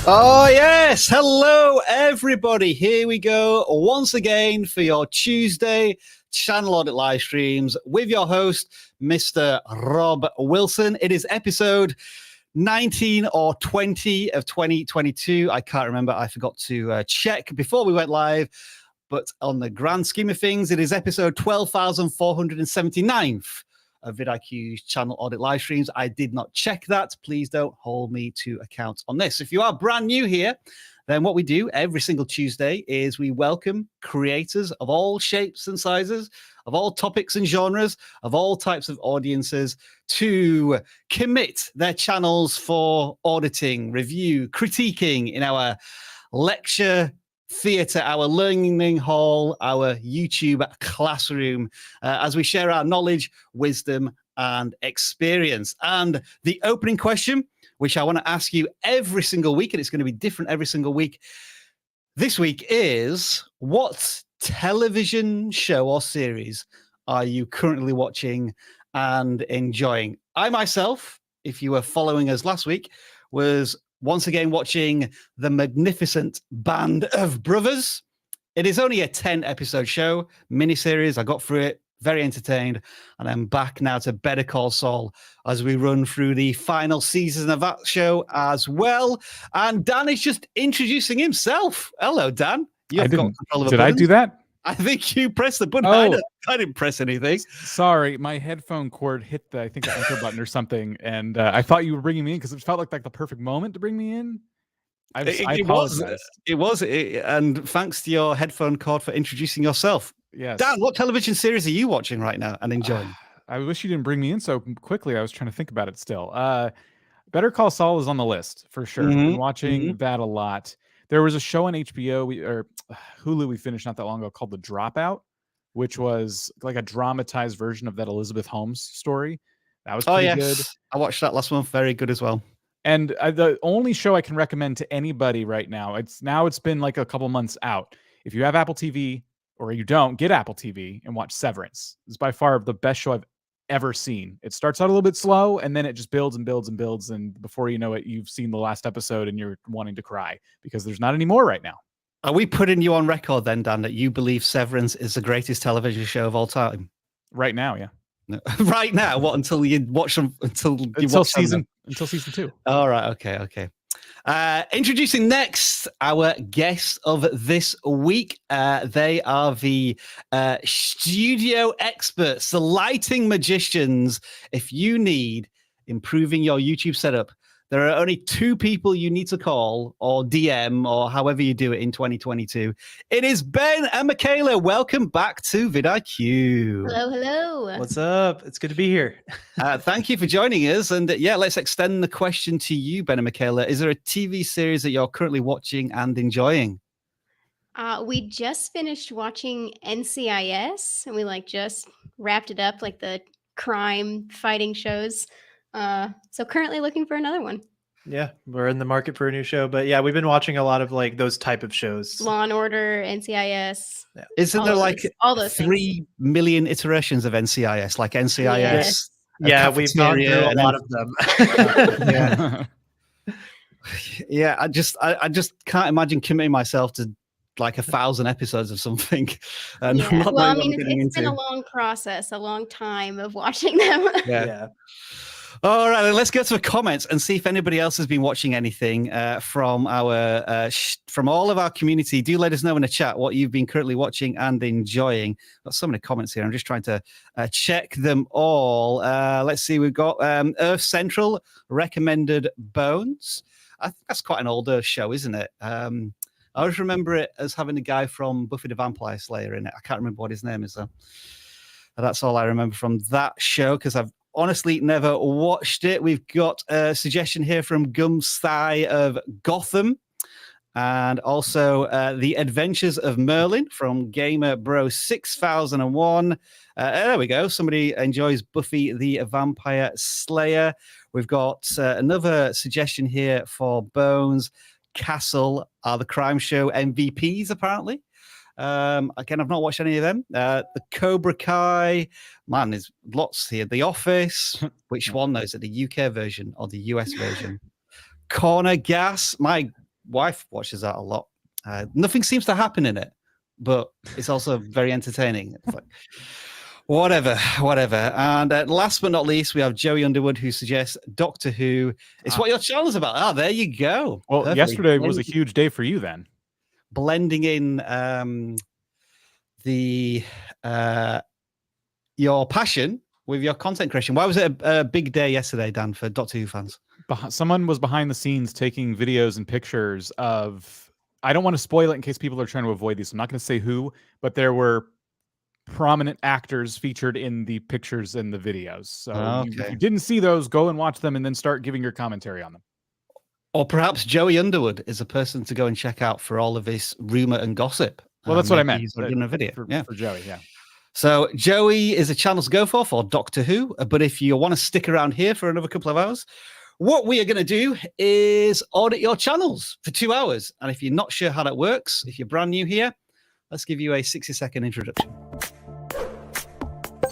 Oh, yes. Hello, everybody. Here we go once again for your Tuesday Channel Audit live streams with your host, Mr. Rob Wilson. It is episode 19 or 20 of 2022. I can't remember. I forgot to check before we went live. But on the grand scheme of things, it is episode 12,479th of vidIQ's Channel Audit live streams. I did not check that. Please don't hold me to account on this. If you are brand new here, then what we do every single Tuesday is we welcome creators of all shapes and sizes, of all topics and genres, of all types of audiences to commit their channels for auditing, review, critiquing in our lecture theatre, our learning hall, our YouTube classroom, as we share our knowledge, wisdom, and experience. And the opening question, which I want to ask you every single week, and it's going to be different every single week this week, is what television show or series are you currently watching and enjoying? I myself, if you were following us last week, was once again watching The Magnificent Band of Brothers. It is only a 10-episode show, miniseries. I got through it, very entertained, and I'm back now to Better Call Saul as we run through the final season of that show as well. And Dan is just introducing himself. Hello, Dan. Did I do that? I think you pressed the button. Oh. I didn't press anything. Sorry, my headphone cord hit the enter button or something, and I thought you were bringing me in because it felt like the perfect moment to bring me in. I apologize. It was, and thanks to your headphone cord for introducing yourself. Yes. Dan, what television series are you watching right now and enjoying? I wish you didn't bring me in so quickly. I was trying to think about it still. Better Call Saul is on the list for sure. Mm-hmm. Been watching that a lot. There was a show on HBO or Hulu we finished not that long ago called The Dropout, which was like a dramatized version of that Elizabeth Holmes story. That was pretty good. I watched that last month. Very good as well. And the only show I can recommend to anybody right now, it's been like a couple months out. If you have Apple TV or you don't, get Apple TV and watch Severance. It's by far the best show I've ever seen. It starts out a little bit slow and then it just builds and builds and builds. And before you know it, you've seen the last episode and you're wanting to cry because there's not any more right now. Are we putting you on record then, Dan, that you believe Severance is the greatest television show of all time? Right now, yeah. No. Right now? What, until you watch them? Until season 2. All right. Okay. Introducing next our guests of this week. They are the studio experts, the lighting magicians. If you need improving your YouTube setup, there are only 2 people you need to call or DM or however you do it in 2022. It is Ben and Michaela. Welcome back to vidIQ. Hello. What's up? It's good to be here. Thank you for joining us. And let's extend the question to you, Ben and Michaela. Is there a TV series that you're currently watching and enjoying? We just finished watching NCIS and we just wrapped it up, like the crime fighting shows. So currently looking for another one. Yeah, we're in the market for a new show, but yeah, we've been watching a lot of those type of shows. Law and Order, NCIS. Yeah. Isn't there all those 3 million iterations of NCIS, like NCIS? Yes. Yeah, we've gone through a lot of them. Yeah, I just can't imagine committing myself to 1,000 episodes of something. Well, I mean, it's been a long process, a long time of watching them. Yeah. All right, let's go to the comments and see if anybody else has been watching anything from our from all of our community. Do let us know in the chat what you've been currently watching and enjoying. Got so many comments here. I'm just trying to check them all. Let's see. We've got Earth Central recommended Bones. I think that's quite an older show, isn't it? I always remember it as having the guy from Buffy the Vampire Slayer in it. I can't remember what his name is though. That's all I remember from that show because I've honestly never watched it. We've got a suggestion here from Gumsthai of Gotham and also The Adventures of Merlin from Gamer Bro 6001. There we go. Somebody enjoys Buffy the Vampire Slayer. We've got another suggestion here for Bones. Castle are the crime show MVPs, apparently. Again, I've not watched any of them. The Cobra Kai, man, there's lots here. The Office, which one though? Is it the UK version or the US version? Corner Gas, my wife watches that a lot. Nothing seems to happen in it, but it's also very entertaining. It's like, whatever. And last but not least, we have Joey Underwood, who suggests Doctor Who. It's what your channel's about. Ah, there you go. Well, Perfect. yesterday was a huge day for you then. Blending in your passion with your content creation. Why was it a big day yesterday, Dan, for Doctor Who fans? Someone was behind the scenes taking videos and pictures of, I don't want to spoil it in case people are trying to avoid these. I'm not going to say who, but there were prominent actors featured in the pictures and the videos. So if you didn't see those, go and watch them and then start giving your commentary on them. Or perhaps Joey Underwood is a person to go and check out for all of this rumor and gossip. Well, that's what I meant. He's doing a video For Joey, yeah. So Joey is a channel to go for Doctor Who. But if you want to stick around here for another couple of hours, what we are going to do is audit your channels for 2 hours. And if you're not sure how that works, if you're brand new here, let's give you a 60-second introduction.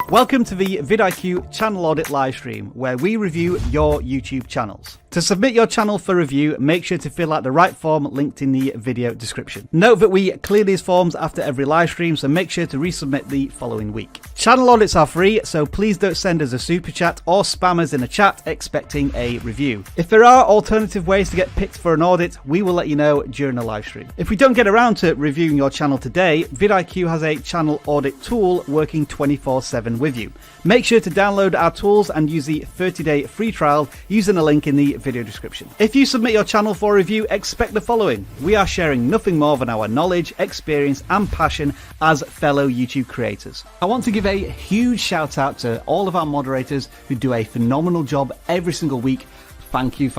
Welcome to the vidIQ channel audit live stream, where we review your YouTube channels. To submit your channel for review, make sure to fill out the right form linked in the video description. Note that we clear these forms after every live stream, so make sure to resubmit the following week. Channel audits are free, so please don't send us a super chat or spam us in a chat expecting a review. If there are alternative ways to get picked for an audit, we will let you know during the live stream. If we don't get around to reviewing your channel today, vidIQ has a channel audit tool working 24/7 with you. Make sure to download our tools and use the 30-day free trial using the link in the video description. If you submit your channel for review, expect the following. We are sharing nothing more than our knowledge, experience and passion as fellow YouTube creators. I want to give a huge shout out to all of our moderators who do a phenomenal job every single week. Thank you.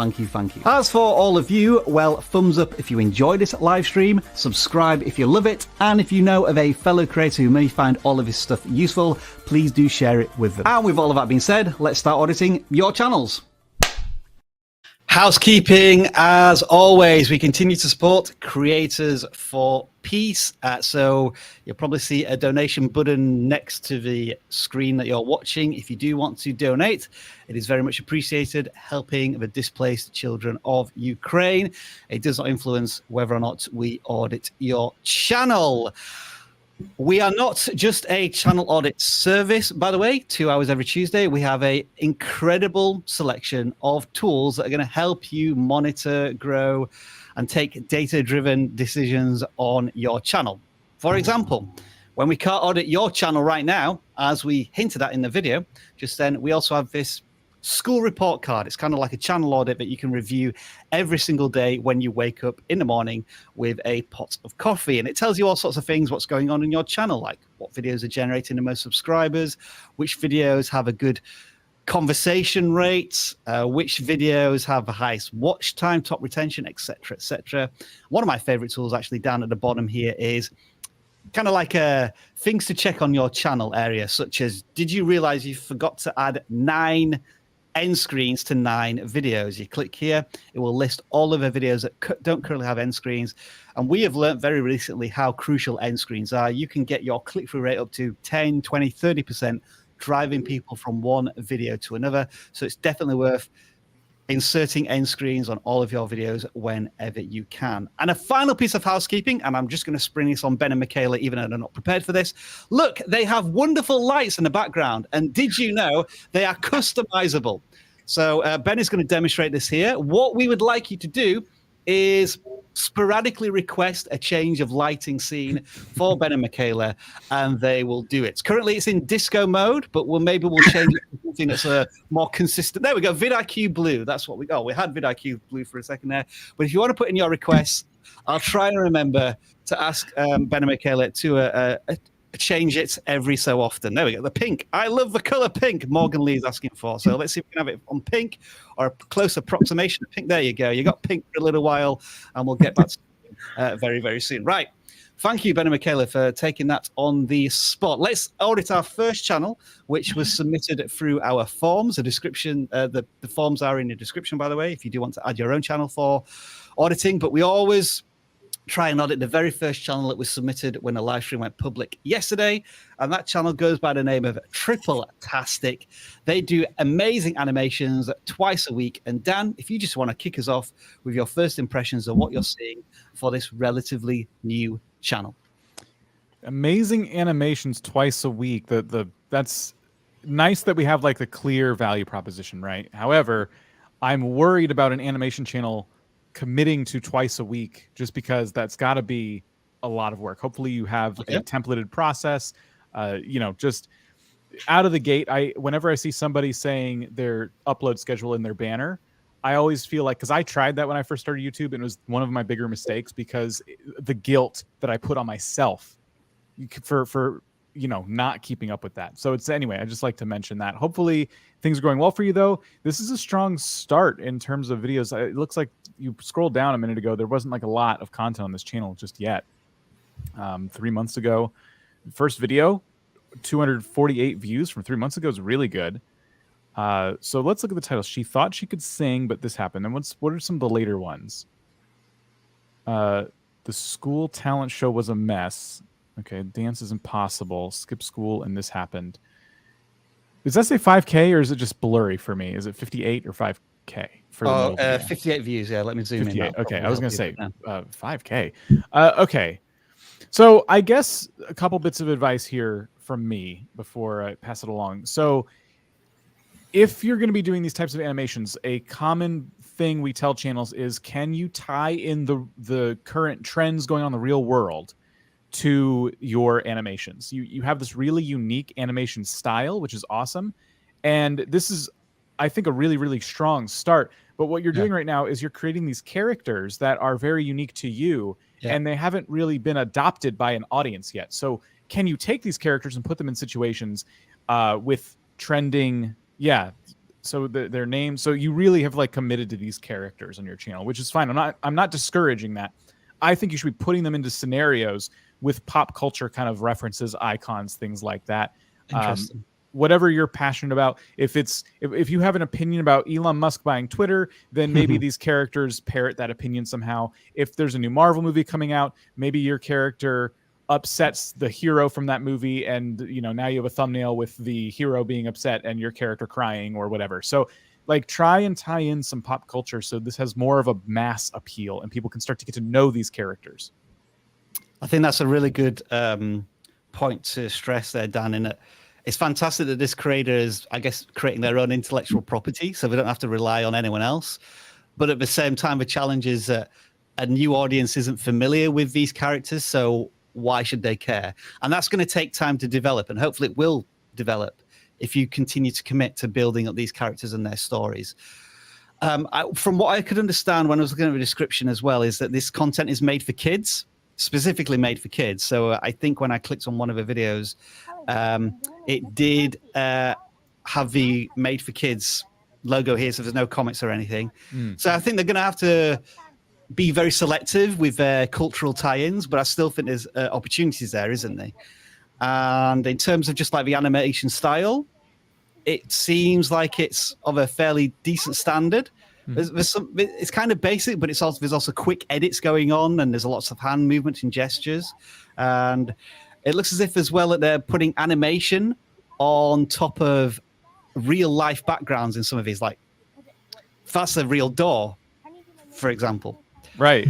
As for all of you, well, thumbs up if you enjoy this live stream, subscribe if you love it, and if you know of a fellow creator who may find all of this stuff useful, please do share it with them. And with all of that being said, let's start auditing your channels. Housekeeping, as always, we continue to support Creators for Peace. So you'll probably see a donation button next to the screen that you're watching. If you do want to donate, it is very much appreciated, helping the displaced children of Ukraine. It does not influence whether or not we audit your channel. We are not just a channel audit service, by the way. 2 hours every Tuesday. We have an incredible selection of tools that are going to help you monitor, grow, and take data-driven decisions on your channel. For example, when we can't audit your channel right now, as we hinted at in the video just then, we also have this school report card. It's kind of like a channel audit that you can review every single day when you wake up in the morning with a pot of coffee. And it tells you all sorts of things, what's going on in your channel, like what videos are generating the most subscribers, which videos have a good conversation rate, which videos have the highest watch time, top retention, etc., etc. One of my favorite tools actually down at the bottom here is kind of like things to check on your channel area, such as, did you realize you forgot to add 9 end screens to 9 videos? You click here, it will list all of the videos that don't currently have end screens. And we have learned very recently how crucial end screens are. You can get your click-through rate up to 10, 20, 30%, driving people from one video to another. So it's definitely worth inserting end screens on all of your videos whenever you can. And a final piece of housekeeping, and I'm just going to spring this on Ben and Michaela, even though they're not prepared for this. Look, they have wonderful lights in the background. And did you know they are customizable? So Ben is going to demonstrate this here. What we would like you to do is sporadically request a change of lighting scene for Ben and Michaela, and they will do it. Currently, it's in disco mode, but maybe we'll change it to something that's more consistent. There we go, vidIQ blue. That's what we got. We had vidIQ blue for a second there. But if you want to put in your requests, I'll try and remember to ask Ben and Michaela to change it every so often. There we go, the pink. I love the color pink Morgan Lee's asking for. So let's see if we can have it on pink or a close approximation of pink. There you go. You got pink for a little while, and we'll get back to very, very soon. Right. Thank you, Ben and Michaela, for taking that on the spot. Let's audit our first channel, which was submitted through our forms. The description, the forms are in the description, by the way, if you do want to add your own channel for auditing. But we always Try and Audit, the very first channel that was submitted when the live stream went public yesterday. And that channel goes by the name of Triple-tastic. They do amazing animations twice a week. And Dan, if you just want to kick us off with your first impressions of what you're seeing for this relatively new channel. Amazing animations twice a week. That's nice that we have like the clear value proposition, right? However, I'm worried about an animation channel committing to twice a week, just because that's got to be a lot of work. Hopefully you have a templated process, just out of the gate. Whenever I see somebody saying their upload schedule in their banner, I always feel like, because I tried that when I first started YouTube, and it was one of my bigger mistakes, because the guilt that I put on myself for not keeping up with that. So anyway, I just like to mention that. Hopefully things are going well for you, though. This is a strong start in terms of videos. It looks like you scrolled down a minute ago. There wasn't like a lot of content on this channel just yet. 3 months ago, first video, 248 views from 3 months ago is really good. So let's look at the title. She thought she could sing, but this happened. And what are some of the later ones? The school talent show was a mess. Okay, dance is impossible. Skip school, and this happened. Does that say 5K, or is it just blurry for me? Is it 58 or 5K? For 58 views. Yeah, let me zoom in. Now. Okay, I was going to say 5K. Okay, so I guess a couple bits of advice here from me before I pass it along. So if you're going to be doing these types of animations, a common thing we tell channels is, can you tie in the current trends going on in the real world to your animations? You have this really unique animation style, which is awesome. And this is, I think, a really, really strong start. But what you're doing right now is you're creating these characters that are very unique to you, and they haven't really been adopted by an audience yet. So can you take these characters and put them in situations with trending, so their names. So you really have like committed to these characters on your channel, which is fine. I'm not discouraging that. I think you should be putting them into scenarios with pop culture kind of references, icons, things like that. Interesting. Whatever you're passionate about. If you have an opinion about Elon Musk buying Twitter, then maybe these characters parrot that opinion somehow. If there's a new Marvel movie coming out, maybe your character upsets the hero from that movie, and now you have a thumbnail with the hero being upset and your character crying or whatever. So like, try and tie in some pop culture so this has more of a mass appeal and people can start to get to know these characters. I think that's a really good point to stress there, Dan, in it. It's fantastic that this creator is, I guess, creating their own intellectual property, so they don't have to rely on anyone else. But at the same time, the challenge is that a new audience isn't familiar with these characters, so why should they care? And that's going to take time to develop, and hopefully it will develop if you continue to commit to building up these characters and their stories. From what I could understand when I was looking at the description as well, is that this content is made for kids, specifically made for kids. So I think when I clicked on one of the videos, it did have the made for kids logo here, so there's no comments or anything. So I think they're going to have to be very selective with their cultural tie-ins, but I still think there's opportunities there, isn't there? And in terms of just like the animation style, it seems like it's of a fairly decent standard. There's some, it's kind of basic, but there's also quick edits going on, and there's lots of hand movements and gestures. And it looks as if as well that they're putting animation on top of real life backgrounds in some of these. Like, that's a real door, for example. Right.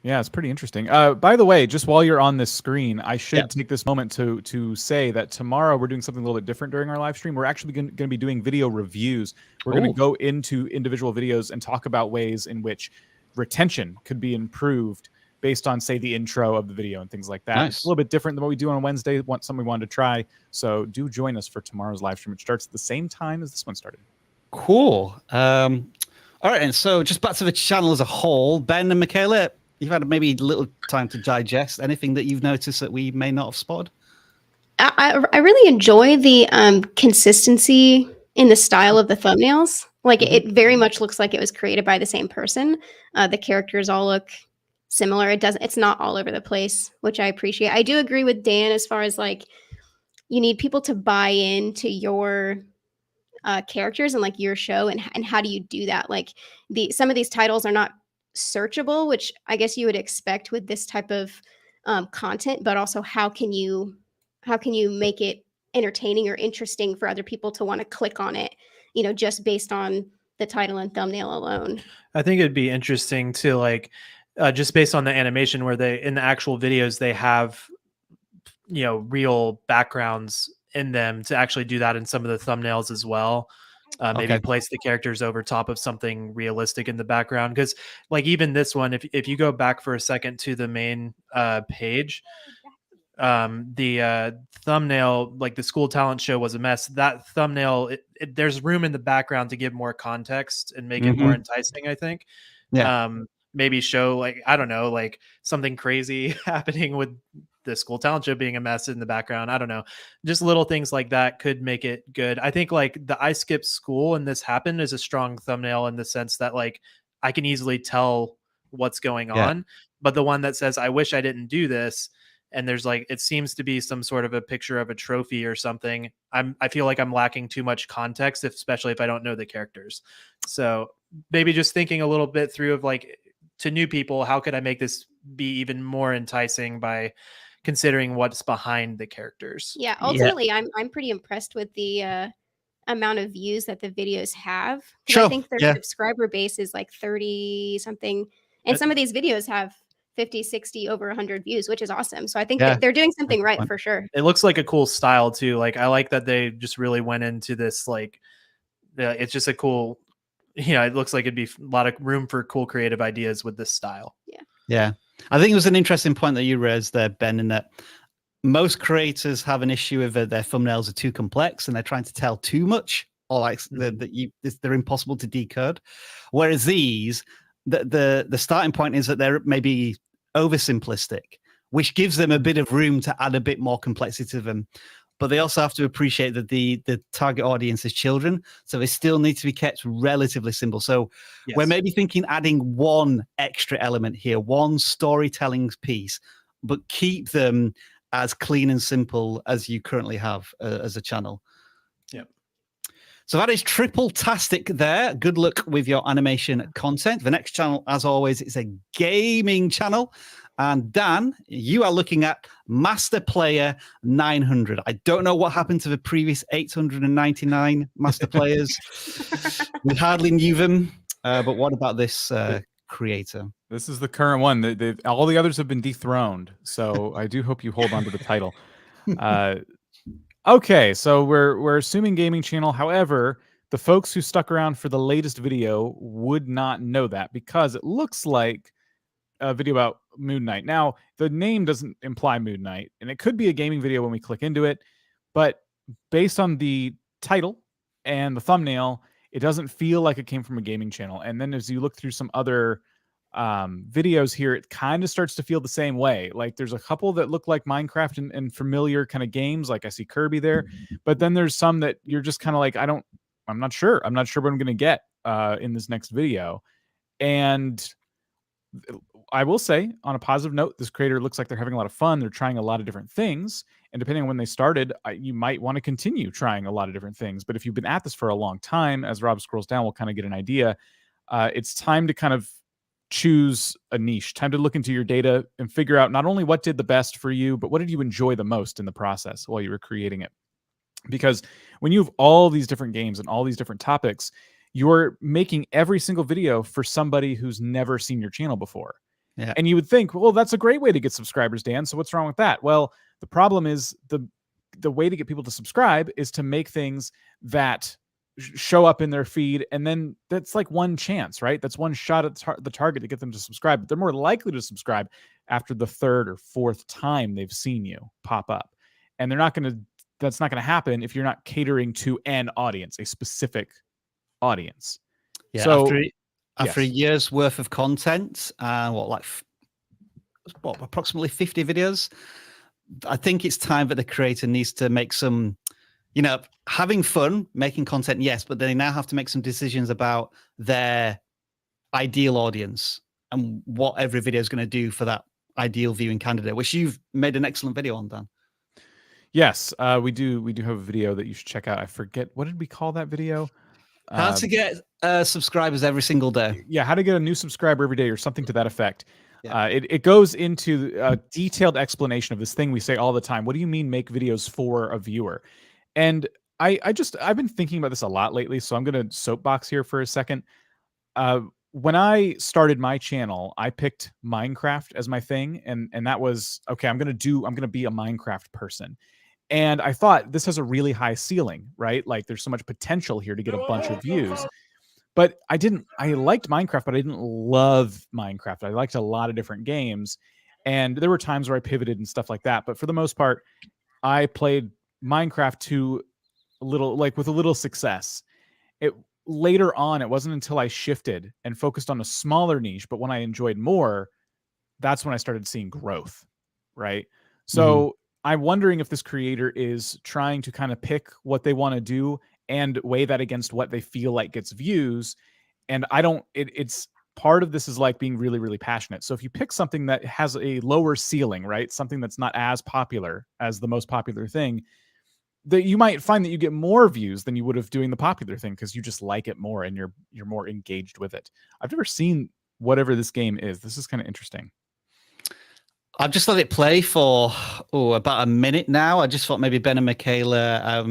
Yeah, it's pretty interesting. By the way, just while you're on this screen, I should take this moment to say that tomorrow we're doing something a little bit different during our live stream. We're actually going to be doing video reviews. We're going to go into individual videos and talk about ways in which retention could be improved based on, say, the intro of the video and things like that. Nice. It's a little bit different than what we do on Wednesday. Something we wanted to try. So do join us for tomorrow's live stream. It starts at the same time as this one started. Cool. All right, and so just back to the channel as a whole, Ben and Michaela, you've had maybe a little time to digest. Anything that you've noticed that we may not have spotted? I really enjoy the consistency in the style of the thumbnails. Like, it very much looks like it was created by the same person. The characters all look similar. It's not all over the place, which I appreciate. I do agree with Dan as far as like, you need people to buy into your characters and like your show, and how do you do that? Like, some of these titles are not searchable, which I guess you would expect with this type of content, but also how can you make it entertaining or interesting for other people to want to click on it, just based on the title and thumbnail alone. I think it'd be interesting to like, just based on the animation where they, in the actual videos, they have, real backgrounds in them, to actually do that in some of the thumbnails as well. Maybe Okay. place the characters over top of something realistic in the background. Because like even this one, if you go back for a second to the main page, the thumbnail, like the school talent show was a mess. That thumbnail, there's room in the background to give more context and make it more enticing, I think. Yeah. Maybe show like, I don't know, like something crazy happening with the school talent show being a mess in the background. I don't know. Just little things like that could make it good. I think like the I skipped school and this happened is a strong thumbnail in the sense that like I can easily tell what's going on. But the one that says, I wish I didn't do this, and there's like, it seems to be some sort of a picture of a trophy or something, I feel like I'm lacking too much context, especially if I don't know the characters. So maybe just thinking a little bit through of like, to new people, how could I make this be even more enticing by considering what's behind the characters? Yeah, ultimately, I'm pretty impressed with the amount of views that the videos have. 'Cause Sure. I think their subscriber base is like 30 something, and some of these videos have 50, 60, over 100 views, which is awesome. So I think that they're doing something right for sure. It looks like a cool style too. Like I like that they just really went into this. Like, it's just a cool. It looks like it'd be a lot of room for cool creative ideas with this style. Yeah. I think it was an interesting point that you raised there, Ben, in that most creators have an issue with their thumbnails are too complex and they're trying to tell too much, or like they're impossible to decode. Whereas these, the starting point is that they're maybe oversimplistic, which gives them a bit of room to add a bit more complexity to them. But they also have to appreciate that the target audience is children, so they still need to be kept relatively simple. So we're maybe thinking adding one extra element here, one storytelling piece, but keep them as clean and simple as you currently have as a channel. Yep. So that is triple-tastic there. Good luck with your animation content. The next channel, as always, is a gaming channel. And Dan, you are looking at Master Player 900. I don't know what happened to the previous 899 Master Players. We hardly knew them. But what about this creator? This is the current one. All the others have been dethroned. So I do hope you hold on to the title. Okay, so we're assuming gaming channel. However, the folks who stuck around for the latest video would not know that, because it looks like a video about Moon Knight. Now, the name doesn't imply Moon Knight, and it could be a gaming video when we click into it, but based on the title and the thumbnail, it doesn't feel like it came from a gaming channel. And then as you look through some other videos here, it kind of starts to feel the same way. Like there's a couple that look like Minecraft and familiar kind of games, like I see Kirby there, but then there's some that you're just kind of like, I'm not sure what I'm going to get in this next video. And I will say, on a positive note, this creator looks like they're having a lot of fun. They're trying a lot of different things. And depending on when they started, you might want to continue trying a lot of different things. But if you've been at this for a long time, as Rob scrolls down, we'll kind of get an idea. It's time to kind of choose a niche, time to look into your data and figure out not only what did the best for you, but what did you enjoy the most in the process while you were creating it. Because when you have all these different games and all these different topics, you're making every single video for somebody who's never seen your channel before. Yeah. And you would think, well, that's a great way to get subscribers, Dan. So what's wrong with that? Well, the problem is the way to get people to subscribe is to make things that show up in their feed. And then that's like one chance, right? That's one shot at the target to get them to subscribe. But they're more likely to subscribe after the third or fourth time they've seen you pop up. And that's not going to happen if you're not catering to an audience, a specific audience. Yeah. So after a year's worth of content, approximately 50 videos, I think it's time that the creator needs to make some, having fun, making content, yes, but they now have to make some decisions about their ideal audience and what every video is going to do for that ideal viewing candidate, which you've made an excellent video on, Dan. Yes, we do have a video that you should check out. I forget, what did we call that video? How to get subscribers every single day. Yeah, how to get a new subscriber every day or something to that effect. Yeah. It goes into a detailed explanation of this thing we say all the time. What do you mean make videos for a viewer? And I've been thinking about this a lot lately, so I'm going to soapbox here for a second. When I started my channel, I picked Minecraft as my thing, and that was okay. I'm gonna be a Minecraft person, and I thought this has a really high ceiling, right? Like there's so much potential here to get a bunch of views. But I liked Minecraft, but I didn't love Minecraft. I liked a lot of different games, and there were times where I pivoted and stuff like that. But for the most part, I played Minecraft with a little success. Later on, it wasn't until I shifted and focused on a smaller niche, but when I enjoyed more, that's when I started seeing growth, right? So I'm wondering if this creator is trying to kind of pick what they want to do and weigh that against what they feel like gets views. And it's part of this is like being really, really passionate. So if you pick something that has a lower ceiling, right? Something that's not as popular as the most popular thing, that you might find that you get more views than you would have doing the popular thing because you just like it more and you're more engaged with it. I've never seen whatever this game is. This is kind of interesting. I've just let it play for about a minute now. I just thought maybe Ben and Michaela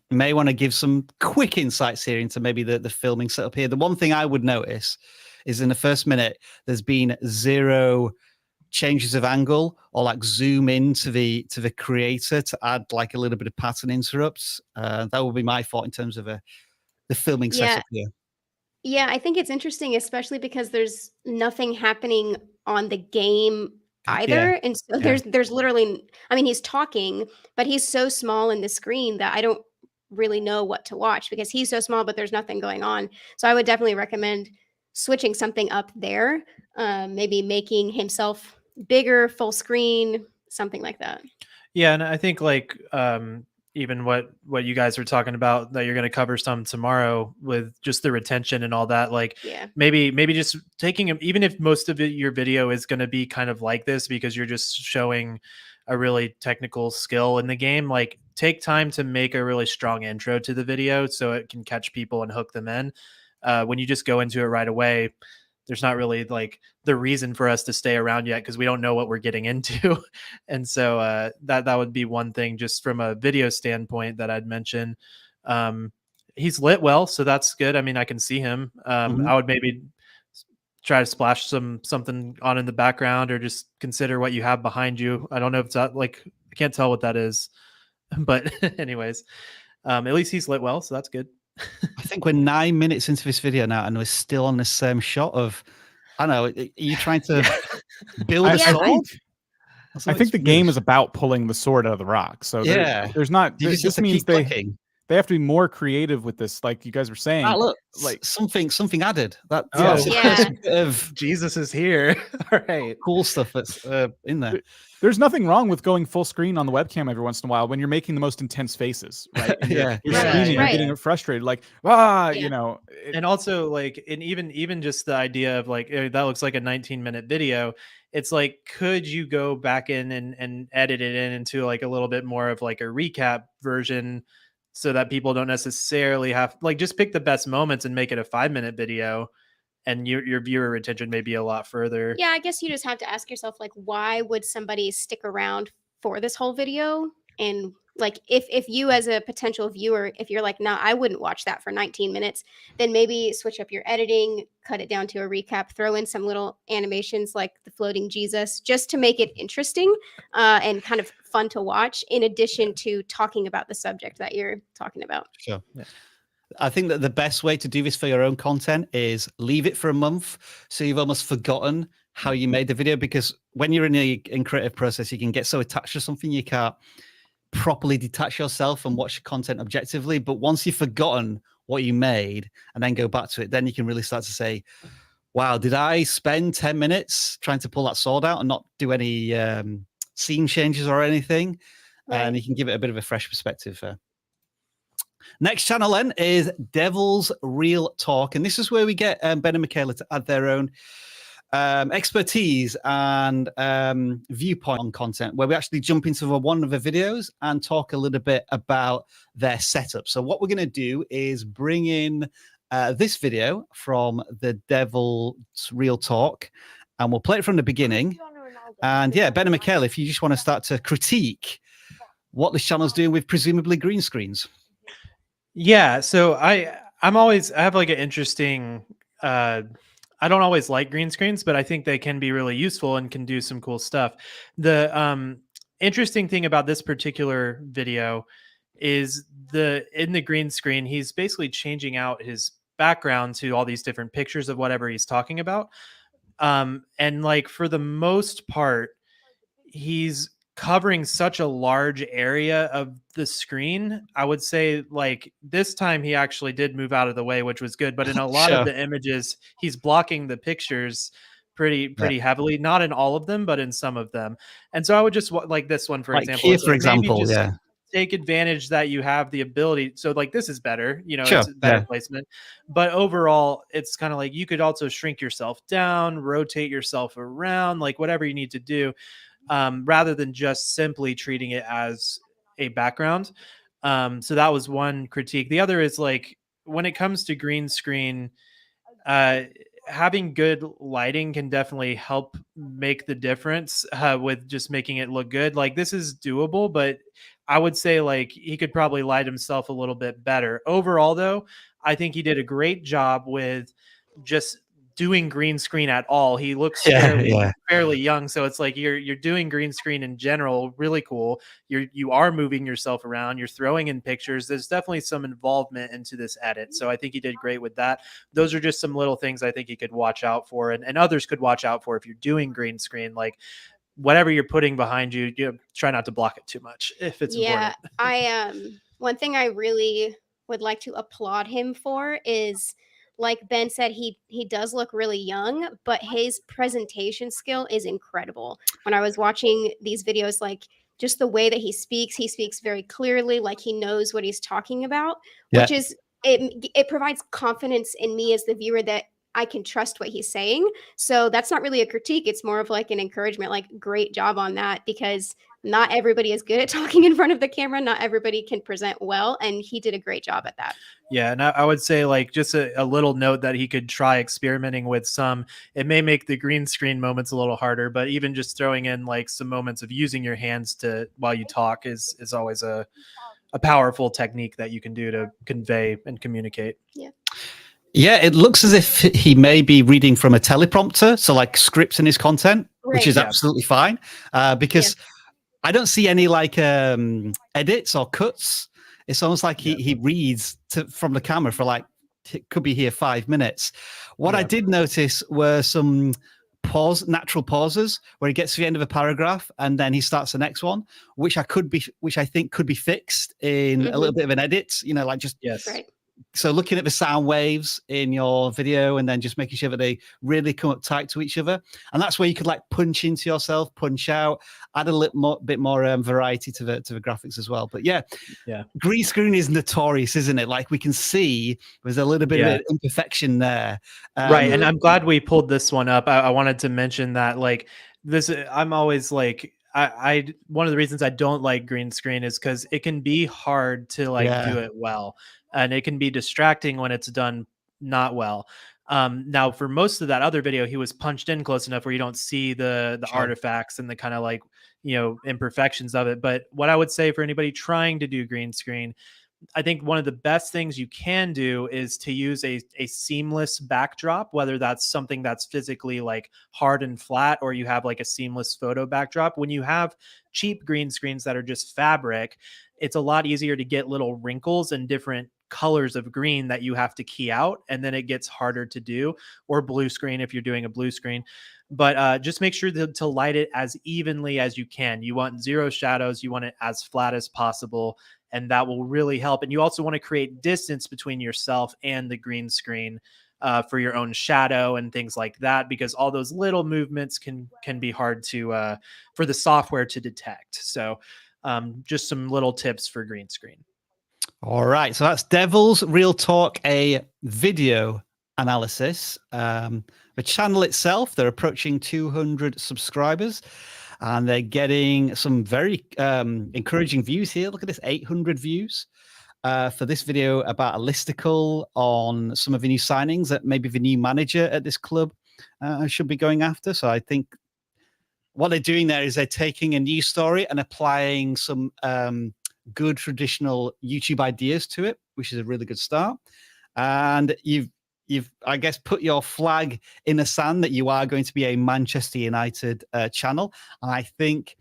may want to give some quick insights here into maybe the filming setup here. The one thing I would notice is in the first minute, there's been 0 changes of angle or like zoom into the creator to add like a little bit of pattern interrupts. That would be my thought in terms of the filming setup here. Yeah, I think it's interesting, especially because there's nothing happening on the game either. And so there's literally, I mean, he's talking, but he's so small in the screen that I don't really know what to watch because he's so small, but there's nothing going on. So I would definitely recommend switching something up there, maybe making himself bigger, full screen, something like that. Yeah, and I think like even what you guys were talking about that you're going to cover some tomorrow with just the retention and all that, like maybe just taking even if most of your video is going to be kind of like this because you're just showing a really technical skill in the game, like take time to make a really strong intro to the video so it can catch people and hook them in. When you just go into it right away, there's not really like the reason for us to stay around yet because we don't know what we're getting into. And so that would be one thing just from a video standpoint that I'd mention. He's lit well, so that's good. I mean, I can see him. I would maybe try to splash something on in the background or just consider what you have behind you. I don't know if it's that, like, I can't tell what that is, but anyways, at least he's lit well, so that's good. I think we're 9 minutes into this video now, and we're still on the same shot of. I don't know. Are you trying to build a sword? I think the game is about pulling the sword out of the rock. So there's not. This means they have to be more creative with this, like you guys were saying. Look, like something added. That of Jesus is here. All right, cool stuff that's in there. There's nothing wrong with going full screen on the webcam every once in a while when you're making the most intense faces, right? And you're screaming, you're getting frustrated, like you know. And also, like, and even just the idea of like that looks like a 19-minute video. It's like, could you go back in and edit it into like a little bit more of like a recap version so that people don't necessarily have like just pick the best moments and make it a 5-minute video. And your viewer retention may be a lot further. Yeah, I guess you just have to ask yourself, like, why would somebody stick around for this whole video? And like, if you as a potential viewer, if you're like, nah, I wouldn't watch that for 19 minutes, then maybe switch up your editing, cut it down to a recap, throw in some little animations like the floating Jesus, just to make it interesting and kind of fun to watch, in addition to talking about the subject that you're talking about. Sure. Yeah. I think that the best way to do this for your own content is leave it for a month so you've almost forgotten how you made the video, because when you're in the creative process, you can get so attached to something you can't properly detach yourself and watch content objectively. But once you've forgotten what you made and then go back to it, then you can really start to say, wow, did I spend 10 minutes trying to pull that sword out and not do any scene changes or anything? Right. And you can give it a bit of a fresh perspective. Next channel then is Devil's Real Talk, and this is where we get Ben and Michaela to add their own expertise and viewpoint on content, where we actually jump into one of the videos and talk a little bit about their setup. So what we're going to do is bring in this video from the Devil's Real Talk, and we'll play it from the beginning. And yeah, Ben and Michaela, if you just want to start to critique what this channel's doing with presumably green screens. Yeah, so I have like an interesting I don't always like green screens, but I think they can be really useful and can do some cool stuff. The interesting thing about this particular video is in the green screen, he's basically changing out his background to all these different pictures of whatever he's talking about. And like for the most part, he's covering such a large area of the screen. I would say like this time he actually did move out of the way, which was good. But in a lot of the images, he's blocking the pictures pretty heavily. Not in all of them, but in some of them. And so I would just like this one, for example. Here, for example, take advantage that you have the ability. So like this is better, it's better placement. But overall, it's kind of like you could also shrink yourself down, rotate yourself around, like whatever you need to do. Rather than just simply treating it as a background. So that was one critique. The other is like when it comes to green screen, having good lighting can definitely help make the difference with just making it look good. Like this is doable, but I would say like he could probably light himself a little bit better. Overall, though, I think he did a great job with just doing green screen at all. He looks fairly young, so it's like you're doing green screen in general, really cool. You are moving yourself around, you're throwing in pictures. There's definitely some involvement into this edit, so I think he did great with that. Those are just some little things I think you could watch out for, and others could watch out for if you're doing green screen. Like whatever you're putting behind you, try not to block it too much if it's important. One thing I really would like to applaud him for is, like Ben said, he does look really young, but his presentation skill is incredible. When I was watching these videos, like just the way that he speaks very clearly, like he knows what he's talking about, which is, it provides confidence in me as the viewer that I can trust what he's saying. So that's not really a critique. It's more of like an encouragement, like great job on that, because not everybody is good at talking in front of the camera. Not everybody can present well, and he did a great job at that. Yeah, and I would say like just a little note that he could try experimenting with some. It may make the green screen moments a little harder, but even just throwing in like some moments of using your hands while you talk is always a powerful technique that you can do to convey and communicate. Yeah, it looks as if he may be reading from a teleprompter, so like scripts in his content, which is absolutely fine, because I don't see any like edits or cuts. It's almost like he reads from the camera for like, it could be here 5 minutes. What I did notice were some natural pauses where he gets to the end of a paragraph and then he starts the next one, which I think could be fixed in a little bit of an edit, like just So looking at the sound waves in your video and then just making sure that they really come up tight to each other. And that's where you could like punch into yourself, punch out, add a bit more variety to the graphics as well. But yeah, green screen is notorious, isn't it? Like we can see there's a little bit of imperfection there. Right. And I'm glad we pulled this one up. I wanted to mention that like this, I'm always like, one of the reasons I don't like green screen is because it can be hard to like do it well. And it can be distracting when it's done not well. Now, for most of that other video, he was punched in close enough where you don't see the artifacts and the kind of like, imperfections of it. But what I would say for anybody trying to do green screen, I think one of the best things you can do is to use a seamless backdrop, whether that's something that's physically like hard and flat, or you have like a seamless photo backdrop. When you have cheap green screens that are just fabric, it's a lot easier to get little wrinkles and different colors of green that you have to key out, and then it gets harder to do, or blue screen if you're doing a blue screen. But just make sure to light it as evenly as you can. You want zero shadows, you want it as flat as possible, and that will really help. And you also want to create distance between yourself and the green screen for your own shadow and things like that, because all those little movements can be hard to for the software to detect. So just some little tips for green screen. All right, so that's Devil's Real Talk, a video analysis. The channel itself, they're approaching 200 subscribers, and they're getting some very encouraging views here. Look at this, 800 views. for this video about a listicle on some of the new signings that maybe the new manager at this club should be going after. So I think what they're doing there is they're taking a news story and applying some good traditional YouTube ideas to it, which is a really good start. And you've I guess put your flag in the sand that you are going to be a Manchester United channel. And I think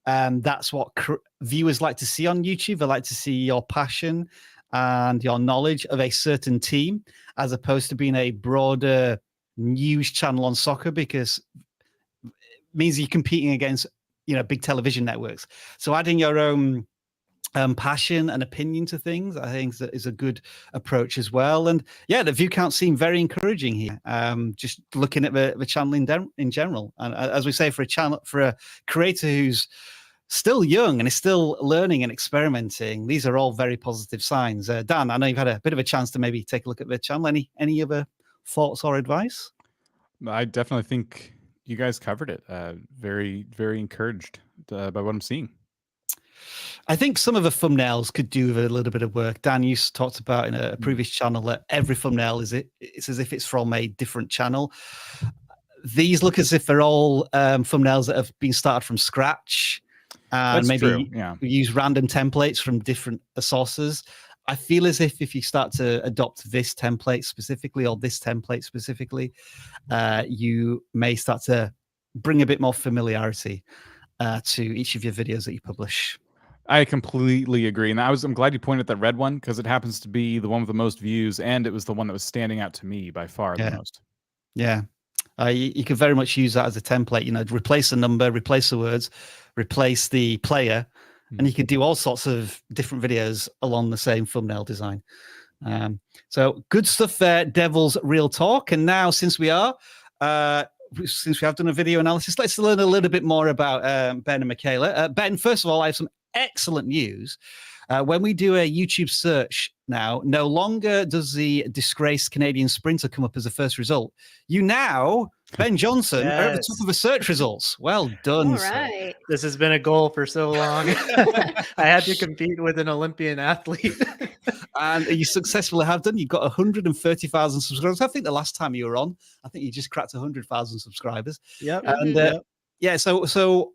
that's what viewers like to see on YouTube. They like to see your passion and your knowledge of a certain team, as opposed to being a broader news channel on soccer, because it means you're competing against, big television networks. So adding your own passion and opinion to things, I think is a good approach as well. And yeah, the view counts seem very encouraging here. Just looking at the channel in general, and as we say, for a creator who's still young and is still learning and experimenting, these are all very positive signs. Dan, I know you've had a bit of a chance to maybe take a look at the channel. Any other thoughts or advice? I definitely think you guys covered it. Very, very encouraged by what I'm seeing. I think some of the thumbnails could do with a little bit of work. Dan, you talked about in a previous channel that every thumbnail it's as if it's from a different channel. These look as if they're all thumbnails that have been started from scratch, and That's maybe true, yeah. use random templates from different sources. I feel as if you start to adopt this template specifically, or this template specifically, you may start to bring a bit more familiarity to each of your videos that you publish. I completely agree. And I'm glad you pointed at that red one, because it happens to be the one with the most views, and it was the one that was standing out to me by far the most. Yeah. You could very much use that as a template, replace the number, replace the words, replace the player, and you could do all sorts of different videos along the same thumbnail design. So good stuff there, Devil's Real Talk. And now, since we have done a video analysis, let's learn a little bit more about Ben and Michaela. Ben, first of all, I have some excellent news. When we do a YouTube search now, no longer does the disgraced Canadian sprinter come up as the first result. You now, Ben Johnson, are at the top of the search results. Well done. All right. This has been a goal for so long. I had to compete with an Olympian athlete. And you successfully have done. You've got 130,000 subscribers. I think the last time you were on, I think you just cracked 100,000 subscribers. Yep. And yeah, so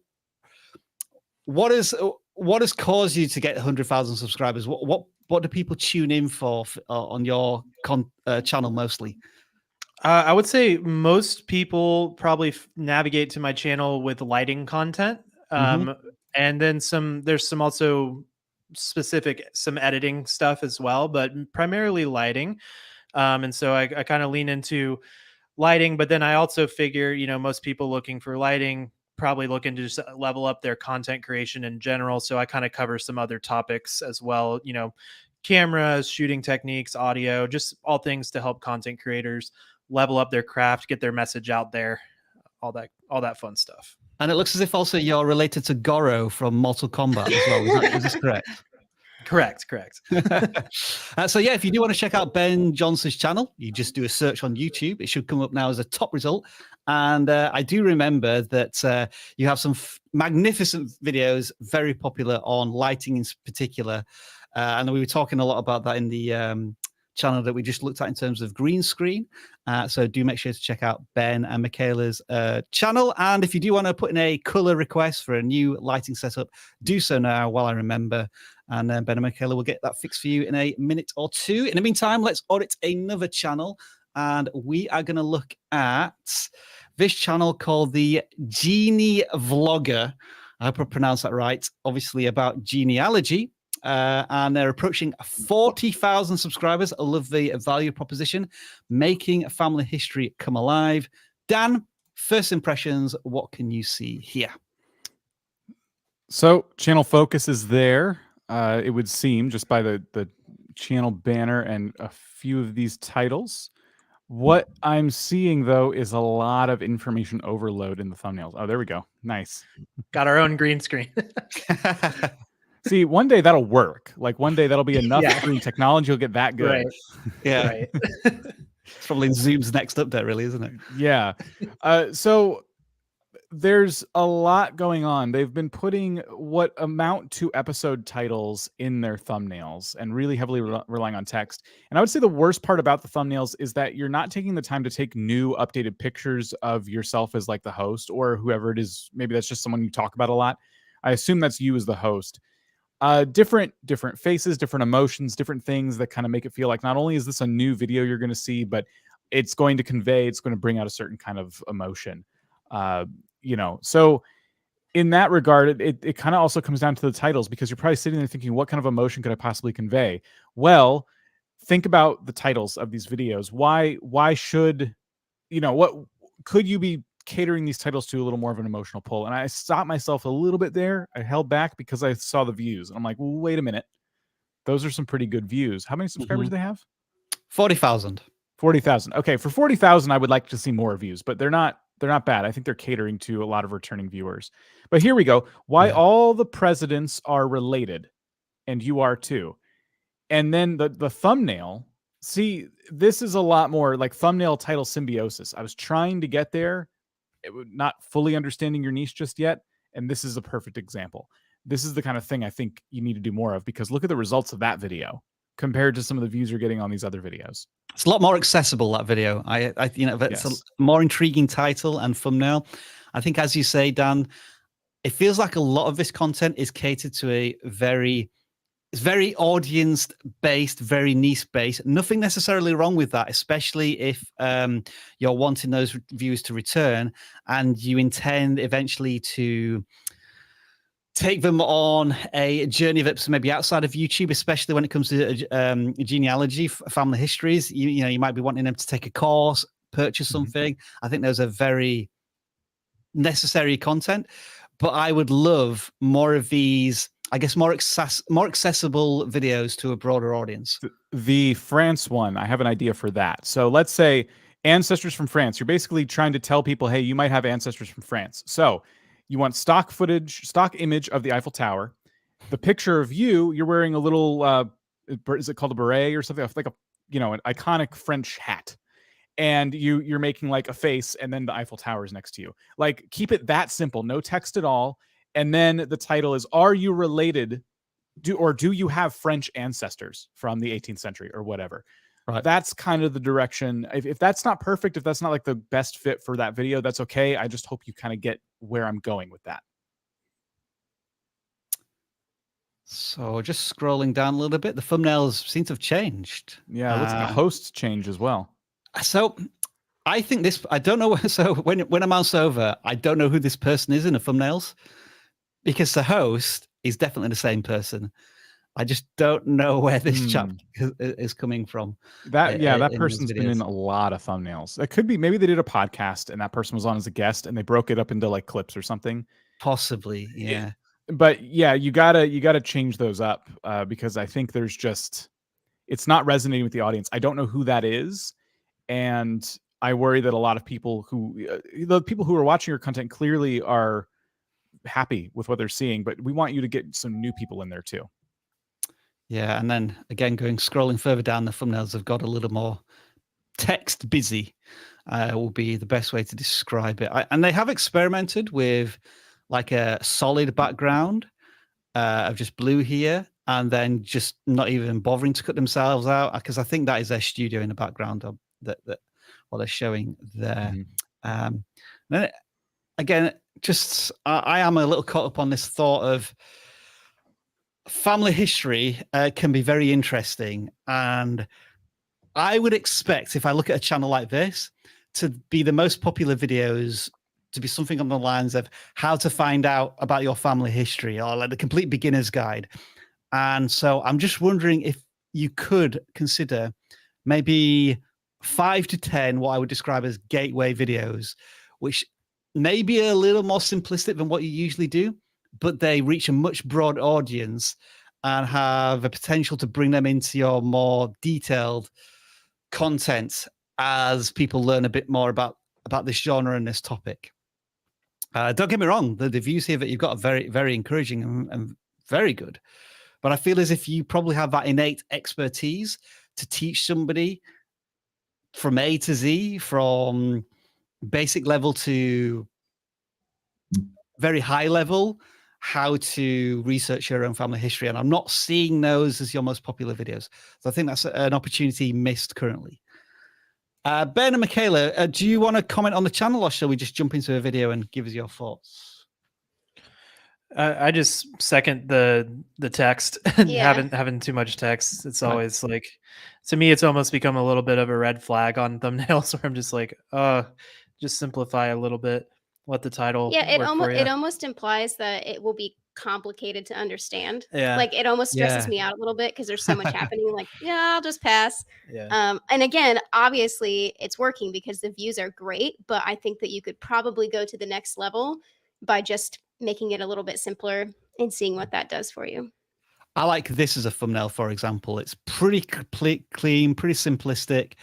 what has caused you to get 100,000 subscribers? What do people tune in for on your channel mostly? I would say most people probably navigate to my channel with lighting content, and then there's some also specific some editing stuff as well, but primarily lighting. And so I kind of lean into lighting, but then I also figure, most people looking for lighting probably looking to just level up their content creation in general. So I kind of cover some other topics as well, cameras, shooting techniques, audio, just all things to help content creators level up their craft, get their message out there, all that fun stuff. And it looks as if also you're related to Goro from Mortal Kombat as well. Is this correct? Correct. So yeah, if you do want to check out Ben Johnson's channel, you just do a search on YouTube. It should come up now as a top result. And I do remember that you have some magnificent videos, very popular on lighting in particular. And we were talking a lot about that in the channel that we just looked at in terms of green screen. So do make sure to check out Ben and Michaela's channel. And if you do want to put in a color request for a new lighting setup, do so now while I remember. And Ben and Michaela will get that fixed for you in a minute or two. In the meantime, let's audit another channel. And we are going to look at this channel called the Genie Vlogger. I hope I pronounced that right. Obviously about genealogy. And they're approaching 40,000 subscribers. I love the value proposition, making family history come alive. Dan, first impressions, what can you see here? So channel focus is there. It would seem, just by the channel banner and a few of these titles. What I'm seeing, though, is a lot of information overload in the thumbnails. Oh, there we go. Nice. Got our own green screen. See, one day that'll work. Like one day that'll be enough screen technology. You'll get that good. Right. Yeah. Right. It's probably Zoom's next update, really, isn't it? Yeah. So there's a lot going on. They've been putting what amount to episode titles in their thumbnails and really heavily relying on text. And I would say the worst part about the thumbnails is that you're not taking the time to take new updated pictures of yourself as like the host or whoever it is. Maybe that's just someone you talk about a lot. I assume that's you as the host. Different faces, different emotions, different things that kind of make it feel like not only is this a new video you're going to see, but it's going to bring out a certain kind of emotion. So in that regard, it kind of also comes down to the titles, because you're probably sitting there thinking, what kind of emotion could I possibly convey? Well, think about the titles of these videos. Why should, what could you be catering these titles to a little more of an emotional pull? And I stopped myself a little bit there. I held back because I saw the views and I'm like, well, wait a minute. Those are some pretty good views. How many subscribers do they have? 40,000. 40,000. Okay. For 40,000, I would like to see more views, but they're not bad. I think they're catering to a lot of returning viewers. But here we go. Why all the presidents are related, and you are too. And then the thumbnail. See, this is a lot more like thumbnail title symbiosis. I was trying to get there, not fully understanding your niche just yet. And this is a perfect example. This is the kind of thing I think you need to do more of, because look at the results of that video compared to some of the views you're getting on these other videos. It's a lot more accessible, that video. It's a more intriguing title and thumbnail. I think, as you say, Dan, it feels like a lot of this content is catered to it's very audience-based, very niche-based. Nothing necessarily wrong with that, especially if you're wanting those views to return and you intend eventually to take them on a journey that's maybe outside of YouTube, especially when it comes to genealogy, family histories. You might be wanting them to take a course, purchase something. I think those are very necessary content, but I would love more of these, I guess, more accessible videos to a broader audience. The France one, I have an idea for that. So let's say ancestors from France. You're basically trying to tell people, hey, you might have ancestors from France. So you want stock image of the Eiffel Tower. The picture of you're wearing a little, is it called a beret or something? Like an iconic French hat. And you're making like a face, and then the Eiffel Tower is next to you. Like, keep it that simple, no text at all. And then the title is, are you related? Do you have French ancestors from the 18th century or whatever? Right. That's kind of the direction. If that's not perfect, if that's not like the best fit for that video, that's okay. I just hope you kind of get where I'm going with that. So just scrolling down a little bit, the thumbnails seem to have changed. Yeah, it looks like the hosts change as well. So I think I don't know. So when I mouse over, I don't know who this person is in the thumbnails, because the host is definitely the same person. I just don't know where this chap is coming from. That person's been in a lot of thumbnails. It could be, maybe they did a podcast and that person was on as a guest and they broke it up into like clips or something. Possibly, yeah. But yeah, you gotta change those up because I think it's not resonating with the audience. I don't know who that is, and I worry that a lot of people the people who are watching your content clearly are happy with what they're seeing, but we want you to get some new people in there too. Yeah, and then again, scrolling further down, the thumbnails have got a little more text busy. Will be the best way to describe it. And they have experimented with like a solid background of just blue here, and then just not even bothering to cut themselves out, because I think that is their studio in the background of that what they're showing there. Then again, just I am a little caught up on this thought of family history can be very interesting, and I would expect, if I look at a channel like this, to be the most popular videos to be something on the lines of how to find out about your family history, or like the complete beginner's guide. And so I'm just wondering if you could consider maybe 5 to 10 what I would describe as gateway videos, which may be a little more simplistic than what you usually do, but they reach a much broad audience and have a potential to bring them into your more detailed content as people learn a bit more about this genre and this topic. Don't get me wrong, the views here that you've got are very, very encouraging and very good. But I feel as if you probably have that innate expertise to teach somebody from A to Z, from basic level to very high level how to research your own family history, and I'm not seeing those as your most popular videos. So I think that's an opportunity missed currently. Ben and Michaela, do you want to comment on the channel, or shall we just jump into a video and give us your thoughts? I just second the text. Yeah. having too much text. It's always like, to me, it's almost become a little bit of a red flag on thumbnails where I'm just like, just simplify a little bit. Let the title Yeah, work for you. it almost implies that it will be complicated to understand. Yeah. Like it almost stresses Yeah. me out a little bit because there's so much happening. Like, yeah, I'll just pass. Yeah. And again, obviously it's working because the views are great, but I think that you could probably go to the next level by just making it a little bit simpler and seeing what that does for you. I like this as a thumbnail, for example. It's pretty clean, pretty simplistic,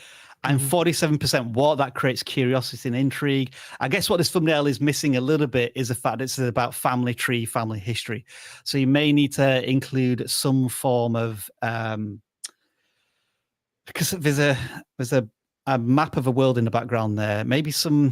and 47% what that creates curiosity and intrigue. I guess what this thumbnail is missing a little bit is the fact it's about family tree, family history. So you may need to include some form of because there's a map of a world in the background there. Maybe there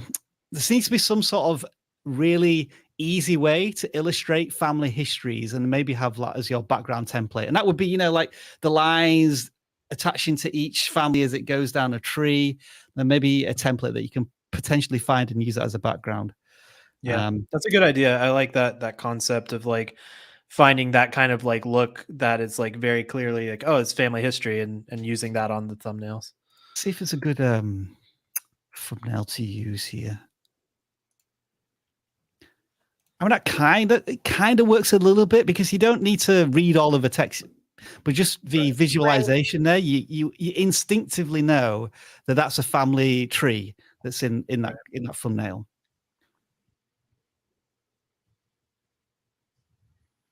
needs to be some sort of really easy way to illustrate family histories, and maybe have that as your background template. And that would be, you know, like the lines attaching to each family as it goes down a tree. Then maybe a template that you can potentially find and use that as a background. Yeah, that's a good idea. I like that concept of like finding that kind of like look that is like very clearly like, oh, it's family history, and using that on the thumbnails. See if it's a good thumbnail to use here. I mean, it kind of works a little bit because you don't need to read all of the text, but just the visualization there, you instinctively know that that's a family tree that's in that thumbnail.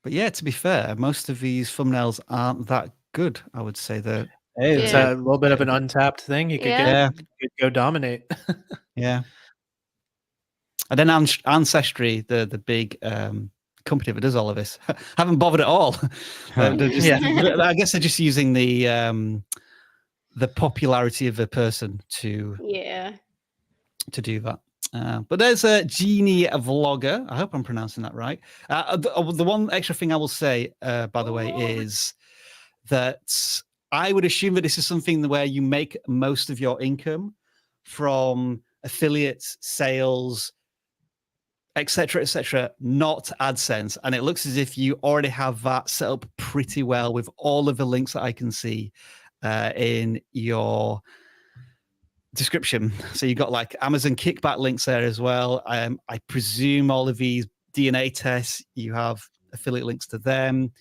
But yeah, to be fair, most of these thumbnails aren't that good. I would say that. Hey, it's a little bit of an untapped thing. You could could go dominate. Yeah. And then Ancestry, the big company that does all of this, haven't bothered at all. I guess they're just using the popularity of a person to do that. But there's a Genie Vlogger. I hope I'm pronouncing that right. The one extra thing I will say, by the way, is that I would assume that this is something where you make most of your income from affiliates, sales, etc., not AdSense. And it looks as if you already have that set up pretty well with all of the links that I can see in your description. So you got like Amazon kickback links there as well. I presume all of these DNA tests, you have affiliate links to them,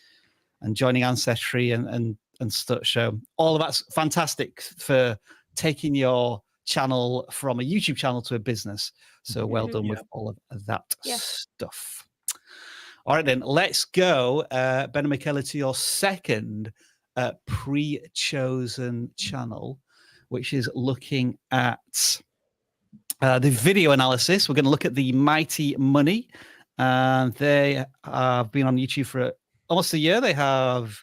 and joining Ancestry and stuff. So all of that's fantastic for taking your channel from a YouTube channel to a business. So well done with all of that stuff. All right, then let's go, Ben and Michaela, to your second pre-chosen channel, which is looking at the video analysis. We're going to look at the Mighty Money. They have been on YouTube for almost a year. They have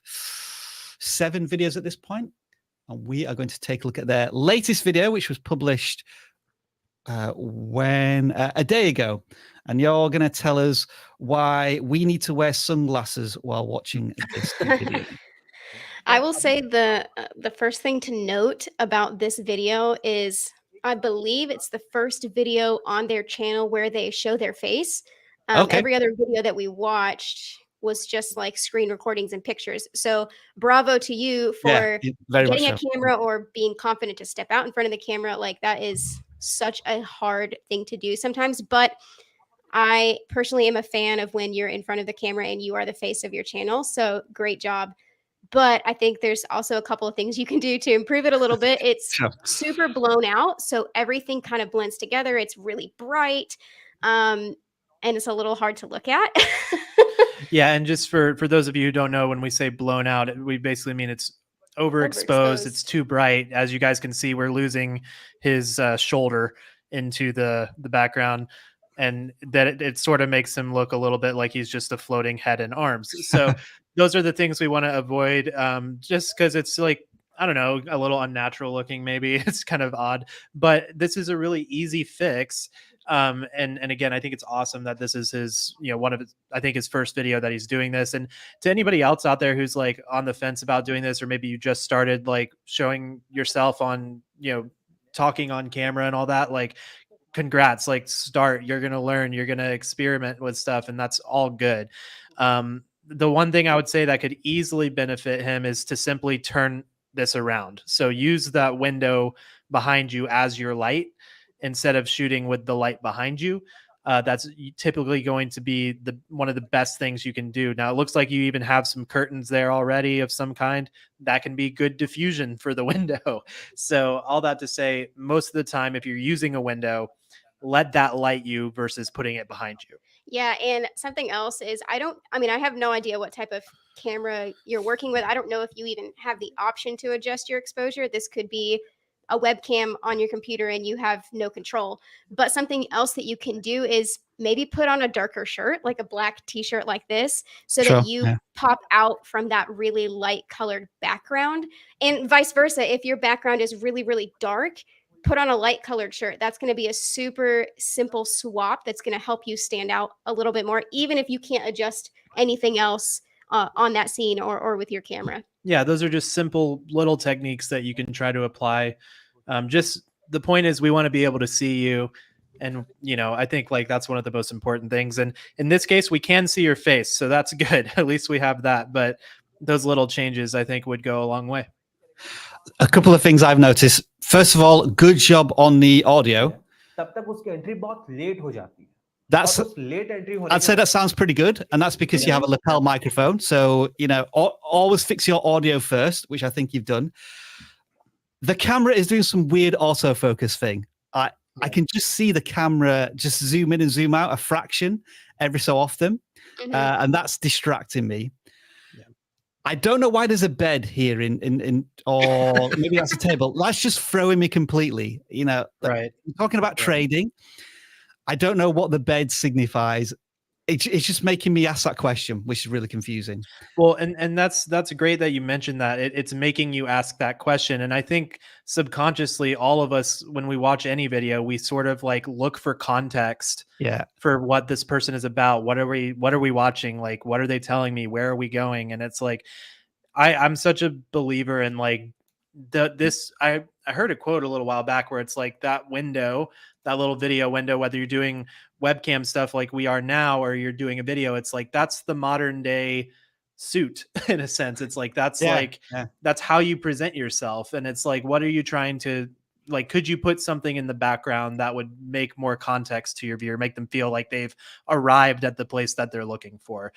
7 videos at this point. And we are going to take a look at their latest video, which was published a day ago. And you're going to tell us why we need to wear sunglasses while watching this video. I will say the first thing to note about this video is I believe it's the first video on their channel where they show their face. Every other video that we watched was just like screen recordings and pictures. So bravo to you for getting a camera or being confident to step out in front of the camera. Like that is such a hard thing to do sometimes. But I personally am a fan of when you're in front of the camera and you are the face of your channel. So great job. But I think there's also a couple of things you can do to improve it a little bit. It's super blown out, so everything kind of blends together. It's really bright, and it's a little hard to look at. Yeah, and just for those of you who don't know, when we say blown out, we basically mean it's overexposed. It's too bright. As you guys can see, we're losing his shoulder into the background, and that it sort of makes him look a little bit like he's just a floating head and arms. So those are the things we want to avoid, just because it's like, I don't know, a little unnatural looking, maybe. It's kind of odd, but this is a really easy fix And again, I think it's awesome that this is his, one of his, I think his first video that he's doing this. And to anybody else out there who's like on the fence about doing this, or maybe you just started like showing yourself on, talking on camera and all that, like, congrats, like start, you're going to learn, you're going to experiment with stuff, and that's all good. The one thing I would say that could easily benefit him is to simply turn this around. So use that window behind you as your light instead of shooting with the light behind you. That's typically going to be one of the best things you can do. Now, it looks like you even have some curtains there already of some kind. That can be good diffusion for the window. So all that to say, most of the time, if you're using a window, let that light you versus putting it behind you. Yeah, and something else is I have no idea what type of camera you're working with. I don't know if you even have the option to adjust your exposure. This could be a webcam on your computer and you have no control. But something else that you can do is maybe put on a darker shirt, like a black t-shirt like this, so that you pop out from that really light colored background. And vice versa, if your background is really, really dark, put on a light colored shirt. That's going to be a super simple swap that's going to help you stand out a little bit more, even if you can't adjust anything else on that scene or with your camera. Yeah, those are just simple little techniques that you can try to apply. Just the point is we want to be able to see you. And, I think like that's one of the most important things. And in this case, we can see your face. So that's good. At least we have that. But those little changes, I think, would go a long way. A couple of things I've noticed. First of all, good job on the audio. That's, I'd say that sounds pretty good. And that's because you have a lapel microphone. So, always fix your audio first, which I think you've done. The camera is doing some weird autofocus thing. I can just see the camera just zoom in and zoom out a fraction every so often. And that's distracting me. I don't know why there's a bed here or maybe that's a table. That's just throwing me completely. Right. We're talking about trading. I don't know what the bed signifies. It's just making me ask that question, which is really confusing. Well, and that's great that you mentioned that. It's making you ask that question. And I think subconsciously, all of us, when we watch any video, we sort of like look for context for what this person is about. What are we watching? Like, what are they telling me? Where are we going? And it's like, I'm such a believer in like I heard a quote a little while back where it's like that window, that little video window, whether you're doing webcam stuff like we are now, or you're doing a video, it's like, that's the modern day suit in a sense. It's like, that's that's how you present yourself. And it's like, what are you trying to, like, could you put something in the background that would make more context to your viewer, make them feel like they've arrived at the place that they're looking for?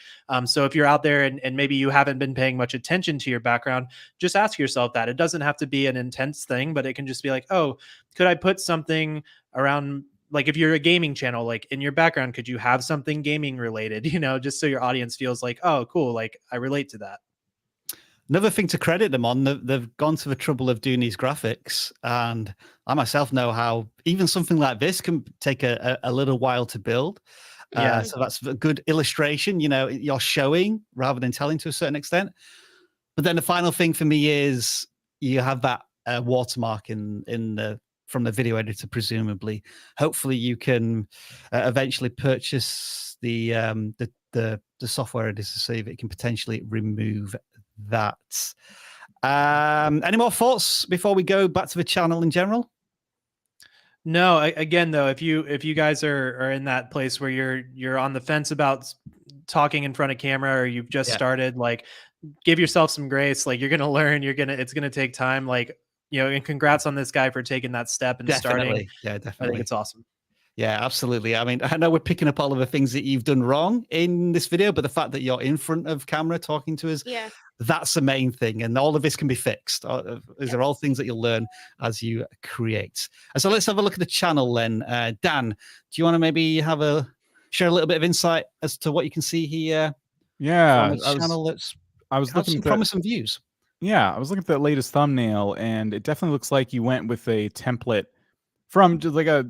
So if you're out there and maybe you haven't been paying much attention to your background, just ask yourself that. It doesn't have to be an intense thing, but it can just be like, oh, could I put something around, like if you're a gaming channel, like in your background, could you have something gaming related, just so your audience feels like, oh, cool, like I relate to that. Another thing to credit them on, they've gone to the trouble of doing these graphics. And I myself know how even something like this can take a little while to build. So that's a good illustration. You're showing rather than telling to a certain extent. But then the final thing for me is you have that watermark from the video editor, presumably. Hopefully you can eventually purchase the software editor so that it can potentially remove that. Any more thoughts before we go back to the channel in general? No, again though, if you guys are in that place where you're on the fence about talking in front of camera, or you've just started, like, give yourself some grace. Like, you're gonna learn, it's gonna take time. Like, and congrats on this guy for taking that step and starting. Yeah, definitely. I think it's awesome. Yeah, absolutely. I mean, I know we're picking up all of the things that you've done wrong in this video, but the fact that you're in front of camera talking to us, that's the main thing. And all of this can be fixed. These are all things that you'll learn as you create. And so let's have a look at the channel then. Dan, do you want to maybe share a little bit of insight as to what you can see here? Yeah, on the channel. I was looking some promising views. Yeah, I was looking at that latest thumbnail, and it definitely looks like you went with a template from just like a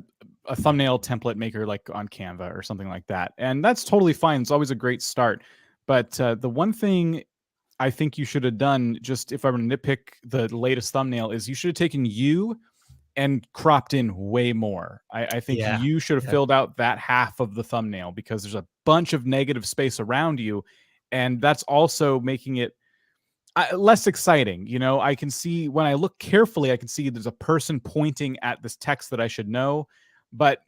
thumbnail template maker, like on Canva or something like that. And that's totally fine. It's always a great start. But the one thing I think you should have done, just if I were to nitpick the latest thumbnail, is you should have taken you and cropped in way more. I think Yeah, you should have yeah. filled out that half of the thumbnail, because there's a bunch of negative space around you, and that's also making it less exciting. You know, I can see, when I look carefully, I can see there's a person pointing at this text that I should know, but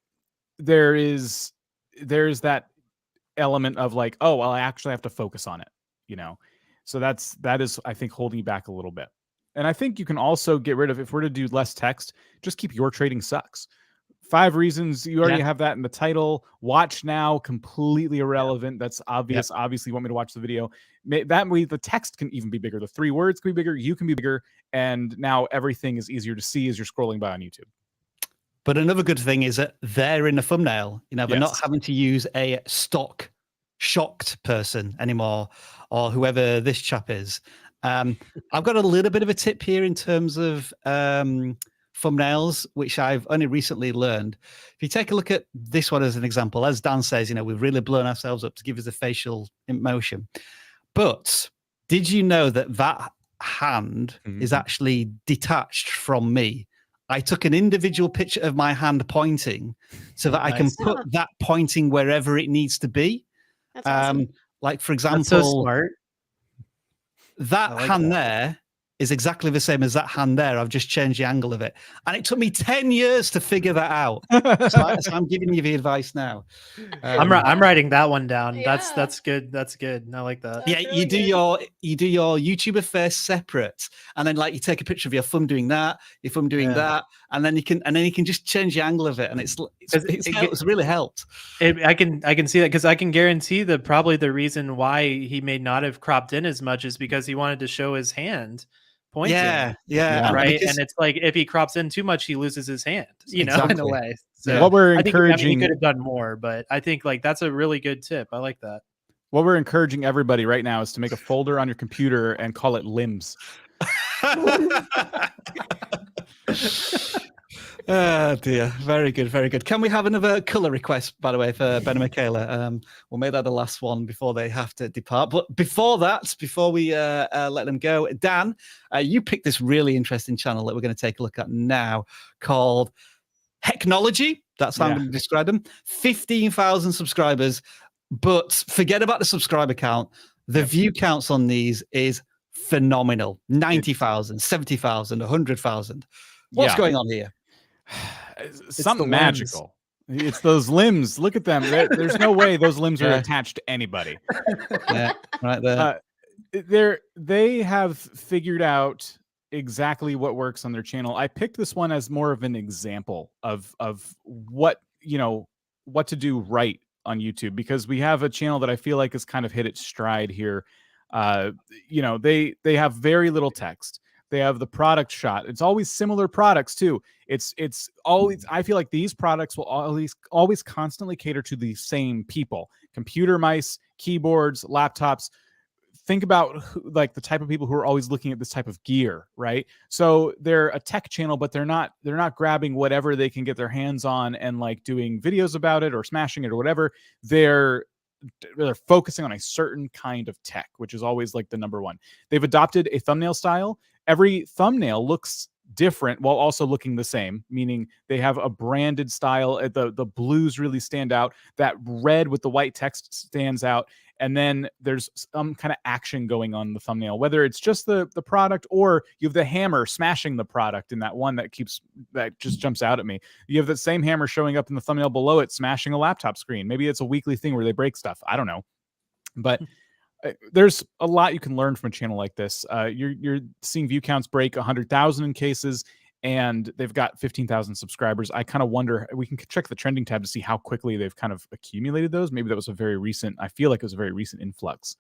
there's that element of like, oh, well, I actually have to focus on it, you know? So that is, I think, holding you back a little bit. And I think you can also get rid of, if we're to do less text, just keep "your trading sucks." 5 reasons, you already have that in the title. Watch now, completely irrelevant. That's obvious. Obviously, you want me to watch the video. That way, the text can even be bigger. The 3 words can be bigger. You can be bigger. And now everything is easier to see as you're scrolling by on YouTube. But another good thing is that they're in the thumbnail. You know, they're not having to use a stock shocked person anymore, or whoever this chap is. I've got a little bit of a tip here in terms of thumbnails, which I've only recently learned. If you take a look at this one as an example, as Dan says, you know, we've really blown ourselves up to give us a facial emotion. But did you know that that hand is actually detached from me? I took an individual picture of my hand pointing so that I can put that pointing wherever it needs to be. That's awesome. Like, for example, That's so smart. That hand there is exactly the same as that hand there. I've just changed the angle of it. And it took me 10 years to figure that out. So I'm giving you the advice now. I'm writing that one down. Yeah. That's good. That's good. I like that. Yeah, really you do your YouTuber face separate, and then like you take a picture of your thumb doing that, your thumb doing that, and then you can just change the angle of it, and it's really helped. I can see that, because I can guarantee that probably the reason why he may not have cropped in as much is because he wanted to show his hand pointing. Yeah. Right. And it's like, if he crops in too much, he loses his hand, you know, in a way. So what we're I encouraging, think, he could have done more, but I think like that's a really good tip. I like that. What we're encouraging everybody right now is to make a folder on your computer and call it limbs. Oh dear, very good, very good. Can we have another color request, by the way, for Ben and Michaela? We'll make that the last one before they have to depart. But before that, before we let them go, Dan, you picked this really interesting channel that we're going to take a look at now, called Hecknology. That's how I'm going to describe them. 15,000 subscribers, but forget about the subscriber count. The view counts on these is phenomenal. 90,000, 70,000, 100,000. What's going on here? It's something magical. It's those limbs. Look at them. There's no way those limbs are attached to anybody. Yeah, right there. They have figured out exactly what works on their channel. I picked this one as more of an example of what, you know, what to do right on YouTube, because we have a channel that I feel like has kind of hit its stride here. You know, they have very little text. They have the product shot. It's always similar products too. It's always, I feel like these products will always constantly cater to the same people: computer mice, keyboards, laptops. Think about like the type of people who are always looking at this type of gear, right? So they're a tech channel, but they're not grabbing whatever they can get their hands on and like doing videos about it or smashing it or whatever. They're focusing on a certain kind of tech, which is always like the number one. They've adopted a thumbnail style. Every thumbnail looks different while also looking the same, meaning they have a branded style. The blues really stand out. That red with the white text stands out. And then there's some kind of action going on in the thumbnail, whether it's just the product, or you have the hammer smashing the product in that one that just jumps out at me. You have the same hammer showing up in the thumbnail below it, smashing a laptop screen. Maybe it's a weekly thing where they break stuff. I don't know. But there's a lot you can learn from a channel like this. You're seeing view counts break 100,000 in cases, and they've got 15,000 subscribers. I kind of wonder, we can check the trending tab to see how quickly they've kind of accumulated those. Maybe that was a very recent, I feel like it was a very recent influx.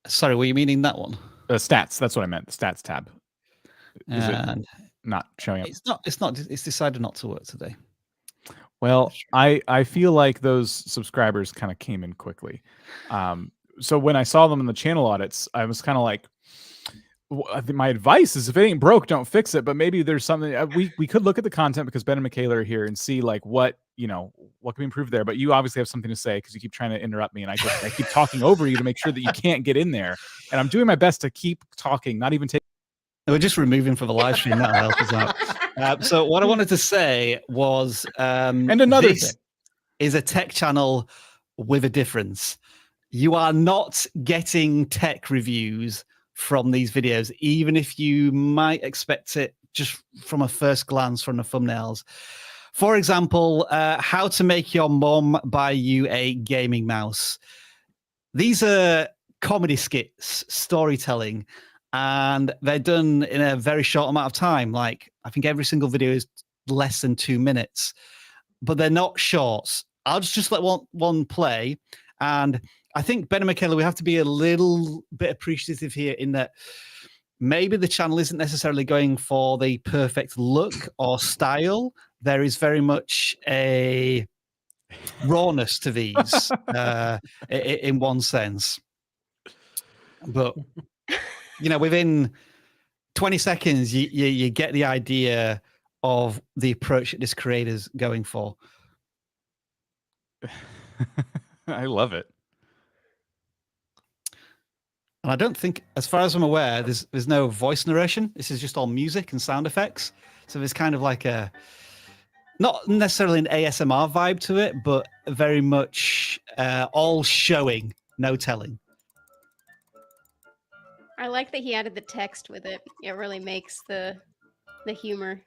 Sorry, were you meaning that one? Stats, that's what I meant, the stats tab. Is it not showing up? It's decided not to work today. Well, I feel like those subscribers kind of came in quickly. So when I saw them in the channel audits, I was kind of like, I think my advice is, if it ain't broke, don't fix it. But maybe there's something we could look at the content, because Ben and Michaela are here, and see like what can be improved there. But you obviously have something to say, because you keep trying to interrupt me, and I keep talking over you to make sure that you can't get in there. And I'm doing my best to keep talking, not even take. We're just removing for the live stream. That'll help us out. So what I wanted to say was, And another this thing. is a tech channel with a difference. You are not getting tech reviews from these videos, even if you might expect it just from a first glance from the thumbnails. For example, how to make your mom buy you a gaming mouse. These are comedy skits, storytelling, and they're done in a very short amount of time. Like, I think every single video is less than 2 minutes, but they're not shorts. I'll just let one play. And I think, Ben and Michaela, we have to be a little bit appreciative here in that maybe the channel isn't necessarily going for the perfect look or style. There is very much a rawness to these in one sense. But, within 20 seconds, you get the idea of the approach that this creator's going for. I love it. And I don't think, as far as I'm aware, there's no voice narration. This is just all music and sound effects. So there's kind of like not necessarily an ASMR vibe to it, but very much all showing, no telling. I like that he added the text with it. It really makes the humor.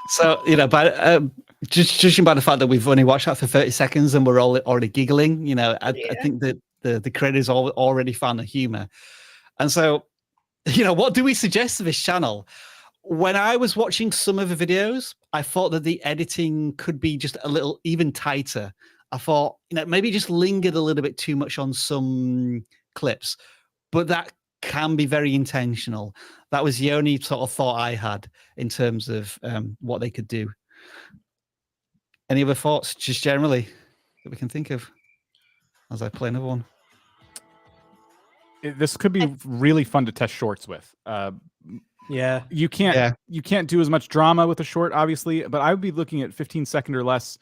So, but just judging by the fact that we've only watched that for 30 seconds and we're all already giggling, I think that the creators already found the humor. And so, what do we suggest to this channel? When I was watching some of the videos, I thought that the editing could be just a little even tighter. I thought, maybe just lingered a little bit too much on some clips, but that can be very intentional. That was the only sort of thought I had in terms of what they could do. Any other thoughts, just generally, that we can think of as I play another one? This could be really fun to test shorts with. Yeah. You can't do as much drama with a short, obviously, but I would be looking at 15-second or less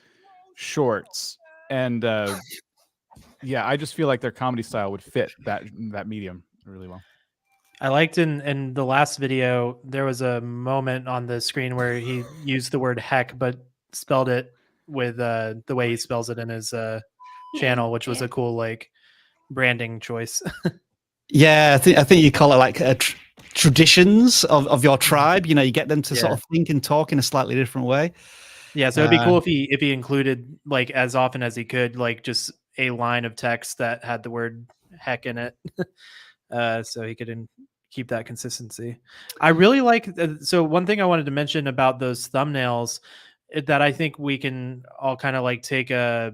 shorts. And I just feel like their comedy style would fit that medium really well. I liked in the last video, there was a moment on the screen where he used the word heck, but spelled it with the way he spells it in his channel, which was a cool branding choice. Yeah, I think you call it like traditions of your tribe. You get them to sort of think and talk in a slightly different way. Yeah, so it'd be cool if he included as often as he could, just a line of text that had the word heck in it, so he could keep that consistency. I really like. So one thing I wanted to mention about those thumbnails that I think we can all kind of take a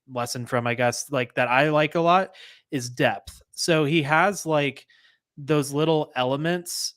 lesson from, I guess, that I like a lot is depth. So he has those little elements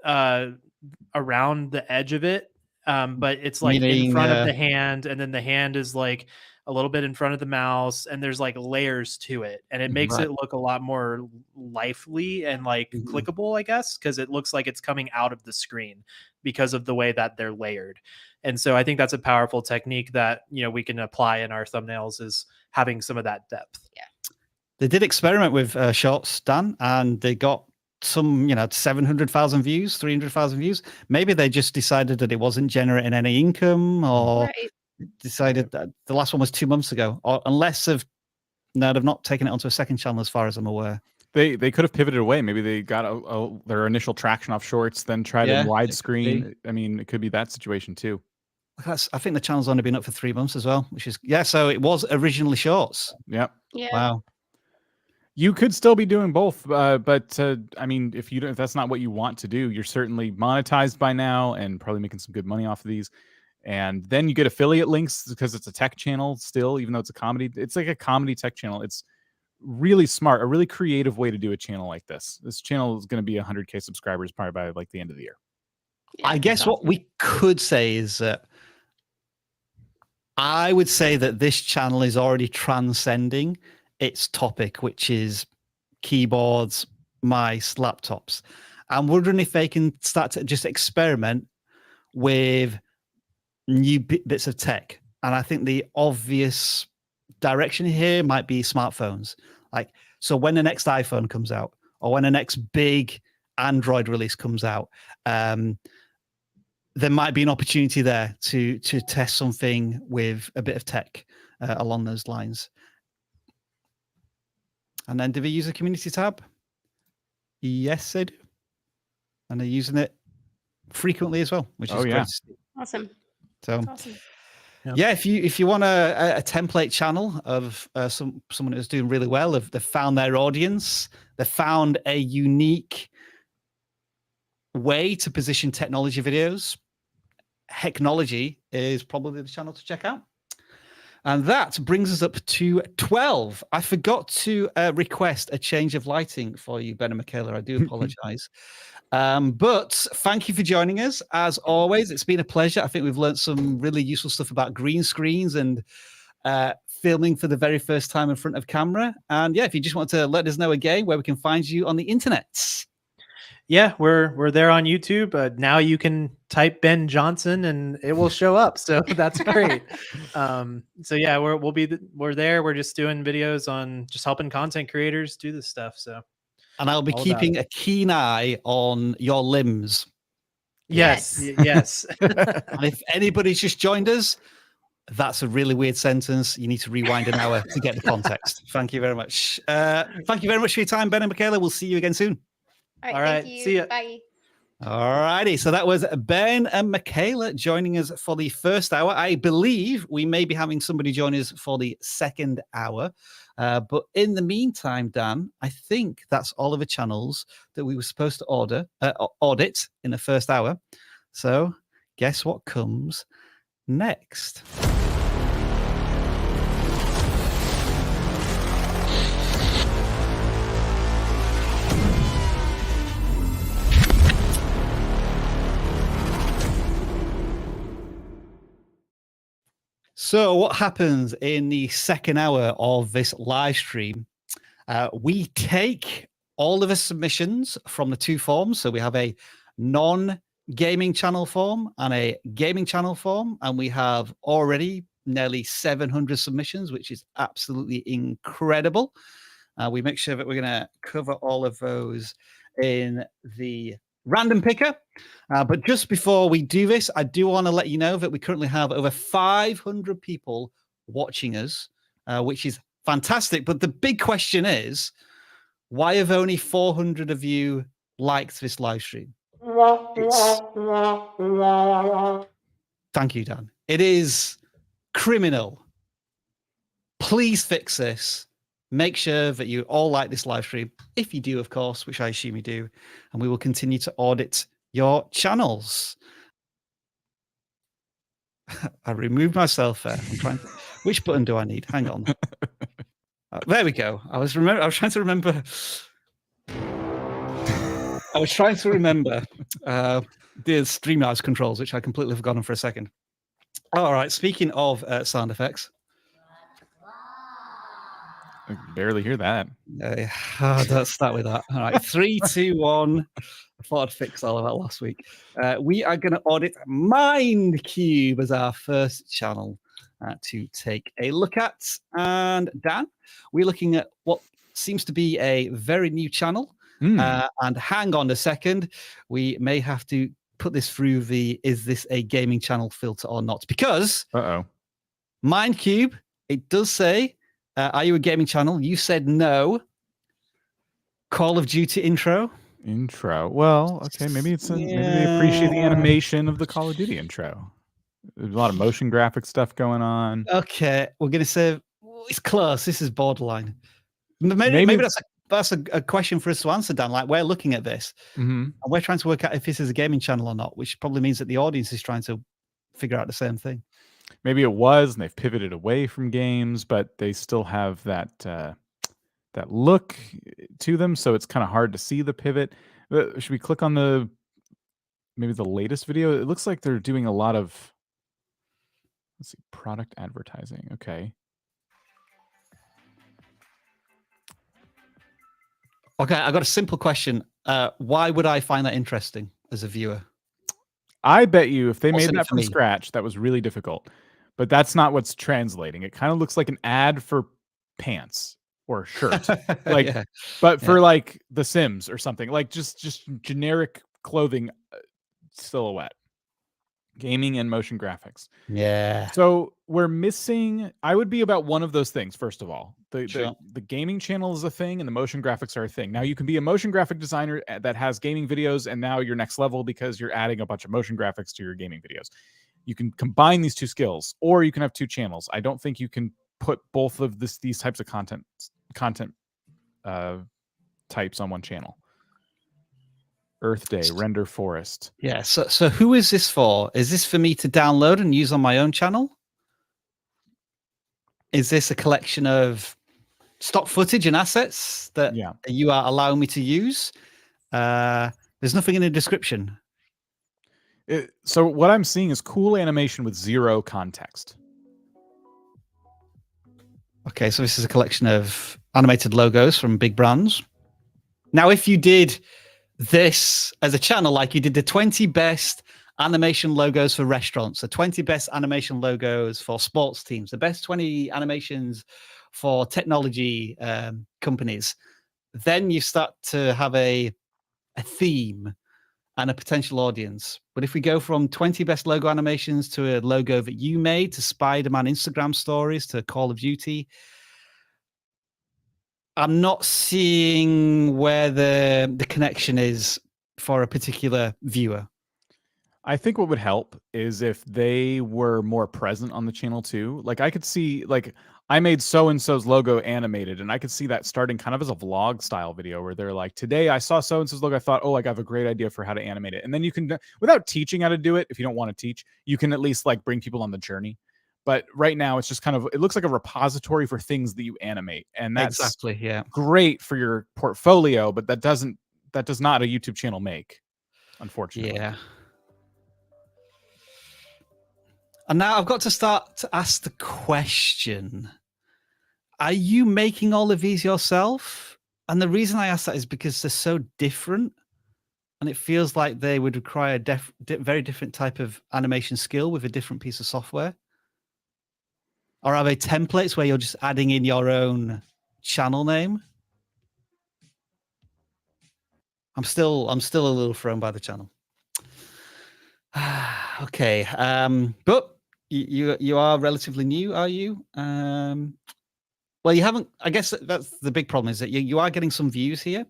around the edge of it. But it's in front of the hand, and then the hand is a little bit in front of the mouse, and there's layers to it, and it makes it look a lot more lively and clickable, I guess, because it looks like it's coming out of the screen because of the way that they're layered. And so I think that's a powerful technique that we can apply in our thumbnails, is having some of that depth. Yeah, they did experiment with shorts, Dan, and they got some 700,000 views, 300,000 views. Maybe they just decided that it wasn't generating any income, or decided that the last one was 2 months ago, or unless they've not taken it onto a second channel, as far as I'm aware. They could have pivoted away. Maybe they got their initial traction off shorts, then tried in widescreen. I mean, it could be that situation too. I think the channel's only been up for 3 months as well, which is so it was originally shorts. Yep. Yeah. Wow. You could still be doing both, but I mean, if that's not what you want to do, you're certainly monetized by now and probably making some good money off of these. And then you get affiliate links because it's a tech channel still, even though it's a comedy. It's like a comedy tech channel. It's really smart, a really creative way to do a channel like this. This channel is going to be 100K subscribers probably by the end of the year. Yeah, I guess what we could say is that I would say that this channel is already transcending its topic, which is keyboards, mice, laptops. I'm wondering if they can start to just experiment with new bits of tech. And I think the obvious direction here might be smartphones. Like, so when the next iPhone comes out, or when the next big Android release comes out, there might be an opportunity there to test something with a bit of tech along those lines. And then do they use a community tab? Yes, they do. And they're using it frequently as well, which is great. Awesome. So, That's awesome. yeah, if you want a template channel of someone who's doing really well, if they found their audience, they found a unique way to position technology videos, Hecknology is probably the channel to check out. And that brings us up to 12. I forgot to request a change of lighting for you, Ben and Michaela. I do apologize. But thank you for joining us. As always, it's been a pleasure. I think we've learned some really useful stuff about green screens and filming for the very first time in front of camera. And yeah, if you just want to let us know again where we can find you on the internet. Yeah, we're there on YouTube. Now you can type Ben Johnson and it will show up. So that's great. So yeah, we're there. We're just doing videos on just helping content creators do this stuff. So, and I'll be keeping a keen eye on your limbs. Yes. And if anybody's just joined us, that's a really weird sentence. You need to rewind an hour to get the context. Thank you very much. Thank you very much for your time, Ben and Michaela. We'll see you again soon. All right. Thank you. See ya. Bye. All righty. So that was Ben and Michaela joining us for the first hour. I believe we may be having somebody join us for the second hour. But in the meantime, Dan, I think that's all of the channels that we were supposed to audit in the first hour. So guess what comes next? So what happens in the second hour of this live stream? We take all of the submissions from the two forms. So we have a non-gaming channel form and a gaming channel form. And we have already nearly 700 submissions, which is absolutely incredible. We make sure that we're going to cover all of those in the random picker. But just before we do this, I do want to let you know that we currently have over 500 people watching us, which is fantastic. But the big question is, why have only 400 of you liked this live stream? Thank you, Dan. It is criminal. Please fix this. Make sure that you all like this live stream. If you do, of course, which I assume you do, and we will continue to audit your channels. I removed myself there. I'm trying. Which button do I need? Hang on. There we go. I was trying to remember. I was trying to remember the StreamYard's controls, which I completely forgotten for a second. All right. Speaking of sound effects. I can barely hear that. Don't start with that. All right, 3, 2, 1. I thought I'd fix all of that last week. We are going to audit MindCube as our first channel to take a look at. And Dan, we're looking at what seems to be a very new channel. And hang on a second, we may have to put this through the is this a gaming channel filter or not? Because MindCube, it does say, are you a gaming channel? You said no. Call of Duty intro. Well, okay, maybe it's maybe they appreciate the animation of the Call of Duty intro. There's a lot of motion graphic stuff going on. Okay, we're gonna say it's close. This is borderline. Maybe that's a question for us to answer, Dan. Like, we're looking at this and we're trying to work out if this is a gaming channel or not, which probably means that the audience is trying to figure out the same thing. Maybe it was, and they've pivoted away from games, but they still have that that look to them, so it's kind of hard to see the pivot. Should we click on maybe the latest video? It looks like they're doing a lot of, let's see, product advertising. Okay. Okay, I got a simple question. Why would I find that interesting as a viewer? I bet you if they made Wasn't it that for from me? scratch, that was really difficult. But that's not what's translating. It kind of looks like an ad for pants or shirt. Like, Yeah. but for Yeah. like The Sims or something. Like just generic clothing silhouette. Gaming and motion graphics. Yeah. So we're missing. I would be about one of those things. First of all, Sure. the gaming channel is a thing, and the motion graphics are a thing. Now you can be a motion graphic designer that has gaming videos, and now you're next level because you're adding a bunch of motion graphics to your gaming videos. You can combine these two skills, or you can have two channels. I don't think you can put both of these types of content types on one channel. Earth Day, Render Forest. Yeah. So who is this for? Is this for me to download and use on my own channel? Is this a collection of stock footage and assets that you are allowing me to use? There's nothing in the description. So what I'm seeing is cool animation with zero context. Okay, so this is a collection of animated logos from big brands. Now, if you did this as a channel, like you did the 20 best animation logos for restaurants, the 20 best animation logos for sports teams, the best 20 animations for technology companies, then you start to have a theme and a potential audience. But if we go from 20 best logo animations to a logo that you made, to Spider-Man Instagram stories, to Call of Duty, I'm not seeing where the connection is for a particular viewer. I think what would help is if they were more present on the channel too. Like I could see, like I made so-and-so's logo animated, and I could see that starting kind of as a vlog style video where they're like, today I saw so-and-so's logo. I thought, oh, I have a great idea for how to animate it. And then you can, without teaching how to do it, if you don't want to teach, you can at least like bring people on the journey. But right now it's just kind of, it looks like a repository for things that you animate. And that's exactly, yeah, great for your portfolio, but that does not a YouTube channel make, unfortunately. Yeah. And now I've got to start to ask the question, are you making all of these yourself? And the reason I ask that is because they're so different, and it feels like they would require a very different type of animation skill with a different piece of software. Or are they templates where you're just adding in your own channel name? I'm still a little thrown by the channel. Okay, but you are relatively new, are you? Well, you haven't. I guess that's the big problem, is that you are getting some views here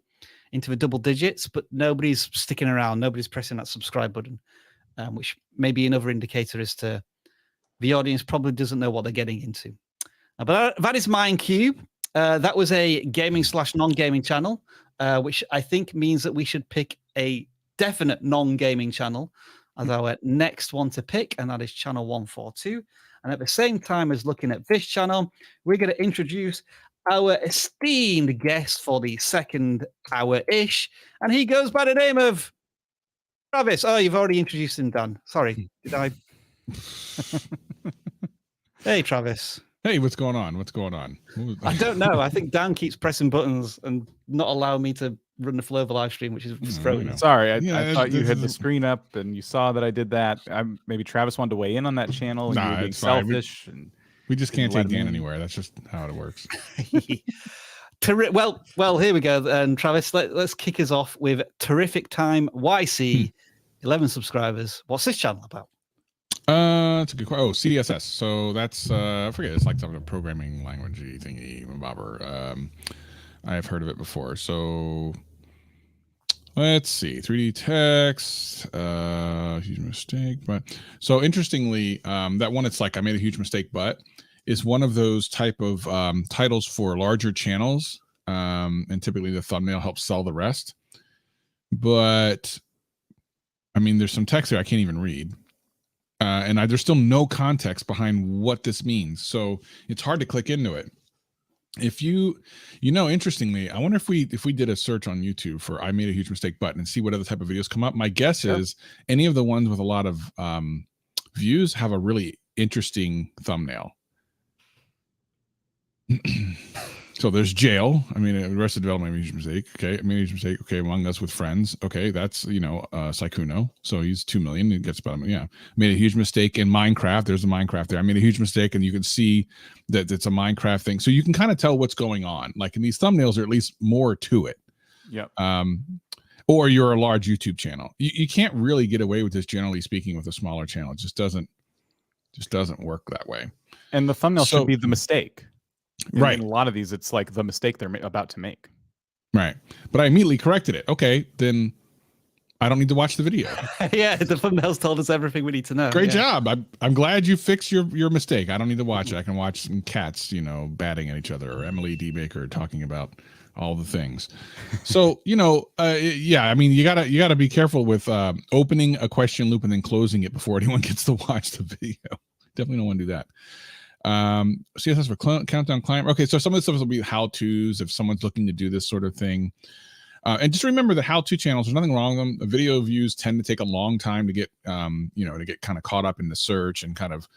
into the double digits, but nobody's sticking around. Nobody's pressing that subscribe button, which may be another indicator as to the audience probably doesn't know what they're getting into. But that is MindCube. That was a gaming/non-gaming channel, which I think means that we should pick a definite non-gaming channel as our next one to pick, and that is channel 142. And at the same time as looking at this channel, we're going to introduce our esteemed guest for the second hour-ish, and he goes by the name of Travis. Oh, you've already introduced him, Dan. Sorry, did I? Hey, Travis. Hey, what's going on? What's going on? I don't know. I think Dan keeps pressing buttons and not allowing me to run the flow of the live stream, which is frustrating. Sorry, I thought you had the screen up and you saw that I did that. Maybe Travis wanted to weigh in on that channel, and you were being selfish. We just can't take Dan anywhere. That's just how it works. Well, here we go. And Travis, let's kick us off with Terrific Time YC, 11 subscribers. What's this channel about? It's a good question. Oh, CSS. So that's I forget. It's like some of a programming language thingy, bobber. I've heard of it before. So let's see. 3D text. Huge mistake, but so interestingly, that one, it's like I made a huge mistake, but is one of those type of titles for larger channels, and typically the thumbnail helps sell the rest. But I mean, there's some text here I can't even read. And there's still no context behind what this means. So it's hard to click into it. If interestingly, I wonder if we did a search on YouTube for I made a huge mistake button and see what other type of videos come up. My guess is any of the ones with a lot of views have a really interesting thumbnail. So there's jail. I mean, Arrested Development, I made a huge mistake. Okay, I made a huge mistake. Okay, Among Us with Friends. Okay, that's Saikuno. So he's 2 million. He gets about made a huge mistake in Minecraft. There's a Minecraft there. I made a huge mistake, and you can see that it's a Minecraft thing. So you can kind of tell what's going on. Like in these thumbnails, are at least more to it. Yep. Or you're a large YouTube channel. You can't really get away with this, generally speaking, with a smaller channel. It just doesn't work that way. And the thumbnail should be the mistake. Right. In a lot of these, it's like the mistake they're about to make. Right. But I immediately corrected it. Okay, then I don't need to watch the video. Yeah, the thumbnails told us everything we need to know. Great job. I'm glad you fixed your mistake. I don't need to watch it. I can watch some cats, batting at each other, or Emily D. Baker talking about all the things. So, yeah, I mean, you gotta be careful with opening a question loop and then closing it before anyone gets to watch the video. Definitely don't want to do that. CSS for countdown climb. Okay, so some of the stuff will be how-tos if someone's looking to do this sort of thing. And just remember the how-to channels, there's nothing wrong with them. The video views tend to take a long time to get to get kind of caught up in the search and kind of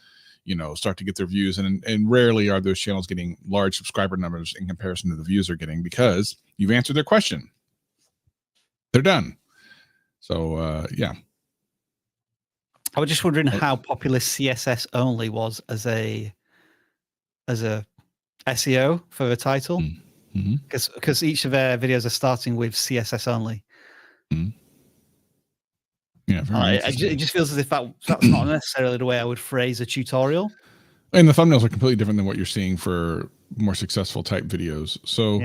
start to get their views, and rarely are those channels getting large subscriber numbers in comparison to the views they're getting, because you've answered their question. They're done. So yeah. I was just wondering how popular CSS only was as a SEO for the title, because each of their videos are starting with CSS only. Yeah, it just feels as if that's not necessarily the way I would phrase a tutorial. And the thumbnails are completely different than what you're seeing for more successful type videos. So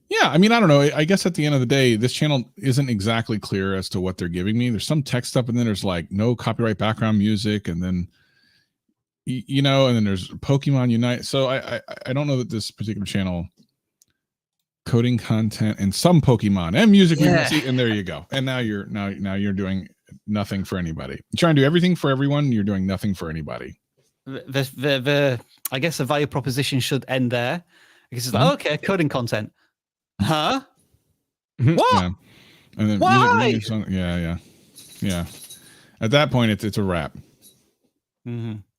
yeah, I mean, I don't know. I guess at the end of the day, this channel isn't exactly clear as to what they're giving me. There's some text up, and then there's like no copyright background music, and then and then there's Pokemon Unite. So I don't know that this particular channel, coding content and some Pokemon and music, and there you go. And now you're doing nothing for anybody. You're trying to do everything for everyone. You're doing nothing for anybody. I guess the value proposition should end there, because it's like, okay, coding content. Huh? What? Yeah. And then why? music, yeah. At that point, it's a wrap.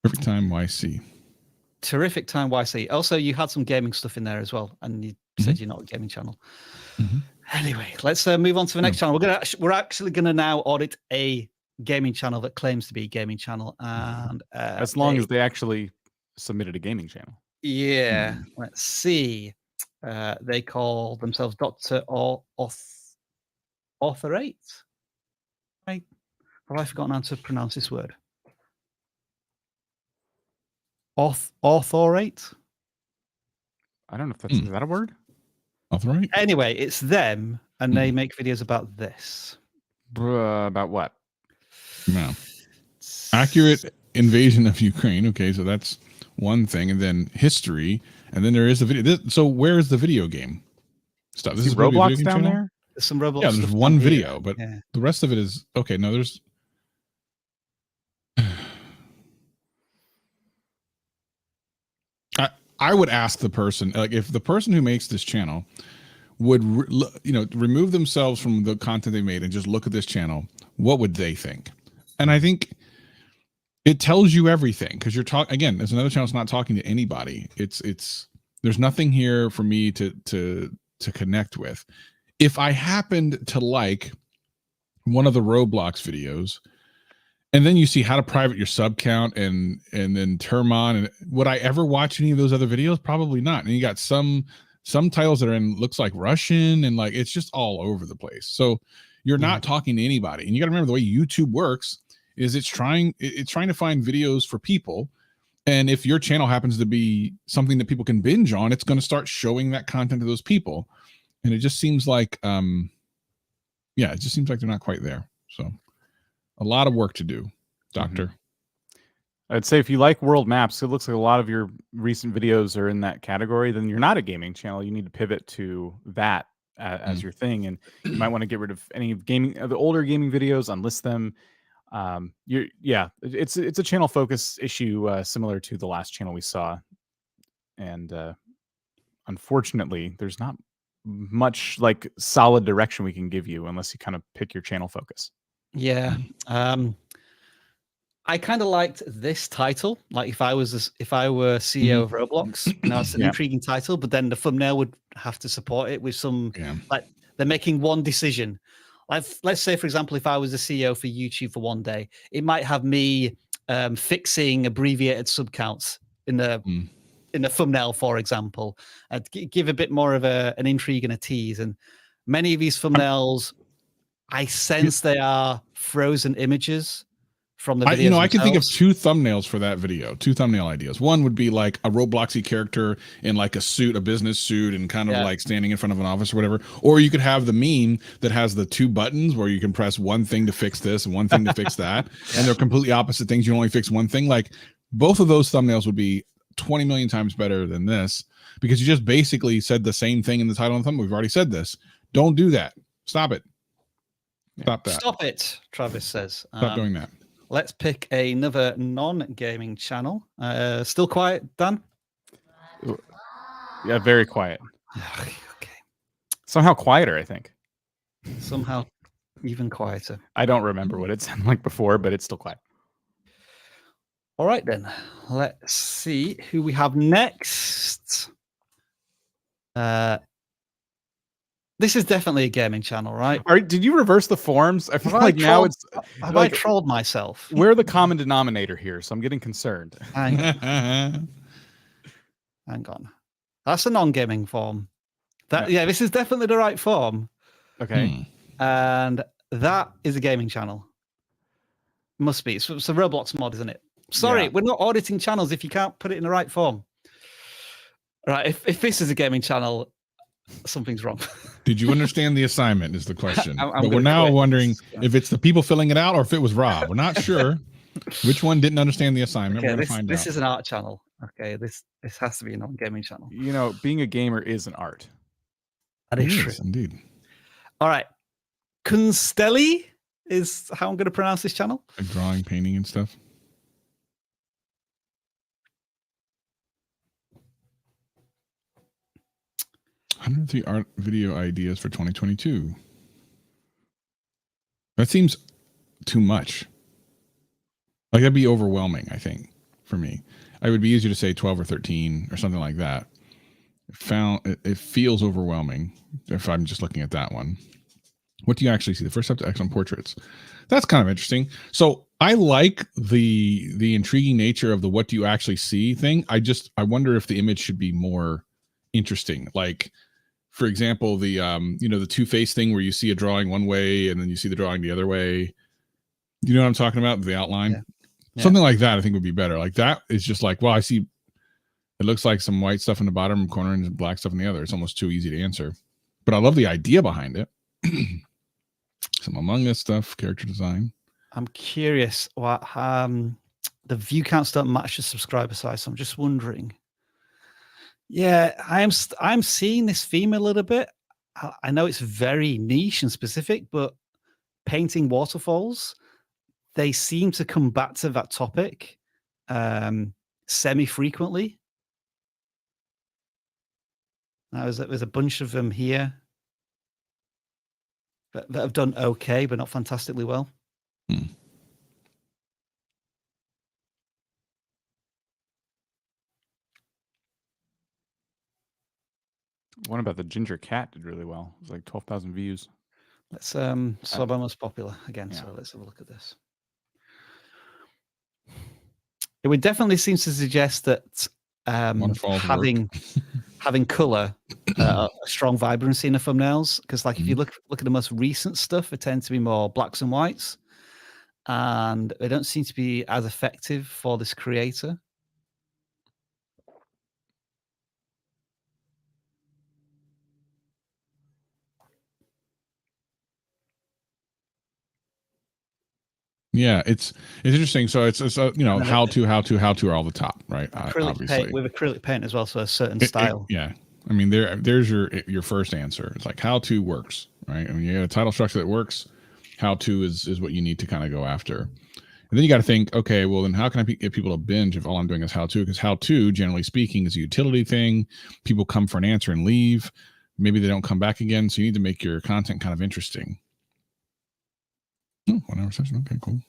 Perfect time YC. Terrific time YC. Also, you had some gaming stuff in there as well, and you said you're not a gaming channel. Anyway, let's move on to the next channel. We're actually gonna now audit a gaming channel that claims to be a gaming channel, and as long as they actually submitted a gaming channel. Yeah. Let's see. They call themselves Dr. Authorate. Right? Have I forgotten how to pronounce this word? Authorate? I don't know if that's is that a word? Authorate? Anyway, it's them, and they make videos about this. About what? No. Accurate invasion of Ukraine. Okay, so that's one thing, and then history, and then there is the video. So where is the video game stuff? This is Roblox down there. There's some Roblox. Yeah, there's one video, but the rest of it is okay. No, there's. I would ask the person, like, if the person who makes this channel would remove themselves from the content they made and just look at this channel, what would they think? And I think it tells you everything, because you're talking again. There's another channel that's not talking to anybody. There's nothing here for me to connect with. If I happened to like one of the Roblox videos, and then you see how to private your sub count and then term on, and would I ever watch any of those other videos? Probably not. And you got some titles that are in looks like Russian, and like it's just all over the place. So you're not talking to anybody. And you got to remember the way YouTube works is it's trying to find videos for people. And if your channel happens to be something that people can binge on, it's going to start showing that content to those people. And it just seems like, it just seems like they're not quite there. So a lot of work to do, Doctor. I'd say if you like world maps, it looks like a lot of your recent videos are in that category, then you're not a gaming channel. You need to pivot to that as your thing. And you might want to get rid of any the older gaming videos, unlist them. It's a channel focus issue, similar to the last channel we saw. And unfortunately, there's not much like solid direction we can give you unless you kind of pick your channel focus. Yeah. I kind of liked this title. Like if I were CEO of Roblox, it's an intriguing title, but then the thumbnail would have to support it with some like they're making one decision. Like let's say, for example, if I was the CEO for YouTube for one day, it might have me fixing abbreviated sub counts in the thumbnail, for example, give a bit more of an intrigue and a tease. And many of these thumbnails, I sense they are frozen images from the videos. I can think of 2 thumbnails for that video, 2 thumbnail ideas. One would be like a Robloxy character in like a suit, a business suit, and kind of like standing in front of an office or whatever. Or you could have the meme that has the 2 buttons where you can press one thing to fix this and one thing to fix that. And they're completely opposite things. You only fix one thing. Like both of those thumbnails would be 20 million times better than this, because you just basically said the same thing in the title and thumbnail. We've already said this. Don't do that. Stop it. Stop that. Stop it, Travis says. Stop doing that. Let's pick another non-gaming channel. Still quiet, Dan? Yeah, very quiet. Okay. Somehow quieter, I think. Somehow even quieter. I don't remember what it sounded like before, but it's still quiet. All right, then. Let's see who we have next. This is definitely a gaming channel, right? Did you reverse the forms? I feel like now it's... Have I trolled myself? We're the common denominator here, so I'm getting concerned. Hang on. That's a non-gaming form. This is definitely the right form. Okay. And that is a gaming channel. Must be. It's a Roblox mod, isn't it? Sorry, we're not auditing channels if you can't put it in the right form. Right, if this is a gaming channel, something's wrong. Did you understand the assignment is the question. I'm but we're now wondering if it's the people filling it out or if it was Rob. We're not sure which one didn't understand the assignment. Okay, we're going to find out. This is an art channel. Okay, this has to be a non-gaming channel. You know, being a gamer is an art. That is true. Indeed. All right. Kunsteli is how I'm going to pronounce this channel. Like drawing, painting, and stuff. "103 art video ideas for 2022. That seems too much. Like that'd be overwhelming, I think, for me. It would be easier to say 12 or 13 or something like that. It feels overwhelming if I'm just looking at that one. What do you actually see? The first step to excellent portraits. That's kind of interesting. So I like the intriguing nature of the what do you actually see thing. I wonder if the image should be more interesting. Like, for example, the two-face thing where you see a drawing one way and then you see the drawing the other way. You know what I'm talking about? The outline. Yeah. Something like that I think would be better. Like that is just like, well, I see it looks like some white stuff in the bottom corner and black stuff in the other. It's almost too easy to answer. But I love the idea behind it. Some Among Us stuff, character design. I'm curious what the view counts don't match the subscriber size. So I'm just wondering. Yeah, I'm seeing this theme a little bit. I know it's very niche and specific, but painting waterfalls, they seem to come back to that topic semi-frequently. There's a bunch of them here that have done okay, but not fantastically well. One about the ginger cat did really well. It was like 12,000 views. Let's sub our most popular again. Yeah. So let's have a look at this. It would definitely seem to suggest that having color, a strong vibrancy in the thumbnails, because like if you look at the most recent stuff, it tends to be more blacks and whites, and they don't seem to be as effective for this creator. Yeah, it's interesting. So it's how to are all the top, right? Obviously with acrylic paint as well, so a certain style. Yeah, I mean there's your first answer. It's like how to works, right? I mean you got a title structure that works. How to is what you need to kind of go after, and then you got to think, okay, well then how can I get people to binge if all I'm doing is how to? Because how to, generally speaking, is a utility thing. People come for an answer and leave. Maybe they don't come back again. So you need to make your content kind of interesting. Oh, 1 hour session. Okay, cool.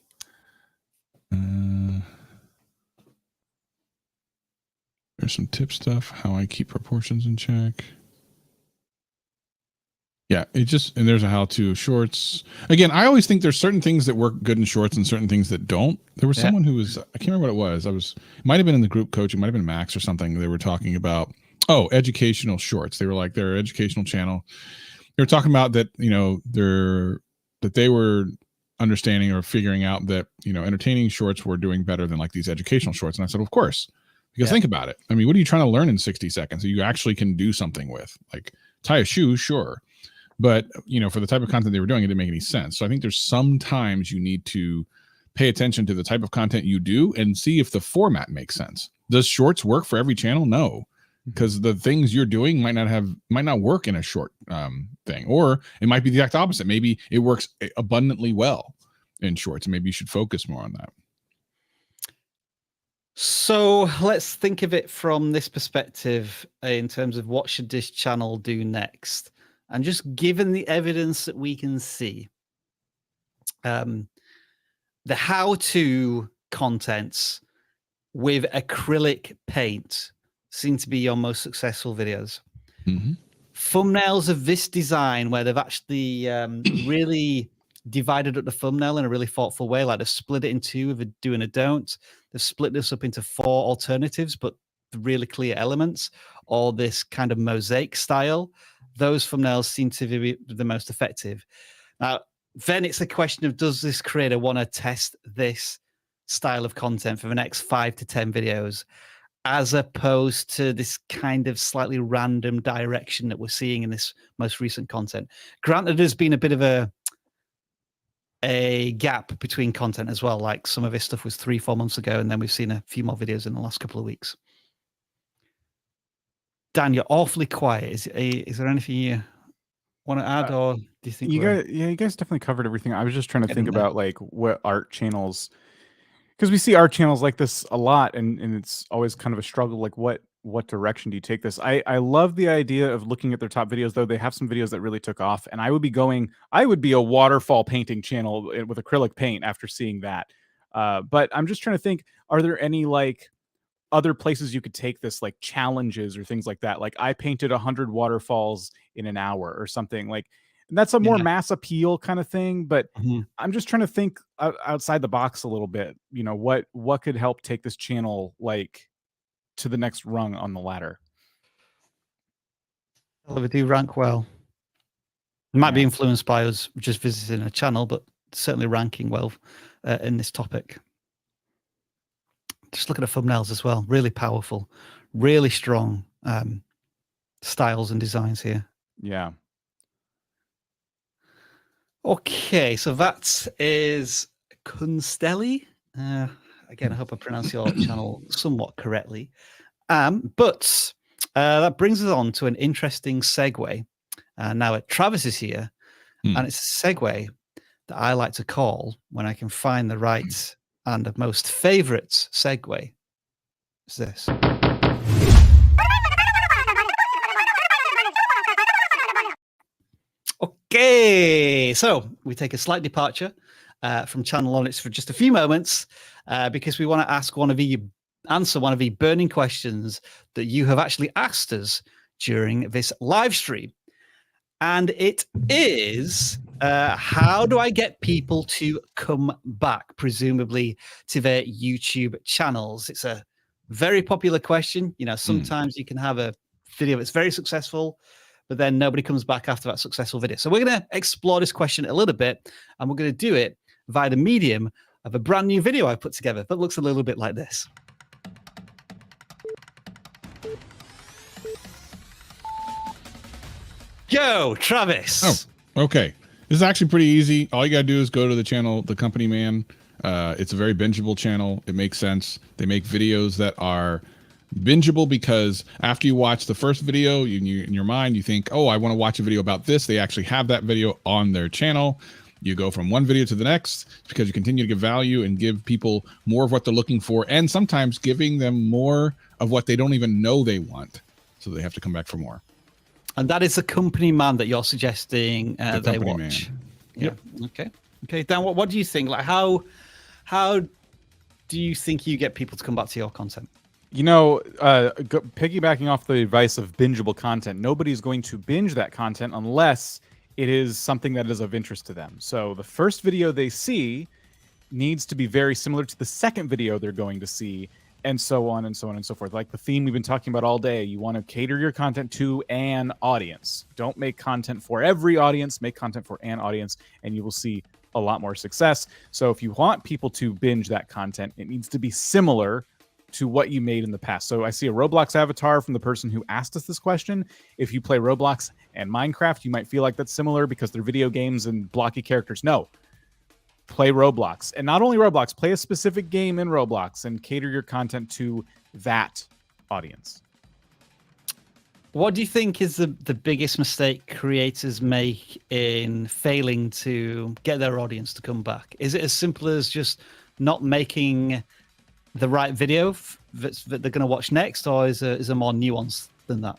There's some tip stuff. How I keep proportions in check. Yeah, and there's a how-to shorts. Again, I always think there's certain things that work good in shorts and certain things that don't. There was someone who was, I can't remember what it was. It might have been in the group coaching, might have been Max or something. They were talking about, educational shorts. They were like their educational channel. They were talking about that, that they were understanding or figuring out that, entertaining shorts were doing better than like these educational shorts. And I said, of course, because think about it. I mean, what are you trying to learn in 60 seconds that you actually can do something with? Like tie a shoe, sure. But, for the type of content they were doing, it didn't make any sense. So I think there's sometimes you need to pay attention to the type of content you do and see if the format makes sense. Does shorts work for every channel? No, because the things you're doing might not work in a short thing, or it might be the exact opposite. Maybe it works abundantly well in shorts. And maybe you should focus more on that. So let's think of it from this perspective in terms of what should this channel do next? And just given the evidence that we can see, the how-to contents with acrylic paint seem to be your most successful videos. Mm-hmm. Thumbnails of this design, where they've actually really divided up the thumbnail in a really thoughtful way, like they've split it in two with a do and a don't. They've split this up into 4 alternatives, but really clear elements, or this kind of mosaic style. Those thumbnails seem to be the most effective. Now, then it's a question of, does this creator want to test this style of content for the next 5 to 10 videos, as opposed to this kind of slightly random direction that we're seeing in this most recent content? Granted, there's been a bit of a gap between content as well. Like some of this stuff was 3-4 months ago, and then we've seen a few more videos in the last couple of weeks. Dan, you're awfully quiet. Is there anything you want to add, or do you think you guys definitely covered everything? I was just trying to think about like what art channels, because we see art channels like this a lot, and it's always kind of a struggle. Like what direction do you take this? I love the idea of looking at their top videos, though. They have some videos that really took off, and I would be a waterfall painting channel with acrylic paint after seeing that. But I'm just trying to think, are there any like other places you could take this, like challenges or things like that? Like I painted 100 waterfalls in an hour or something. Like that's a more mass appeal kind of thing. But I'm just trying to think outside the box a little bit. What could help take this channel like to the next rung on the ladder? Well, if they do rank well, it might be influenced by us just visiting a channel, but certainly ranking well in this topic. Just look at the thumbnails as well. Really powerful, really strong styles and designs here. Yeah. Okay, so that is Kunsteli. Again, I hope I pronounced your channel somewhat correctly. But that brings us on to an interesting segue. Now, Travis is here, and it's a segue that I like to call, when I can find the right and the most favorite segue, is this. Okay, so we take a slight departure from channel audits for just a few moments because we want to answer one of the burning questions that you have actually asked us during this live stream. And it is, how do I get people to come back, presumably to their YouTube channels? It's a very popular question. Sometimes you can have a video that's very successful, but then nobody comes back after that successful video. So we're going to explore this question a little bit, and we're going to do it via the medium of a brand new video I put together that looks a little bit like this. Yo, Travis. Oh, okay. This is actually pretty easy. All you got to do is go to the channel, The Company Man. It's a very bingeable channel. It makes sense. They make videos that are bingeable because after you watch the first video, in your mind, you think, oh, I want to watch a video about this. They actually have that video on their channel. You go from one video to the next because you continue to give value and give people more of what they're looking for, and sometimes giving them more of what they don't even know they want. So they have to come back for more. And that is the Company Man that you're suggesting they watch. Yeah. Okay. Dan, what do you think? Like, how do you think you get people to come back to your content? You know, piggybacking off the advice of bingeable content, nobody's going to binge that content unless it is something that is of interest to them. So the first video they see needs to be very similar to the second video they're going to see, and so on and so on and so forth. Like the theme we've been talking about all day, you want to cater your content to an audience. Don't make content for every audience, make content for an audience, and you will see a lot more success. So if you want people to binge that content, it needs to be similar to what you made in the past. So I see a Roblox avatar from the person who asked us this question. If you play Roblox and Minecraft, you might feel like that's similar because they're video games and blocky characters. No, play Roblox. And not only Roblox, play a specific game in Roblox and cater your content to that audience. What do you think is the biggest mistake creators make in failing to get their audience to come back? Is it as simple as just not making the right video that they're going to watch next, or is there more nuance than that?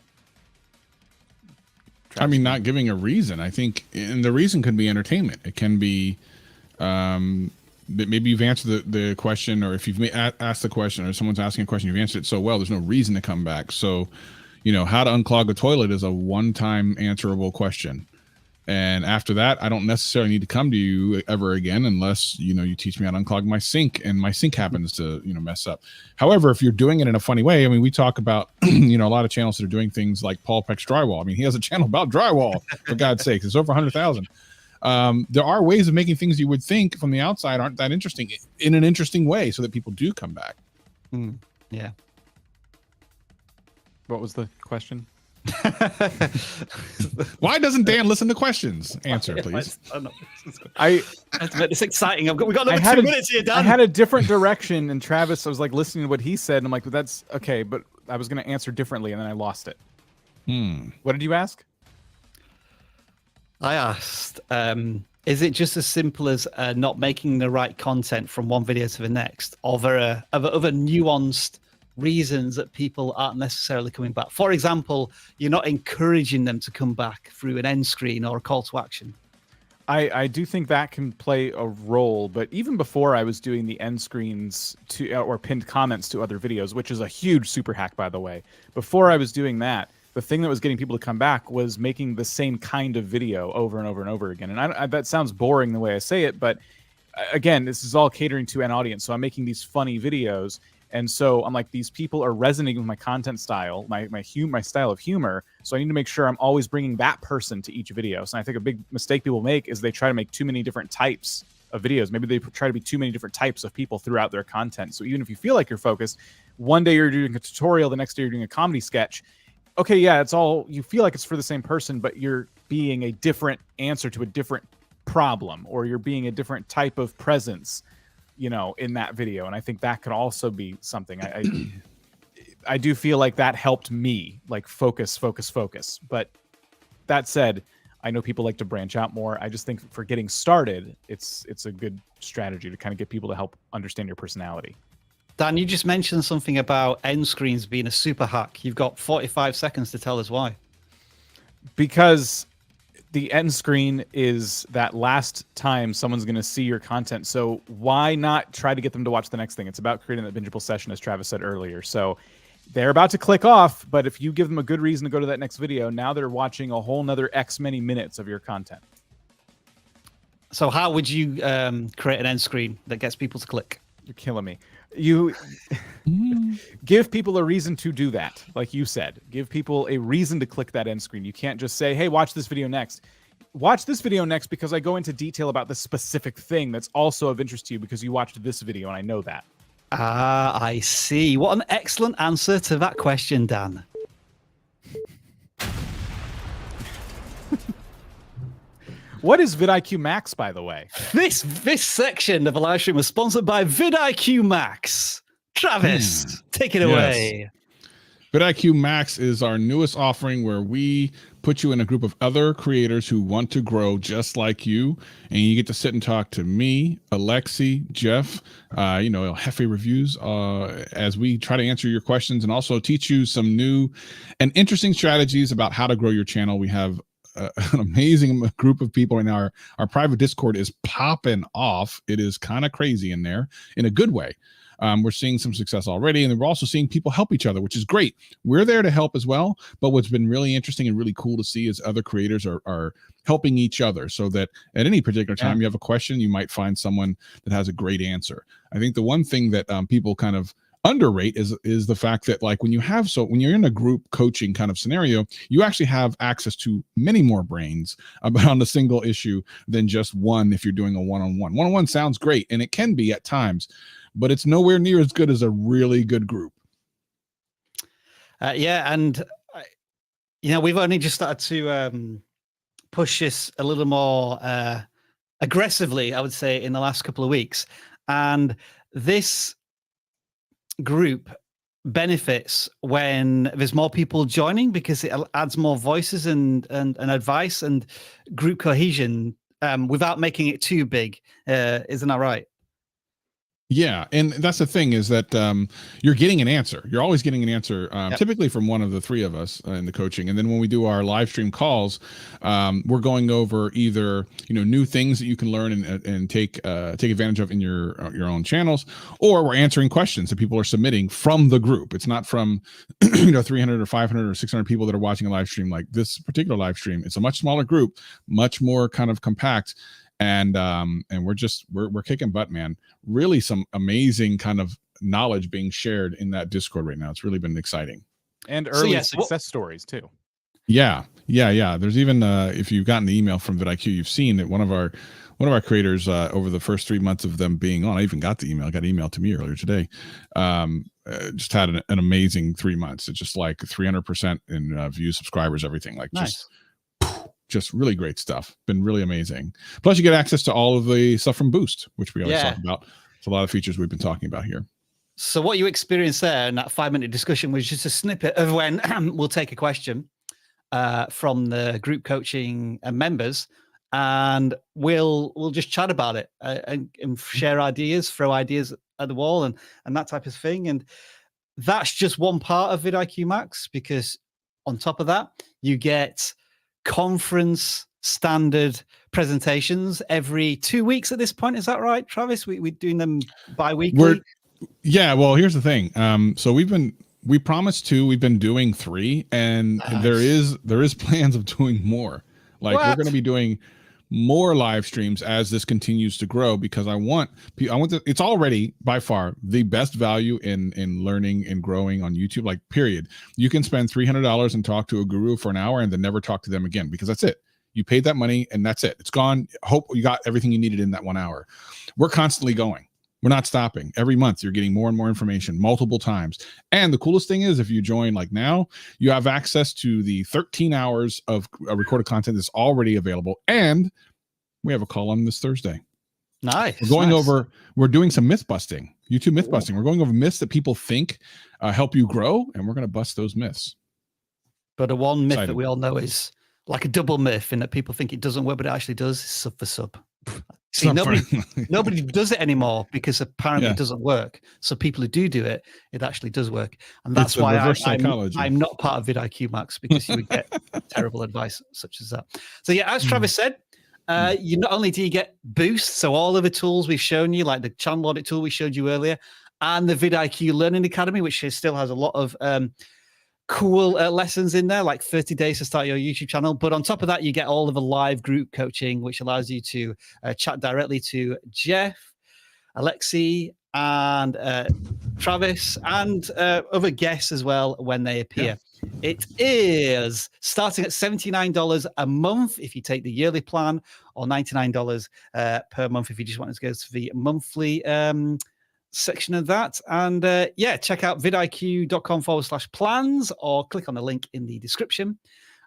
I mean, not giving a reason. I think, and the reason could be entertainment. It can be maybe you've answered the question, or if you've asked the question, or someone's asking a question, you've answered it so well, there's no reason to come back. So, you know, how to unclog a toilet is a one-time answerable question. And after that, I don't necessarily need to come to you ever again unless, you know, you teach me how to unclog my sink and my sink happens to, you know, mess up. However, if you're doing it in a funny way, I mean, we talk about, you know, a lot of channels that are doing things like Paul Peck's Drywall. I mean, he has a channel about drywall, for God's sakes. It's over 100,000. There are ways of making things you would think from the outside aren't that interesting in an interesting way so that people do come back. Yeah. What was the question? Why doesn't Dan listen to questions? Answer, please. It's exciting. We got another 2 minutes here, Dan. I had a different direction, and Travis, I was like listening to what he said, and I'm like, well, that's okay, but I was going to answer differently, and then I lost it. What did you ask? I asked, is it just as simple as not making the right content from one video to the next, or are there other nuanced reasons that people aren't necessarily coming back? For example, you're not encouraging them to come back through an end screen or a call to action. I do think that can play a role, but even before I was doing the end screens to or pinned comments to other videos, which is a huge super hack, by the way. Before I was doing that, the thing that was getting people to come back was making the same kind of video over and over and over again. And that sounds boring the way I say it, but again, this is all catering to an audience. So I'm making these funny videos. And so I'm like, these people are resonating with my content style, my style of humor. So I need to make sure I'm always bringing that person to each video. So I think a big mistake people make is they try to make too many different types of videos. Maybe they try to be too many different types of people throughout their content. So even if you feel like you're focused, one day you're doing a tutorial, the next day you're doing a comedy sketch. Okay, yeah, it's all, you feel like it's for the same person, but you're being a different answer to a different problem, or you're being a different type of presence, you know, in that video. And I think that could also be something. I do feel like that helped me, like focus. But that said, I know people like to branch out more. I just think for getting started, it's a good strategy to kind of get people to help understand your personality. Dan, you just mentioned something about end screens being a super hack. You've got 45 seconds to tell us why. Because the end screen is that last time someone's going to see your content. So why not try to get them to watch the next thing? It's about creating that bingeable session, as Travis said earlier. So they're about to click off, but if you give them a good reason to go to that next video, now they're watching a whole nother X many minutes of your content. So how would you create an end screen that gets people to click? You're killing me. You give people a reason to do that. Like you said, give people a reason to click that end screen. You can't just say, hey, watch this video next. Watch this video next because I go into detail about this specific thing that's also of interest to you because you watched this video and I know that. Ah, I see. What an excellent answer to that question, Dan. What is vidIQ Max, by the way? This section of the live stream was sponsored by vidIQ Max. Travis, take it away. vidIQ Max is our newest offering where we put you in a group of other creators who want to grow just like you, and you get to sit and talk to me, Alexi, Jeff, Hefe Reviews, as we try to answer your questions and also teach you some new and interesting strategies about how to grow your channel. We have an amazing group of people, and our private Discord is popping off. It is kind of crazy in there in a good way. We're seeing some success already, and we're also seeing people help each other, which is great. We're there to help as well, but what's been really interesting and really cool to see is other creators are helping each other, so that at any particular time you have a question, you might find someone that has a great answer. I think the one thing that people kind of underrate is the fact that, like, when you're in a group coaching kind of scenario, you actually have access to many more brains on a single issue than just one. If you're doing a one-on-one sounds great, and it can be at times, but it's nowhere near as good as a really good group. And we've only just started to push this a little more aggressively, I would say, in the last couple of weeks, and this group benefits when there's more people joining, because it adds more voices and advice and group cohesion without making it too big. Isn't that right? Yeah, and that's the thing, is that you're getting an answer. You're always getting an answer, typically from one of the three of us in the coaching. And then when we do our live stream calls, we're going over either new things that you can learn and take advantage of in your own channels, or we're answering questions that people are submitting from the group. It's not from 300 or 500 or 600 people that are watching a live stream like this particular live stream. It's a much smaller group, much more kind of compact. And we're kicking butt, man. Really some amazing kind of knowledge being shared in that Discord right now. It's really been exciting. And early success stories too. Yeah. There's even if you've gotten the email from vidIQ, you've seen that one of our creators over the first 3 months of them being on, I even got the email. I got emailed to me earlier today. Just had an amazing 3 months. It's just like 300% in views, subscribers, everything. Like, nice. Just really great stuff. Been really amazing. Plus, you get access to all of the stuff from Boost, which we always talk about. It's a lot of features we've been talking about here. So what you experienced there in that 5-minute discussion was just a snippet of when we'll take a question from the group coaching members, and we'll just chat about it and share ideas, throw ideas at the wall, and that type of thing. And that's just one part of vidIQ Max, because on top of that, you get conference standard presentations every 2 weeks at this point. Is that right, Travis? We're doing them bi-weekly. Well, here's the thing. So we promised 2, we've been doing 3, and nice. there is plans of doing more. Like, we're going to be doing more live streams as this continues to grow, because I want it's already by far the best value in learning and growing on YouTube, like, period. You can spend $300 and talk to a guru for an hour and then never talk to them again, because that's it. You paid that money and that's it. It's gone. Hope you got everything you needed in that 1 hour. We're constantly going. We're not stopping. Every month you're getting more and more information multiple times. And the coolest thing is, if you join like now, you have access to the 13 hours of recorded content that's already available. And we have a call on this Thursday. Nice. We're doing some myth busting, YouTube myth busting. We're going over myths that people think help you grow, and we're going to bust those myths. But the one myth that we all know is like a double myth, in that people think it doesn't work, but it actually does. Sub for sub. See, nobody does it anymore, because apparently it doesn't work. So people who do it, it actually does work. And that's why I'm not part of vidIQ Max, because you would get terrible advice such as that. So yeah, as Travis said, you not only do you get boost, so all of the tools we've shown you, like the channel audit tool we showed you earlier, and the vidIQ Learning Academy, which still has a lot of cool lessons in there, like 30 days to start your YouTube channel. But on top of that, you get all of the live group coaching, which allows you to chat directly to Jeff, Alexi, and Travis, and other guests as well when they appear. Yeah. It is starting at $79 a month if you take the yearly plan, or $99 per month if you just want to go to the monthly section of that. And check out vidiq.com/plans, or click on the link in the description,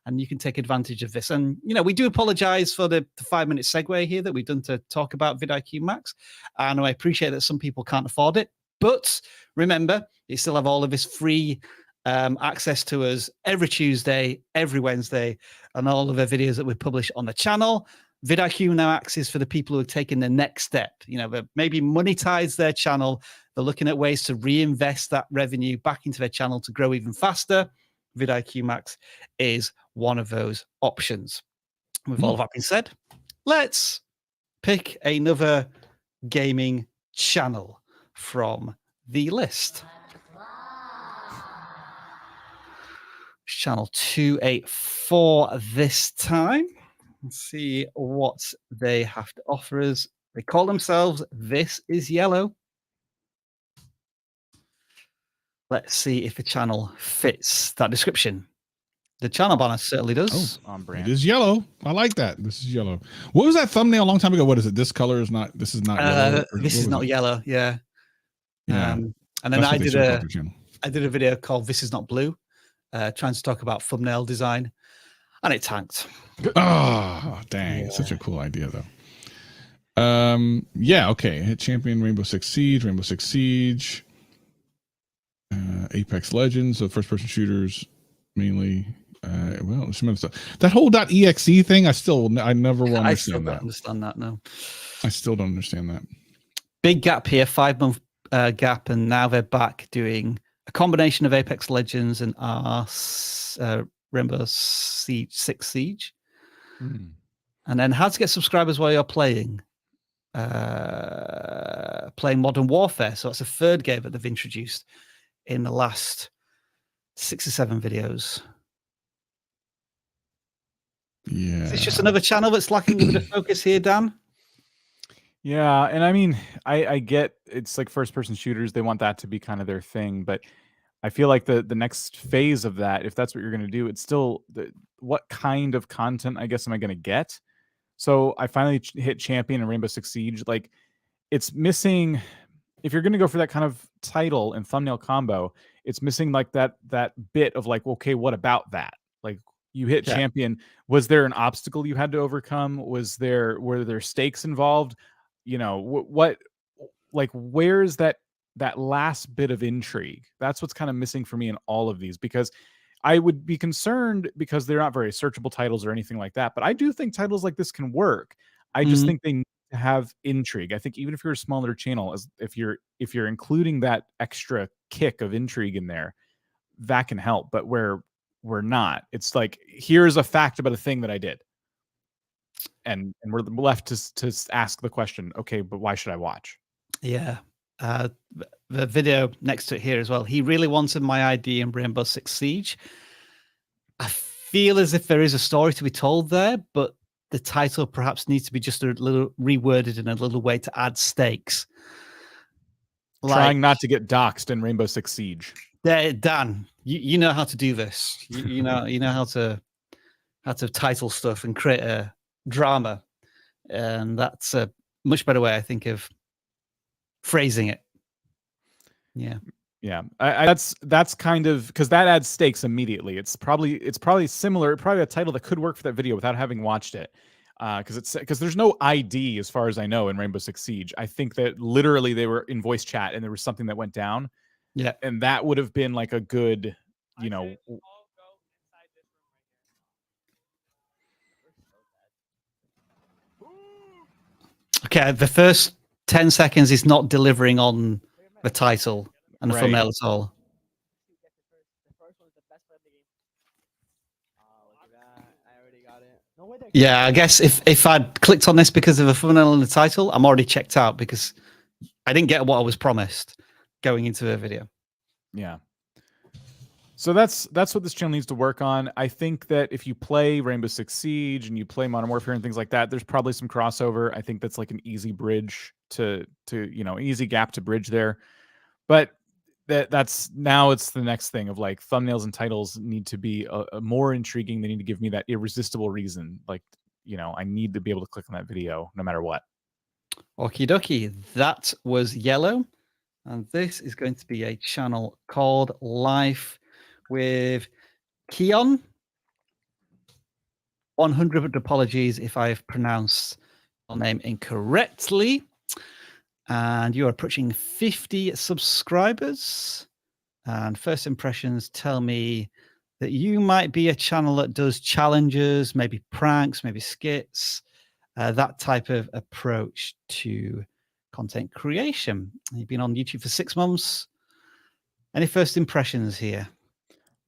and you can take advantage of this. And we do apologize for the 5-minute segue here that we've done to talk about vidIQ Max, and I appreciate that some people can't afford it, but remember, you still have all of this free access to us every Tuesday, every Wednesday, and all of the videos that we publish on the channel. vidIQ now acts is for the people who are taking the next step. They maybe monetize their channel. They're looking at ways to reinvest that revenue back into their channel to grow even faster. vidIQ Max is one of those options. With all of that being said, let's pick another gaming channel from the list. Channel 284 this time. Let's see what they have to offer us. They call themselves This Is Yellow. Let's see if the channel fits that description. The channel banner certainly does. On brand. It is yellow. I like that. This is yellow. What was that thumbnail a long time ago? What is it? This color is not. This is not yellow. This is not yellow. Yeah. Yeah. And then That's I what they did should call their channel. a video called This Is Not Blue, trying to talk about thumbnail design, and it tanked. Oh, dang. Such a cool idea, though. Yeah, okay. Hit champion, Rainbow Six Siege, Apex Legends, so first person shooters mainly. Well, some other stuff. That whole .exe thing, I never will understand I still that. don't understand that, no. I still don't understand that. Big gap here, 5-month gap, and now they're back doing a combination of Apex Legends and Rainbow Six Siege. And then how to get subscribers while you're playing Modern Warfare. So it's a third game that they've introduced in the last 6 or 7 videos. Yeah. It's just another channel that's lacking a bit of focus here, Dan. Yeah, and I mean, I get it's like first person shooters, they want that to be kind of their thing, but I feel like the next phase of that, if that's what you're going to do, it's still what kind of content, I guess, am I going to get? So I finally hit champion and Rainbow Six Siege. Like, it's missing, if you're going to go for that kind of title and thumbnail combo, it's missing like that bit of like, okay, what about that? Like, you hit champion. Was there an obstacle you had to overcome? Were there stakes involved? You know, what like, where's that last bit of intrigue? That's what's kind of missing for me in all of these, because I would be concerned because they're not very searchable titles or anything like that. But I do think titles like this can work. I just think they need to have intrigue. I think even if you're a smaller channel, if you're including that extra kick of intrigue in there, that can help. But we're not. It's like, here's a fact about a thing that I did. And we're left to ask the question, okay, but why should I watch? Yeah. The video next to it here as well. He really wanted my ID in Rainbow Six Siege. I feel as if there is a story to be told there, but the title perhaps needs to be just a little reworded in a little way to add stakes. Trying not to get doxxed in Rainbow Six Siege. Dan, you know how to do this. You know how to title stuff and create a drama, and that's a much better way, I think, of phrasing it. Yeah. That's kind of, because that adds stakes immediately. It's probably similar, probably a title that could work for that video without having watched it, because there's no ID as far as I know in Rainbow Six Siege. I think that literally they were in voice chat and there was something that went down. Yeah, and that would have been like a good, you know. Okay, the first 10 seconds is not delivering on the title and the thumbnail at all. Yeah, I guess if I'd clicked on this because of a thumbnail and the title, I'm already checked out because I didn't get what I was promised going into the video. Yeah. So that's what this channel needs to work on. I think that if you play Rainbow Six Siege and you play Modern Warfare and things like that, there's probably some crossover. I think that's like an easy bridge to easy gap to bridge there. But that's now it's the next thing of like thumbnails and titles need to be a more intriguing. They need to give me that irresistible reason. Like, I need to be able to click on that video no matter what. Okie dokie. That was Yellow. And this is going to be a channel called Life with Keon. 100 apologies if I've pronounced your name incorrectly. And you're approaching 50 subscribers. And first impressions tell me that you might be a channel that does challenges, maybe pranks, maybe skits, that type of approach to content creation. You've been on YouTube for 6 months. Any first impressions here?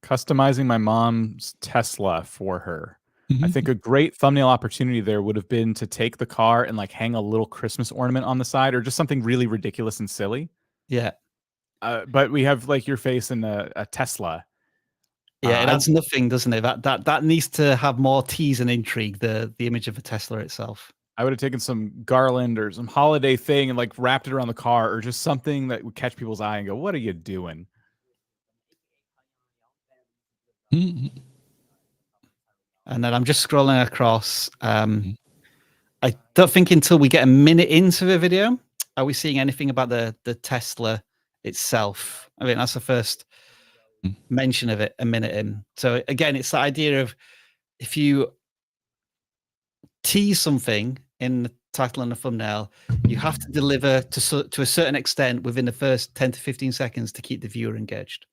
Customizing my mom's Tesla for her. I think a great thumbnail opportunity there would have been to take the car and like hang a little Christmas ornament on the side or just something really ridiculous and silly. Yeah. But we have like your face in a Tesla. Yeah, it adds nothing, doesn't it? That needs to have more tease and intrigue. The image of a Tesla itself. I would have taken some garland or some holiday thing and like wrapped it around the car, or just something that would catch people's eye and go, "What are you doing?" Mhm. And then I'm just scrolling across. I don't think until we get a minute into the video are we seeing anything about the Tesla itself. I mean, that's the first mention of it a minute in. So again, it's the idea of if you tease something in the title and the thumbnail, you have to deliver to a certain extent within the first 10 to 15 seconds to keep the viewer engaged.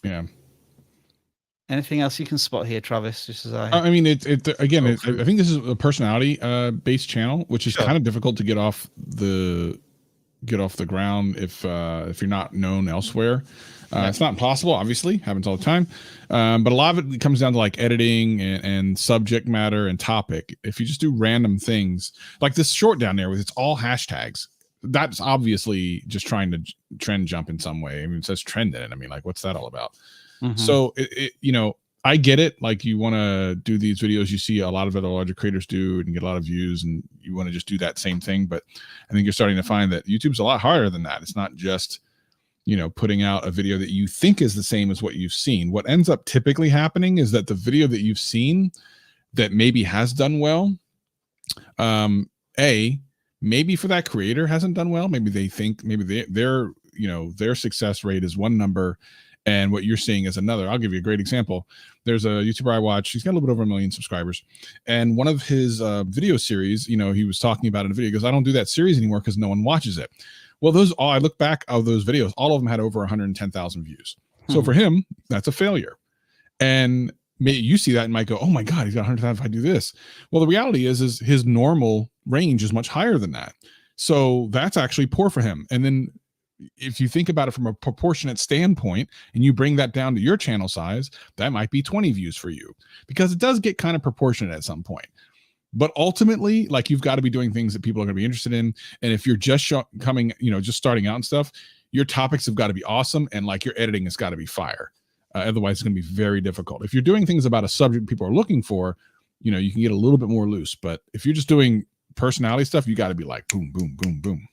Yeah. Anything else you can spot here, Travis? Just as I mean, I think this is a personality based channel, which is kind of difficult to get off the ground if you're not known elsewhere. It's not impossible, obviously, happens all the time. But a lot of it comes down to like editing and subject matter and topic. If you just do random things like this short down there with it's all hashtags, that's obviously just trying to trend jump in some way. I mean, it says trend in it. I mean, like, what's that all about? So I get it. Like, you want to do these videos, you see a lot of other larger creators do and get a lot of views, and you want to just do that same thing. But I think you're starting to find that YouTube's a lot harder than that. It's not just, putting out a video that you think is the same as what you've seen. What ends up typically happening is that the video that you've seen that maybe has done well, maybe for that creator hasn't done well. Maybe they think their success rate is one number and what you're seeing is another. I'll give you a great example. There's a YouTuber I watch. He's got a little bit over 1 million subscribers. And one of his video series, he was talking about in a video, he goes, I don't do that series anymore because no one watches it. Well, I look back of those videos, all of them had over 110,000 views. So for him, that's a failure. And you see that and might go, oh my God, he's got 100,000 if I do this. Well, the reality is his normal range is much higher than that. So that's actually poor for him. And then if you think about it from a proportionate standpoint and you bring that down to your channel size, that might be 20 views for you, because it does get kind of proportionate at some point. But ultimately, like, you've got to be doing things that people are going to be interested in. And if you're just just starting out and stuff, your topics have got to be awesome. And like, your editing has got to be fire. Otherwise it's going to be very difficult. If you're doing things about a subject people are looking for, you can get a little bit more loose. But if you're just doing personality stuff, you got to be like, boom, boom, boom, boom.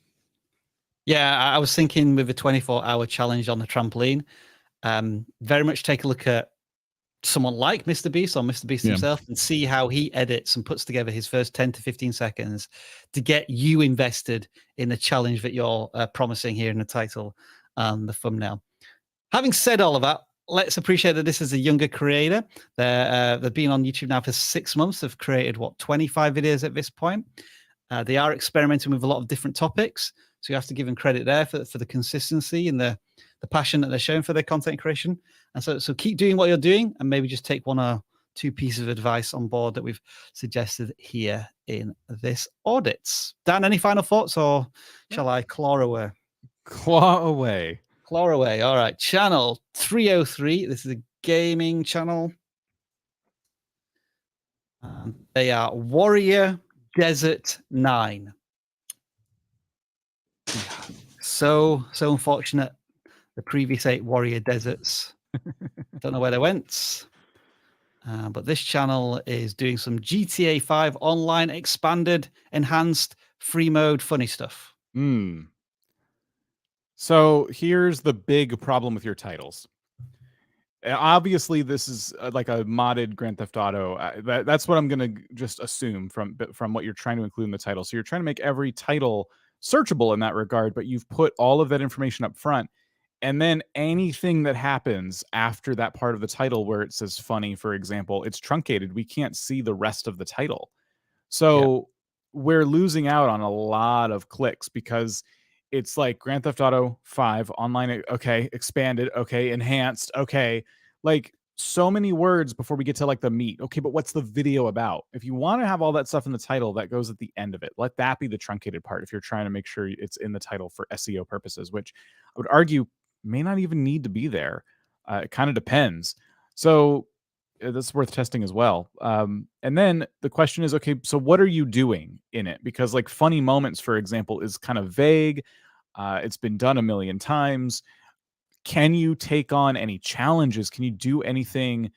Yeah, I was thinking with the 24-hour challenge on the trampoline, very much take a look at someone like Mr. Beast or Mr. Beast himself and see how he edits and puts together his first 10 to 15 seconds to get you invested in the challenge that you're promising here in the title and the thumbnail. Having said all of that, let's appreciate that this is a younger creator. They've been on YouTube now for 6 months. They've created, 25 videos at this point. They are experimenting with a lot of different topics. So you have to give them credit there for the consistency and the passion that they're showing for their content creation. And so keep doing what you're doing, and maybe just take 1 or 2 pieces of advice on board that we've suggested here in this audit. Dan, any final thoughts, or shall I claw away? Claw away. Claw away. All right. Channel 303. This is a gaming channel. They are Warrior Desert 9. So unfortunate. The previous 8 Warrior Deserts, don't know where they went. But this channel is doing some GTA 5 online, expanded, enhanced, free mode, funny stuff. So here's the big problem with your titles. Obviously, this is like a modded Grand Theft Auto. That's what I'm going to just assume from what you're trying to include in the title. So you're trying to make every title searchable in that regard, but you've put all of that information up front. And then anything that happens after that part of the title where it says funny, for example, it's truncated. We can't see the rest of the title. So we're losing out on a lot of clicks because it's like Grand Theft Auto 5 online. Okay. Expanded. Okay. Enhanced. Okay. Like, so many words before we get to like the meat. Okay. But what's the video about? If you want to have all that stuff in the title, that goes at the end of it. Let that be the truncated part. If you're trying to make sure it's in the title for SEO purposes, which I would argue may not even need to be there. It kind of depends. So that's worth testing as well. And then the question is, okay, so what are you doing in it? Because like funny moments, for example, is kind of vague. It's been done a million times. Can you take on any challenges? Can you do anything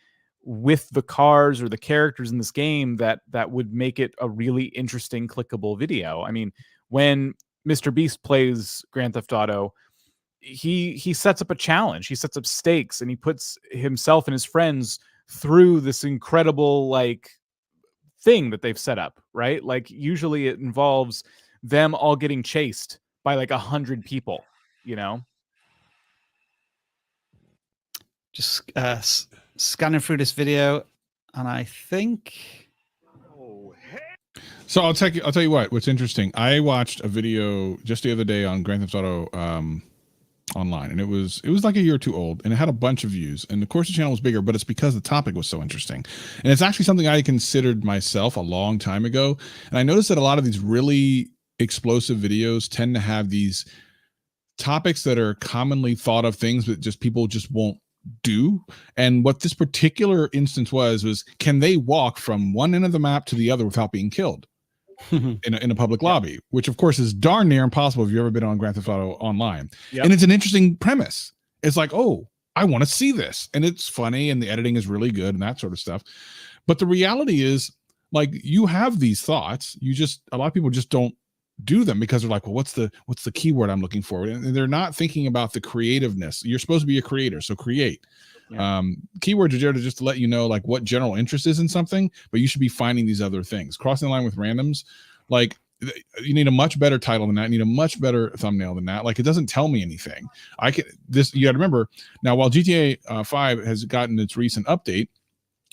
with the cars or the characters in this game that would make it a really interesting clickable video? I mean, when Mr. Beast plays Grand Theft Auto, he sets up a challenge, he sets up stakes, and he puts himself and his friends through this incredible like thing that they've set up, right? Like usually it involves them all getting chased by like 100 people, you know? Just scanning through this video, and I think. So I'll tell you what. What's interesting. I watched a video just the other day on Grand Theft Auto online, and it was like a year or two old, and it had a bunch of views. And of course, the channel was bigger, but it's because the topic was so interesting. And it's actually something I considered myself a long time ago. And I noticed that a lot of these really explosive videos tend to have these topics that are commonly thought of things that just people just won't do. And what this particular instance was can they walk from one end of the map to the other without being killed in a public lobby, which of course is darn near impossible if you've ever been on Grand Theft Auto online. And it's an interesting premise. It's like, oh, I want to see this, and it's funny, and the editing is really good and that sort of stuff. But the reality is, like, you have these thoughts, a lot of people just don't do them because they're like, well, what's the keyword I'm looking for? And they're not thinking about the creativeness. You're supposed to be a creator, so create. Keywords are there to just let you know like what general interest is in something, but you should be finding these other things. Crossing the line with randoms, like you need a much better title than that. You need a much better thumbnail than that. Like it doesn't tell me anything. You got to remember now, while GTA 5 has gotten its recent update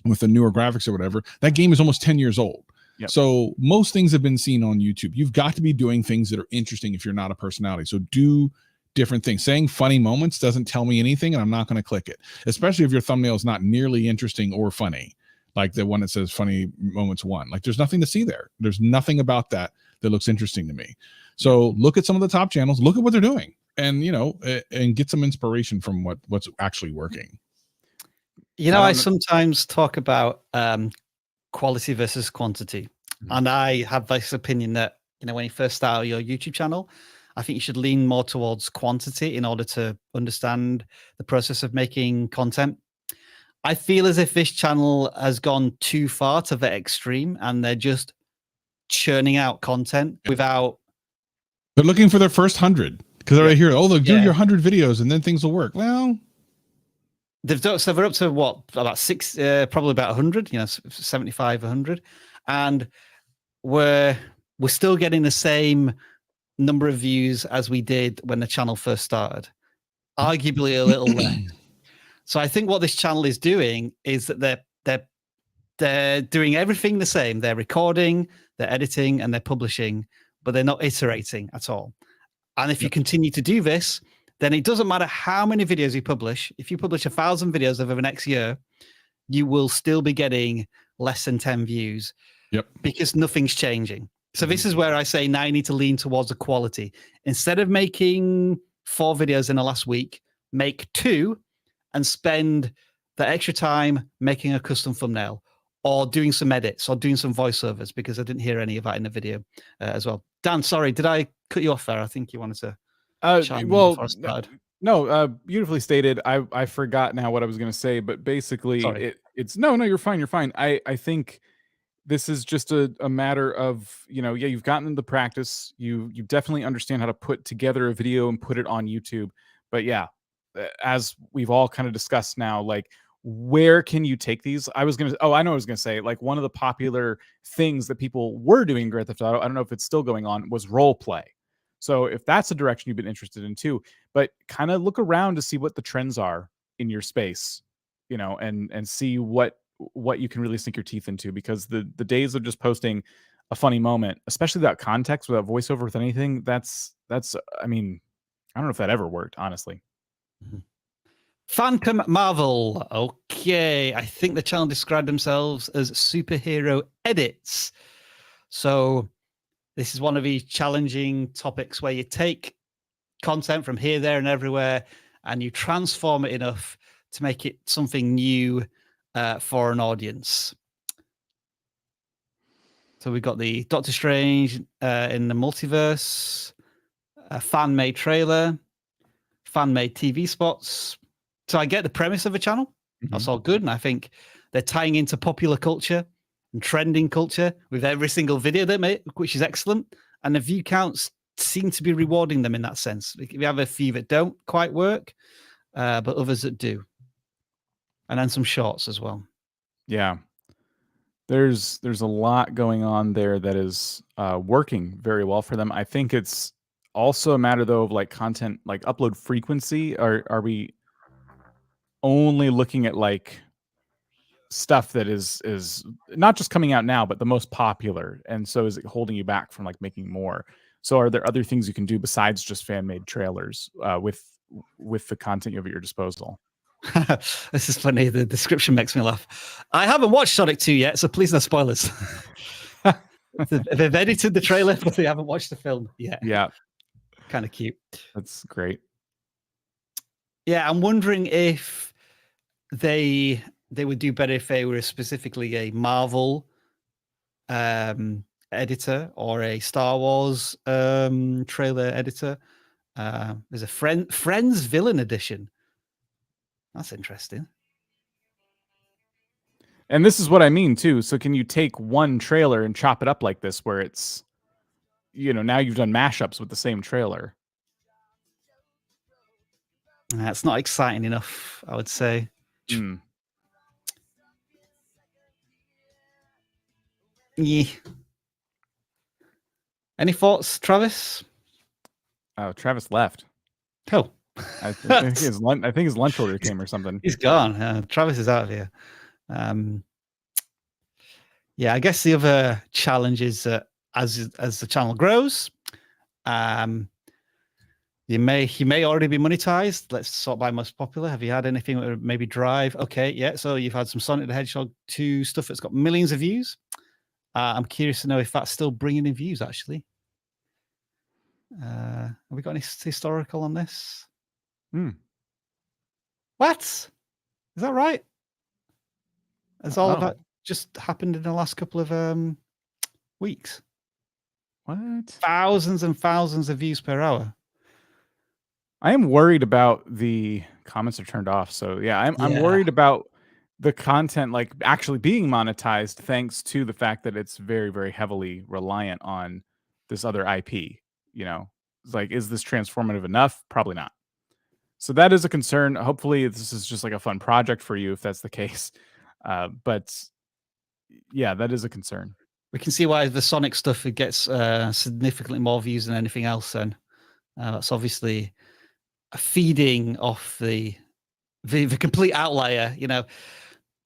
with the newer graphics or whatever, that game is almost 10 years old. So most things have been seen on YouTube. You've got to be doing things that are interesting if you're not a personality. So do different things. Saying funny moments doesn't tell me anything, and I'm not going to click it, especially if your thumbnail is not nearly interesting or funny, like the one that says funny moments 1. Like there's nothing to see there. There's nothing about that looks interesting to me. So look at some of the top channels, look at what they're doing, and and get some inspiration from what's actually working. I sometimes talk about quality versus quantity. And I have this opinion that, when you first start your YouTube channel, I think you should lean more towards quantity in order to understand the process of making content. I feel as if this channel has gone too far to the extreme, and they're just churning out content without. They're looking for their first 100 because they're here. Oh, they'll do your 100 videos and then things will work. Well, they've done, so they're up to what, about six, probably about 100, 75, 100, and we're still getting the same number of views as we did when the channel first started, arguably a little less. So I think what this channel is doing is that they're doing everything the same. They're recording, they're editing, and they're publishing, but they're not iterating at all. And if you continue to do this, then it doesn't matter how many videos you publish. If you publish 1,000 videos over the next year, you will still be getting less than 10 views because nothing's changing. So this is where I say now you need to lean towards the quality. Instead of making 4 videos in the last week, make 2 and spend the extra time making a custom thumbnail or doing some edits or doing some voiceovers, because I didn't hear any of that in the video as well. Dan, sorry, did I cut you off there? I think you wanted to No, beautifully stated. I forgot now what I was going to say, but basically it's no, you're fine. You're fine. I think this is just a matter of, you've gotten into practice. You definitely understand how to put together a video and put it on YouTube. But as we've all kind of discussed now, like, where can you take these? I know what I was going to say, like, one of the popular things that people were doing in Grand Theft Auto, I don't know if it's still going on, was role play. So if that's a direction you've been interested in too, but kind of look around to see what the trends are in your space, and see what you can really sink your teeth into, because the days of just posting a funny moment, especially without context, without voiceover, with anything, that's I mean, I don't know if that ever worked, honestly. Phantom Marvel. Okay, I think the channel described themselves as superhero edits. So this is one of these challenging topics where you take content from here, there, and everywhere, and you transform it enough to make it something new for an audience. So we've got the Doctor Strange in the multiverse. a fan-made trailer, fan-made TV spots. So I get the premise of a channel. That's all good. And I think they're tying into popular culture and trending culture with every single video they make, which is excellent. And the view counts seem to be rewarding them in that sense. We have a few that don't quite work, but others that do. And then some shorts as well. Yeah. There's a lot going on there that is working very well for them. I think it's also a matter though of like content, like upload frequency. Are we only looking at like stuff that is not just coming out now, but the most popular? And so is it holding you back from like making more? So are there other things you can do besides just fan-made trailers with the content you have at your disposal? This is funny. The description makes me laugh. I haven't watched Sonic 2 yet, so please no spoilers. They've edited the trailer, but they haven't watched the film yet. Yeah. Kind of cute. That's great. Yeah, I'm wondering if they would do better if they were specifically a Marvel editor or a Star Wars trailer editor. There's a Friends Villain Edition. That's interesting. And this is what I mean too. So can you take one trailer and chop it up like this, where it's, now you've done mashups with the same trailer? That's not exciting enough, I would say. Yeah. Any thoughts, Travis? Oh, Travis left. Oh. I think his lunch order came or something. He's gone. Travis is out of here. Yeah, I guess the other challenge is that as the channel grows, he may already be monetized. Let's sort by most popular. Have you had anything that would maybe drive? Okay, yeah. So you've had some Sonic the Hedgehog 2 stuff that's got millions of views. I'm curious to know if that's still bringing in views. Actually, have we got any historical on this? What? Is that right? It's all of that just happened in the last couple of weeks. What? Thousands and thousands of views per hour. I am worried about the comments are turned off. So yeah, I'm worried about the content like actually being monetized thanks to the fact that it's very, very heavily reliant on this other IP. It's like, is this transformative enough? Probably not. So that is a concern. Hopefully this is just like a fun project for you if that's the case. But yeah, that is a concern. We can see why the Sonic stuff it gets significantly more views than anything else. Then that's obviously feeding off the complete outlier.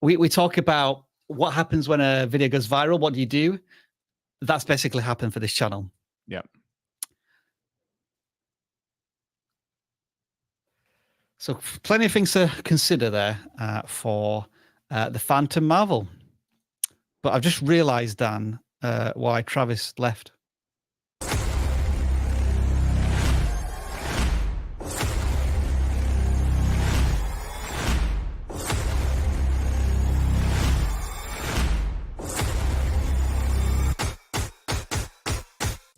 We talk about what happens when a video goes viral. What do you do? That's basically happened for this channel. Yep. So plenty of things to consider there for the Phantom Marvel. But I've just realized, Dan, why Travis left.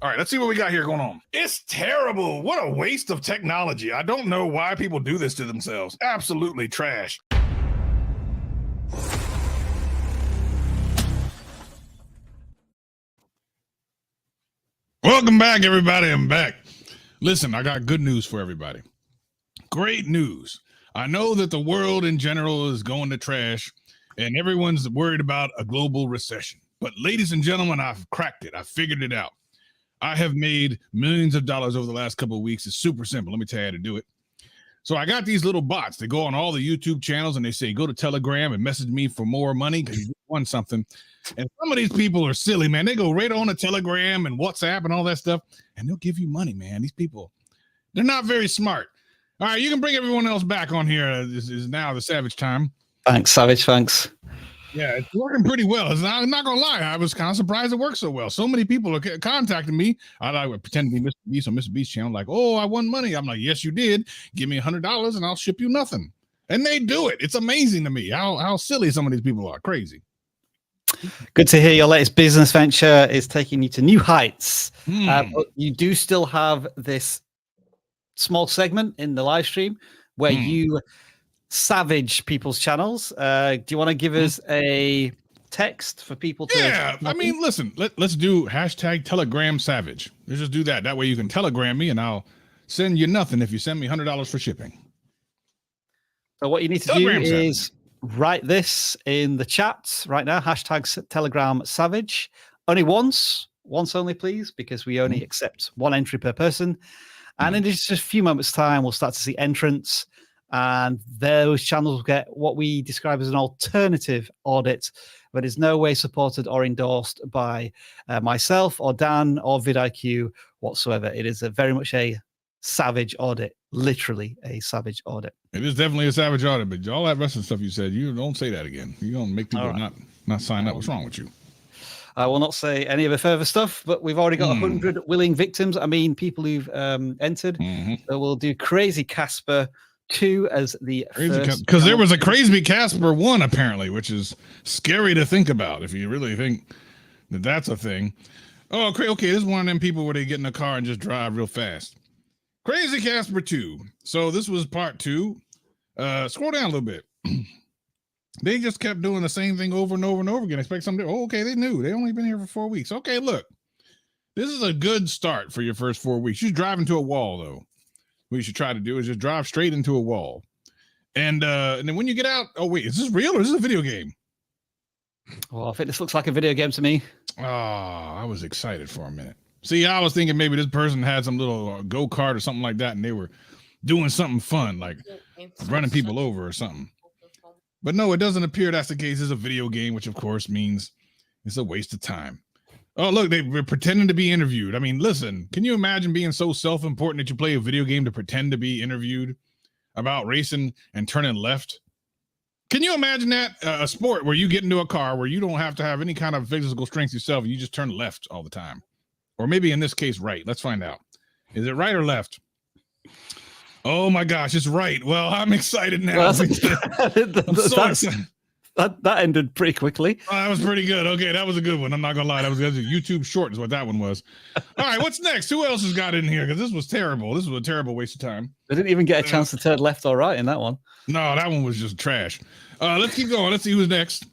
All right, let's see what we got here going on. It's terrible. What a waste of technology. I don't know why people do this to themselves. Absolutely trash. Welcome back, everybody. I'm back. Listen, I got good news for everybody. Great news. I know that the world in general is going to trash and everyone's worried about a global recession. But ladies and gentlemen, I've cracked it. I figured it out. I have made millions of dollars over the last couple of weeks. It's super simple. Let me tell you how to do it. So I got these little bots. They go on all the YouTube channels and they say, go to Telegram and message me for more money because you won something. And some of these people are silly, man. They go right on to Telegram and WhatsApp and all that stuff, and they'll give you money, man. These people, they're not very smart. All right, you can bring everyone else back on here. This is now the Savage time. Thanks, Savage. Thanks. Yeah, it's working pretty well. I'm not gonna lie, I was kind of surprised it worked so well. So many people are contacting me. I would pretend to be Mr. Beast on Mr. Beast channel, like, oh, I won money. I'm like, yes, you did. Give me $100 and I'll ship you nothing. And they do it. It's amazing to me how silly some of these people are. Crazy. Good to hear your latest business venture is taking you to new heights. But you do still have this small segment in the live stream where you savage people's channels. Do you want to give us a text for people to? Yeah, I mean, listen, let's do hashtag Telegram Savage. Let's just do that. That way you can Telegram me and I'll send you nothing if you send me $100 for shipping. So what you need to Telegram do Savage. is write this in the chat right now. Hashtag Telegram Savage. Only once only, please, because we only accept one entry per person. And in just a few moments' time, we'll start to see entrants. And those channels will get what we describe as an alternative audit, but is no way supported or endorsed by myself or Dan or vidIQ whatsoever. It is very much a savage audit, literally a savage audit. It is definitely a savage audit, but all that rest of the stuff you said, you don't say that again. You're going to make people not sign up. What's wrong with you? I will not say any of the further stuff, but we've already got 100 willing victims. I mean, people who've entered. So we'll do Crazy Casper 2 as the first. Because there was a Crazy Casper 1, apparently, which is scary to think about if you really think that that's a thing. Oh, okay, this is one of them people where they get in a car and just drive real fast. Crazy Casper 2. So this was part 2. Scroll down a little bit. They just kept doing the same thing over and over and over again. Expect something. Oh, okay, they knew. They only been here for 4 weeks. Okay, look. This is a good start for your first 4 weeks. You drive into a wall, though. What you should try to do is just drive straight into a wall. And then when you get out, oh, wait, is this real or is this a video game? Well, I think this looks like a video game to me. Oh, I was excited for a minute. See, I was thinking maybe this person had some little go-kart or something like that, and they were doing something fun, like running people over or something. But no, it doesn't appear that's the case. It's a video game, which of course means it's a waste of time. Oh, look, they were pretending to be interviewed. I mean, listen, can you imagine being so self-important that you play a video game to pretend to be interviewed about racing and turning left? Can you imagine that? A sport where you get into a car where you don't have to have any kind of physical strength yourself and you just turn left all the time. Or maybe in this case, right. Let's find out. Is it right or left? Oh my gosh, it's right. Well, I'm excited now. Well, excited. That ended pretty quickly. Oh, that was pretty good. Okay, that was a good one. I'm not gonna lie. That was a YouTube short is what that one was. All right, what's next? Who else has got in here? Because this was terrible. This was a terrible waste of time. They didn't even get a chance to turn left or right in that one. No, that one was just trash. Let's keep going. Let's see who's next.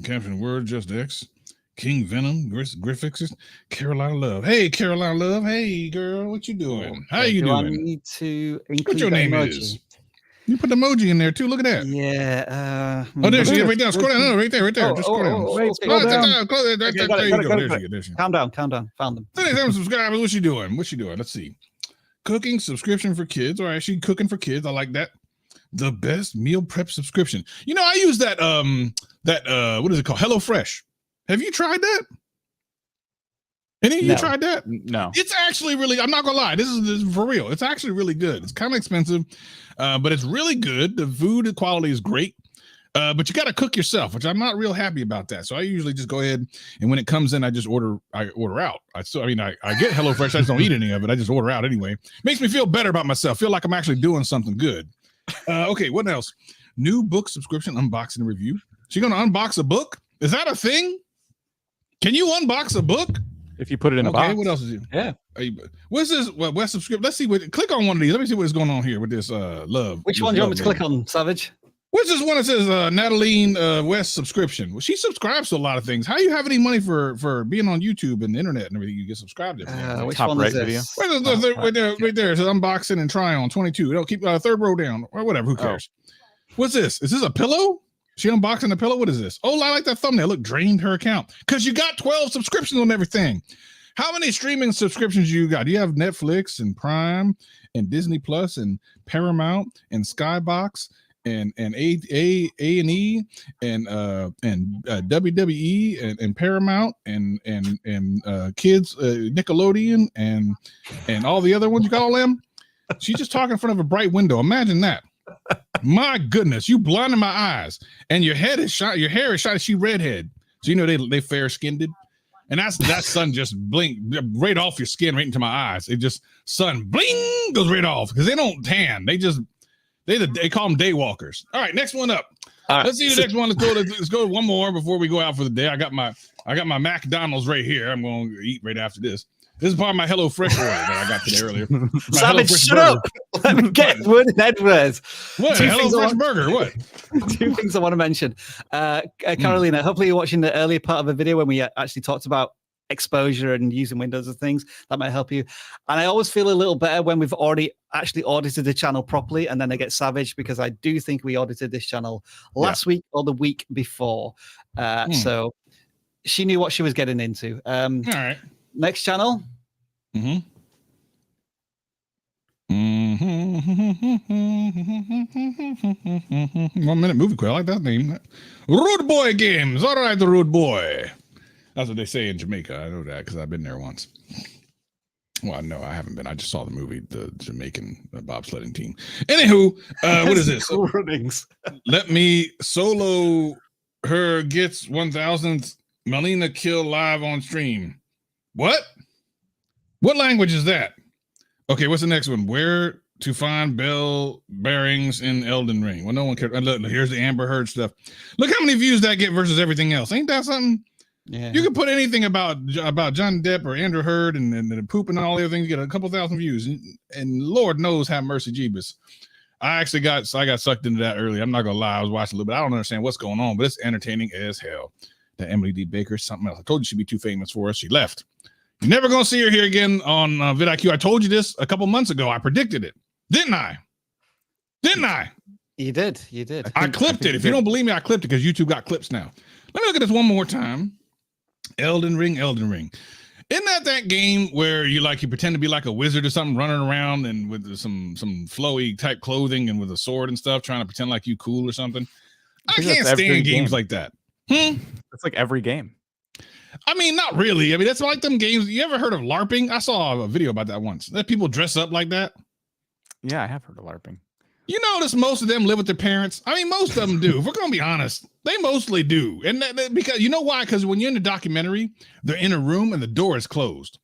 Caption word just X. King Venom, Griffiths, Carolina Love. Hey, Carolina Love. Hey, girl, what you doing? How you doing? I need to include what your name emoji. is? You put the emoji in there too. Look at that. Yeah. Oh, there she is. Right down. Scroll down. No, right there. Just scroll down. There you go. Calm down. Found them. 37 subscribers. What's she doing? Let's see. Cooking subscription for kids. All right, she cooking for kids. I like that. The best meal prep subscription. You know, I use that. What is it called? HelloFresh. Have you tried that? Any of you tried that? No. It's actually really, I'm not gonna lie, this is for real. It's actually really good. It's kind of expensive, but it's really good. The food quality is great, but you got to cook yourself, which I'm not real happy about that. So I usually just go ahead and when it comes in, I order out. I get HelloFresh. I just don't eat any of it. I just order out anyway. Makes me feel better about myself. Feel like I'm actually doing something good. Okay, what else? New book subscription unboxing review. She gonna unbox a book? Is that a thing? Can you unbox a book? If you put it in a box. What else is it? Yeah. What's this? What subscription? Let's see. Click on one of these. Let me see what's going on here with this love. Which one do you want me to click on, Savage? What's this one that says Natalie West subscription? Well, she subscribes to a lot of things. How do you have any money for being on YouTube and the internet and everything? You get subscribed to. Which top one right Right is there. It says unboxing and try on 22. It'll keep third row down or whatever. Who cares? What's this? Is this a pillow? She unboxing the pillow. What is this? Oh, I like that thumbnail. Look, drained her account because you got 12 subscriptions on everything. How many streaming subscriptions you got? Do you have Netflix and Prime and Disney Plus and Paramount and Skybox and A&E and WWE and Paramount and kids Nickelodeon and all the other ones? You got all them? She's just talking in front of a bright window. Imagine that. My goodness, you blinded my eyes, and your head is shot. Your hair is shot. She redhead, so you know they fair skinned, and that sun just blink right off your skin right into my eyes. It just sun bling goes right off because they don't tan. They call them day walkers. All right, next one up. All right. Let's see the next one. Let's go one more before we go out for the day. I got my McDonald's right here. I'm going to eat right after this. This is part of my HelloFresh order that I got today earlier. Savage, shut up. Let me get his word in edgeways. What? HelloFresh burger? What? Two things I want to mention. Carolina, hopefully you're watching the earlier part of the video when we actually talked about exposure and using Windows and things. That might help you. And I always feel a little better when we've already actually audited the channel properly, and then I get savage because I do think we audited this channel last week or the week before. So she knew what she was getting into. All right. Next channel. 1 minute movie quit. I like that name. Rude Boy Games. All right, the Rude Boy. That's what they say in Jamaica. I know that because I've been there once. Well, no, I haven't been. I just saw the movie, the Jamaican bobsledding team. Anywho, what is this? Let me solo her gets 1000th Melina kill live on stream. What? What language is that? Okay, what's the next one? Where to find bell bearings in Elden Ring? Well, no one cares. Look, here's the Amber Heard stuff. Look how many views that get versus everything else. Ain't that something? Yeah. You can put anything about John Depp or Andrew Heard and the poop and all the other things. You get a couple thousand views, and Lord knows have mercy, Jeebus. I got sucked into that early. I'm not gonna lie. I was watching a little bit. I don't understand what's going on, but it's entertaining as hell. That Emily D. Baker, something else. I told you she'd be too famous for us. She left. You're never gonna see her here again on vidIQ. I told you this a couple months ago. I predicted it, didn't I? You did. You did. I clipped it. If you don't believe me, I clipped it because YouTube got clips now. Let me look at this one more time. Elden Ring. Isn't that game where you pretend to be like a wizard or something, running around and with some flowy type clothing and with a sword and stuff, trying to pretend like you cool or something? I can't stand games like that. It's like every game. I mean, not really. I mean, that's like them games. You ever heard of LARPing? I saw a video about that once. That people dress up like that. Yeah, I have heard of LARPing. You notice most of them live with their parents. I mean, most of them do. If we're going to be honest, they mostly do. And because you know why? Because when you're in the documentary, they're in a room and the door is closed.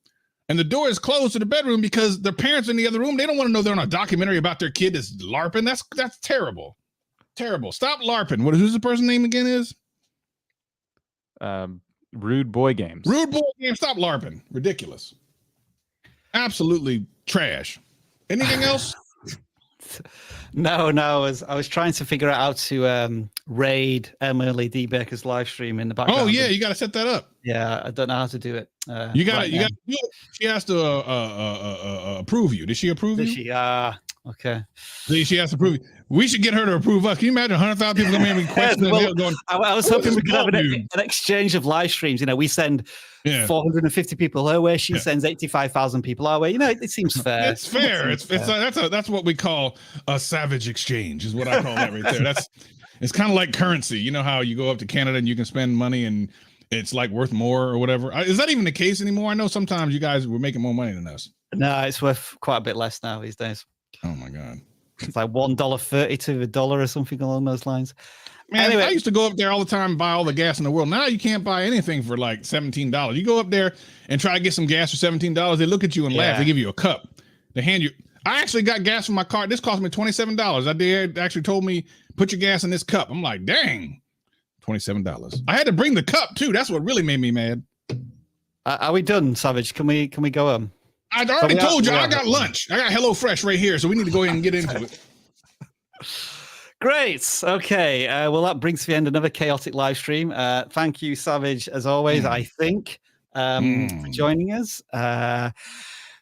And the door is closed to the bedroom because their parents are in the other room. They don't want to know they're on a documentary about their kid that's LARPing. That's terrible. Terrible. Stop LARPing. Who's the person's name again is? Rude Boy Games. Rude Boy Games. Stop LARPing. Ridiculous. Absolutely trash. Anything else? No. I was trying to figure out how to raid Emily D. Baker's live stream in the background. Oh yeah, you got to set that up. Yeah, I don't know how to do it. You got to do it. She has to approve you. Did she approve you? Did she? Okay. She has to approve you. We should get her to approve us. Can you imagine 100,000 people coming in and questioning? Going, I was hoping we could have an exchange of live streams. You know, we send 450 people her way. She sends 85,000 people our way. You know, it seems fair. It's fair. That's what we call a savage exchange. Is what I call that right there. It's kind of like currency. You know how you go up to Canada and you can spend money and it's like worth more or whatever. Is that even the case anymore? I know sometimes you guys were making more money than us. No, it's worth quite a bit less now these days. Oh my God. It's like $1.30 to the dollar or something along those lines. Man, anyway, I used to go up there all the time and buy all the gas in the world. Now you can't buy anything for like $17. You go up there and try to get some gas for $17. They look at you and laugh. They give you a cup. They hand you. I actually got gas from my car. This cost me $27. They actually told me, put your gas in this cup. I'm like, dang, $27. I had to bring the cup too. That's what really made me mad. Are we done, Savage? Can we go home? I already told you I got lunch. I got HelloFresh right here, so we need to go ahead and get into it. Great. Okay. Well, that brings to the end another chaotic live stream. Thank you, Savage, as always, I think, for joining us.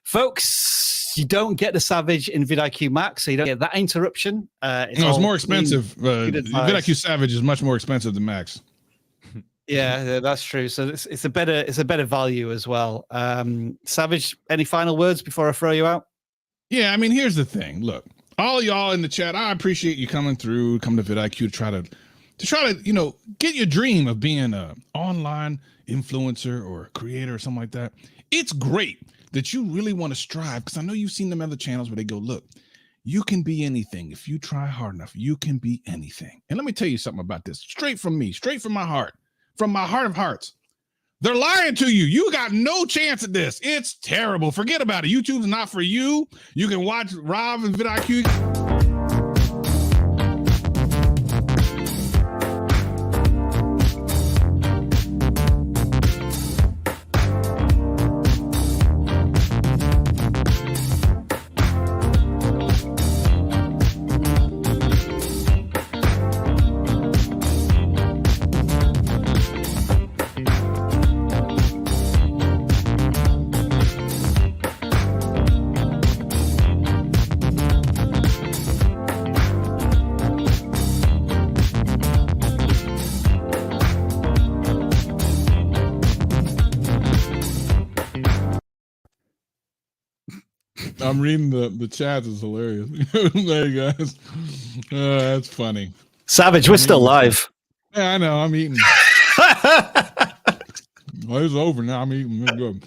Folks, you don't get the Savage in vidIQ Max, so you don't get that interruption. It's more expensive. vidIQ Savage is much more expensive than Max. Yeah, that's true. So it's a better value as well. Savage, any final words before I throw you out? Yeah, I mean, here's the thing. Look, all y'all in the chat, I appreciate you coming to vidIQ to try to get your dream of being an online influencer or a creator or something like that. It's great that you really want to strive, because I know you've seen them other channels where they go, look, you can be anything. If you try hard enough, you can be anything. And let me tell you something about this, straight from me, straight from my heart. From my heart of hearts. They're lying to you. You got no chance at this. It's terrible. Forget about it. YouTube's not for you. You can watch Rob and vidIQ. I'm reading the chat. Is hilarious. There you guys. That's funny. Savage, we're still live. Yeah, I know. I'm eating. Well, it's over now. I'm eating. It's good.